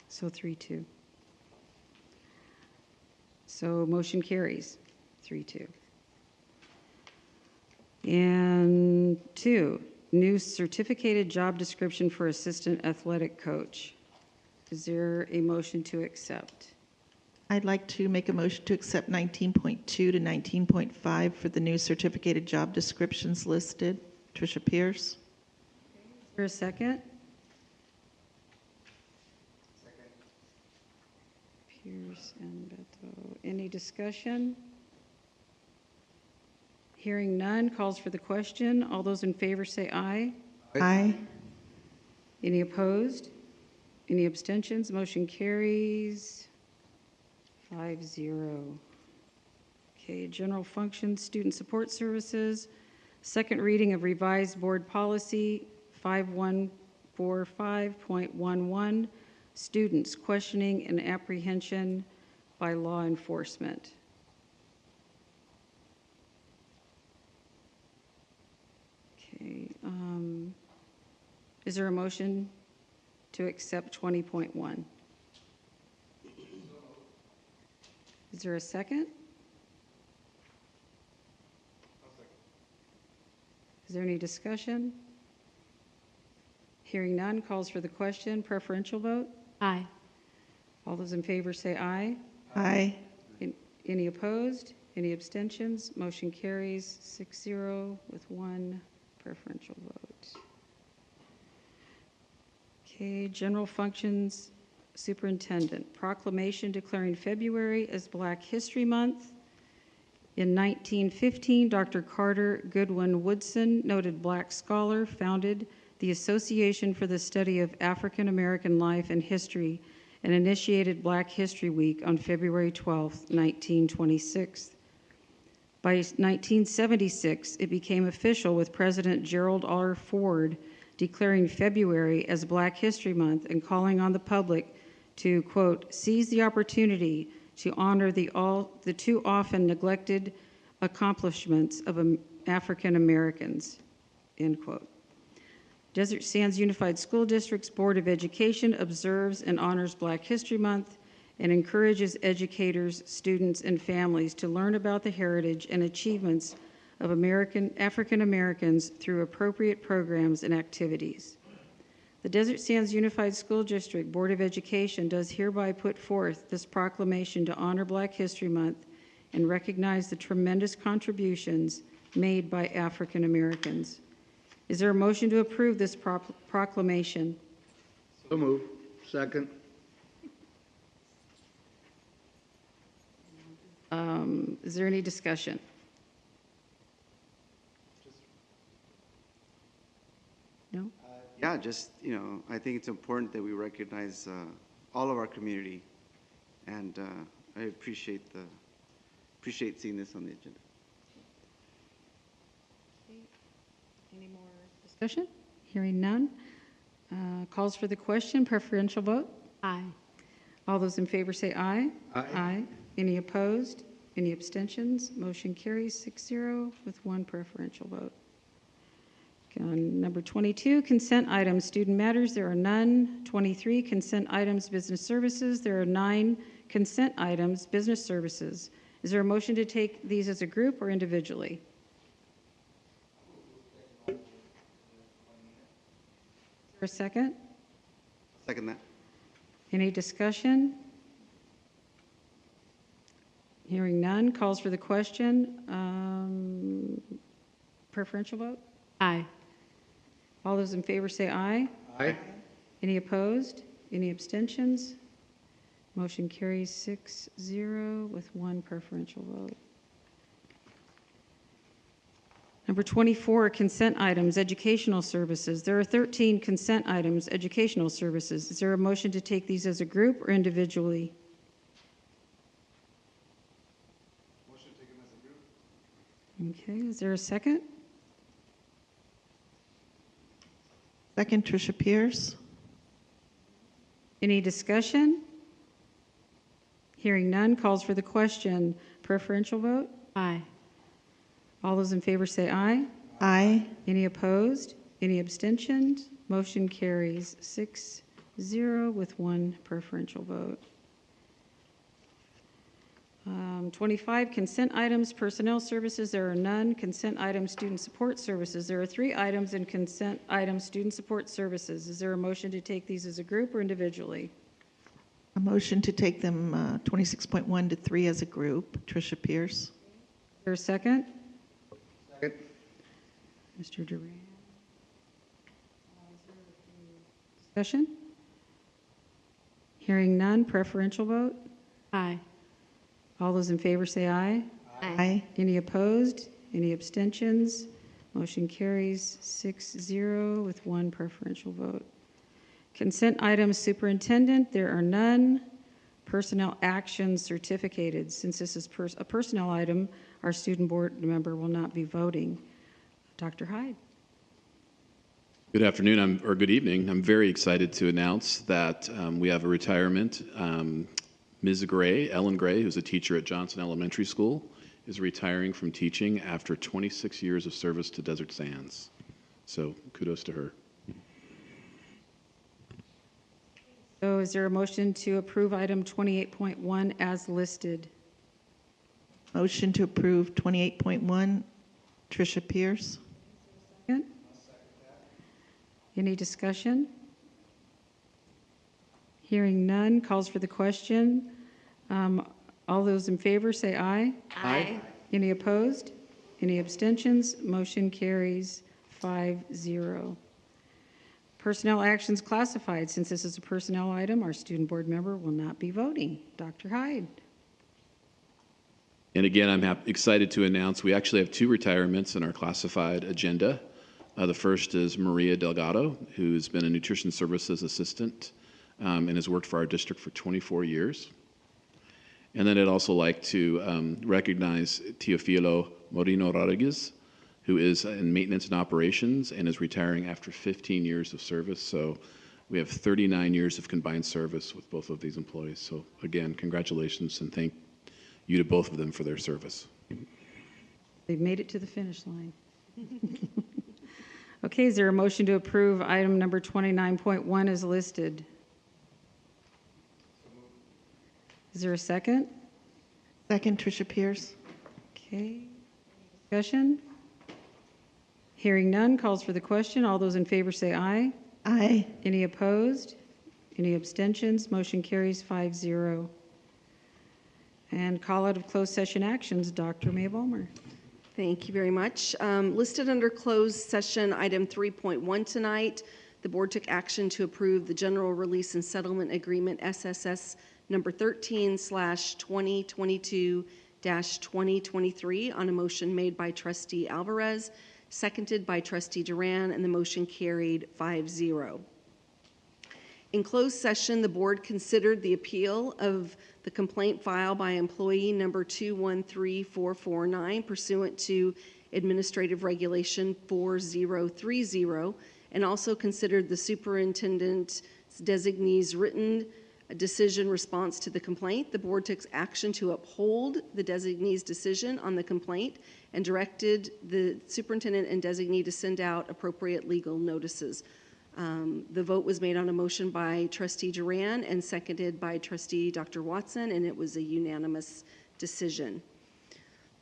So 3-2. So motion carries 3-2. And 2, new certificated job description for assistant athletic coach. Is there a motion to accept? I'd like to make a motion to accept 19.2 to 19.5 for the new certificated job descriptions listed. Tricia Pierce. Is there a second? Second. Pierce and Beto. Any discussion? Hearing none, calls for the question. All those in favor say aye. Aye. Any opposed? Any abstentions? Motion carries 5-0. Okay, general functions, student support services. Second reading of revised board policy 5145.11, students questioning and apprehension by law enforcement. Okay, is there a motion to accept 20.1? Is there a second? Is there any discussion? Hearing none, calls for the question. Preferential vote? Aye. All those in favor say aye. Aye. Any opposed? Any abstentions? Motion carries 6-0 with 1 preferential vote. Okay, general functions superintendent. Proclamation declaring February as Black History Month. In 1915, Dr. Carter Goodwin Woodson, noted Black scholar, founded the Association for the Study of African American Life and History and initiated Black History Week on February 12, 1926. By 1976, it became official with President Gerald R. Ford declaring February as Black History Month and calling on the public to, quote, seize the opportunity to honor the too often neglected accomplishments of African Americans, end quote. Desert Sands Unified School District's Board of Education observes and honors Black History Month and encourages educators, students, and families to learn about the heritage and achievements of African Americans through appropriate programs and activities. The Desert Sands Unified School District Board of Education does hereby put forth this proclamation to honor Black History Month and recognize the tremendous contributions made by African Americans. Is there a motion to approve this proclamation? So move. Second. Is there any discussion? No? Yeah, just, I think it's important that we recognize all of our community, and I appreciate seeing this on the agenda. Any more discussion? Hearing none. Calls for the question. Preferential vote? Aye. All those in favor say aye. Aye. Aye. Any opposed? Any abstentions? Motion carries 6-0 with 1 preferential vote. Okay, on number 22, consent items, student matters, there are none. 23, consent items, business services, there are 9. consent items, business services. Is there a motion to take these as a group or individually? Is there a second? Second that. Any discussion? Hearing none, calls for the question. Preferential vote? Aye. All those in favor say aye. Aye. Any opposed? Any abstentions? Motion carries 6-0 with one preferential vote. Number 24, consent items, educational services. There are 13 consent items, educational services. Is there a motion to take these as a group or individually? Motion to take them as a group. Okay, is there a second? Second, Tricia Pierce. Any discussion? Hearing none, calls for the question. Preferential vote? Aye. All those in favor say aye. Aye. Any opposed? Any abstentions? Motion carries 6-0 with one preferential vote. 25, consent items, personnel services, there are none. Consent items, student support services. There are 3 items in consent items, student support services. Is there a motion to take these as a group or individually? A motion to take them 26.1 to 3 as a group. Tricia Pierce. Is there a second? Second. Mr. Duran. Discussion? Hearing none, preferential vote? Aye. All those in favor say aye. Aye. Any opposed? Any abstentions? Motion carries 6-0 with one preferential vote. Consent items, superintendent, there are none. Personnel actions certificated. Since this is a personnel item, our student board member will not be voting. Dr. Hyde. Good afternoon, or good evening. I'm very excited to announce that we have a retirement. Ms. Gray, Ellen Gray, who's a teacher at Johnson Elementary School, is retiring from teaching after 26 years of service to Desert Sands. So kudos to her. So is there a motion to approve item 28.1 as listed? Motion to approve 28.1. Tricia Pierce. Second? Any discussion? Hearing none, calls for the question. All those in favor say aye. Aye. Any opposed? Any abstentions? Motion carries 5-0. Personnel actions classified. Since this is a personnel item, our student board member will not be voting. Dr. Hyde. And again, I'm excited to announce we actually have 2 retirements in our classified agenda. The first is Maria Delgado, who's been a nutrition services assistant and has worked for our district for 24 years. And then I'd also like to recognize Teofilo Moreno Rodriguez, who is in maintenance and operations and is retiring after 15 years of service. So we have 39 years of combined service with both of these employees. So again, congratulations and thank you to both of them for their service. They've made it to the finish line. Okay, is there a motion to approve item number 29.1 as listed? Is there a second? Second, Tricia Pierce. Okay. Discussion? Hearing none, calls for the question. All those in favor say aye. Aye. Any opposed? Any abstentions? Motion carries 5-0. And call out of closed session actions, Dr. May Bulmer. Thank you very much. Listed under closed session item 3.1 tonight, the board took action to approve the general release and settlement agreement SSS number 13/2022-2023 on a motion made by trustee Alvarez, seconded by trustee Duran, and the motion carried 5-0. In closed session, the board considered the appeal of the complaint filed by employee number 213449 pursuant to Administrative Regulation 4030, and also considered the superintendent's designee's written decision response to the complaint. The board took action to uphold the designee's decision on the complaint and directed the superintendent and designee to send out appropriate legal notices. The vote was made on a motion by Trustee Duran and seconded by Trustee Dr. Watson, and it was a unanimous decision.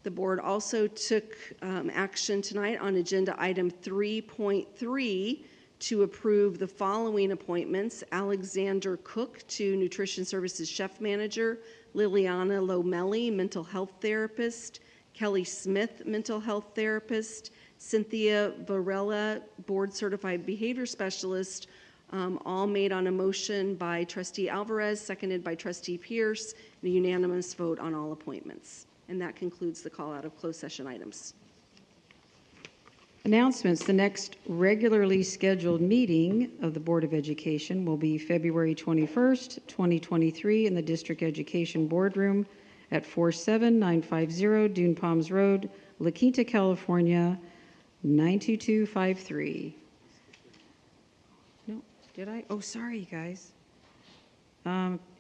The board also took action tonight on agenda item 3.3 to approve the following appointments: Alexander Cook to Nutrition Services Chef Manager, Liliana Lomelli, Mental Health Therapist, Kelly Smith, Mental Health Therapist, Cynthia Varela, Board Certified Behavior Specialist, all made on a motion by Trustee Alvarez, seconded by Trustee Pierce, and a unanimous vote on all appointments. And that concludes the call out of closed session items. Announcements. The next regularly scheduled meeting of the Board of Education will be February 21st, 2023 in the District Education Boardroom at 47950 Dune Palms Road, La Quinta, California, 92253. No, did I? Oh, sorry, you guys.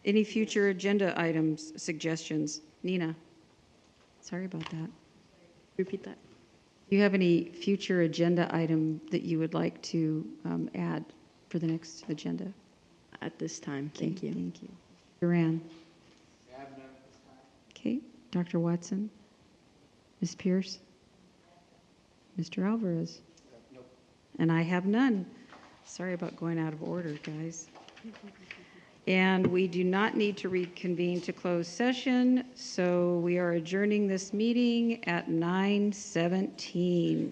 Any future agenda items, suggestions? Nina? Sorry about that. Repeat that. Do you have any future agenda item that you would like to add for the next agenda? At this time, thank you. Thank you. Duran? Okay. Dr. Watson? Ms. Pierce? Mr. Alvarez? Nope. And I have none. Sorry about going out of order, guys. And we do not need to reconvene to close session, so we are adjourning this meeting at 9:17.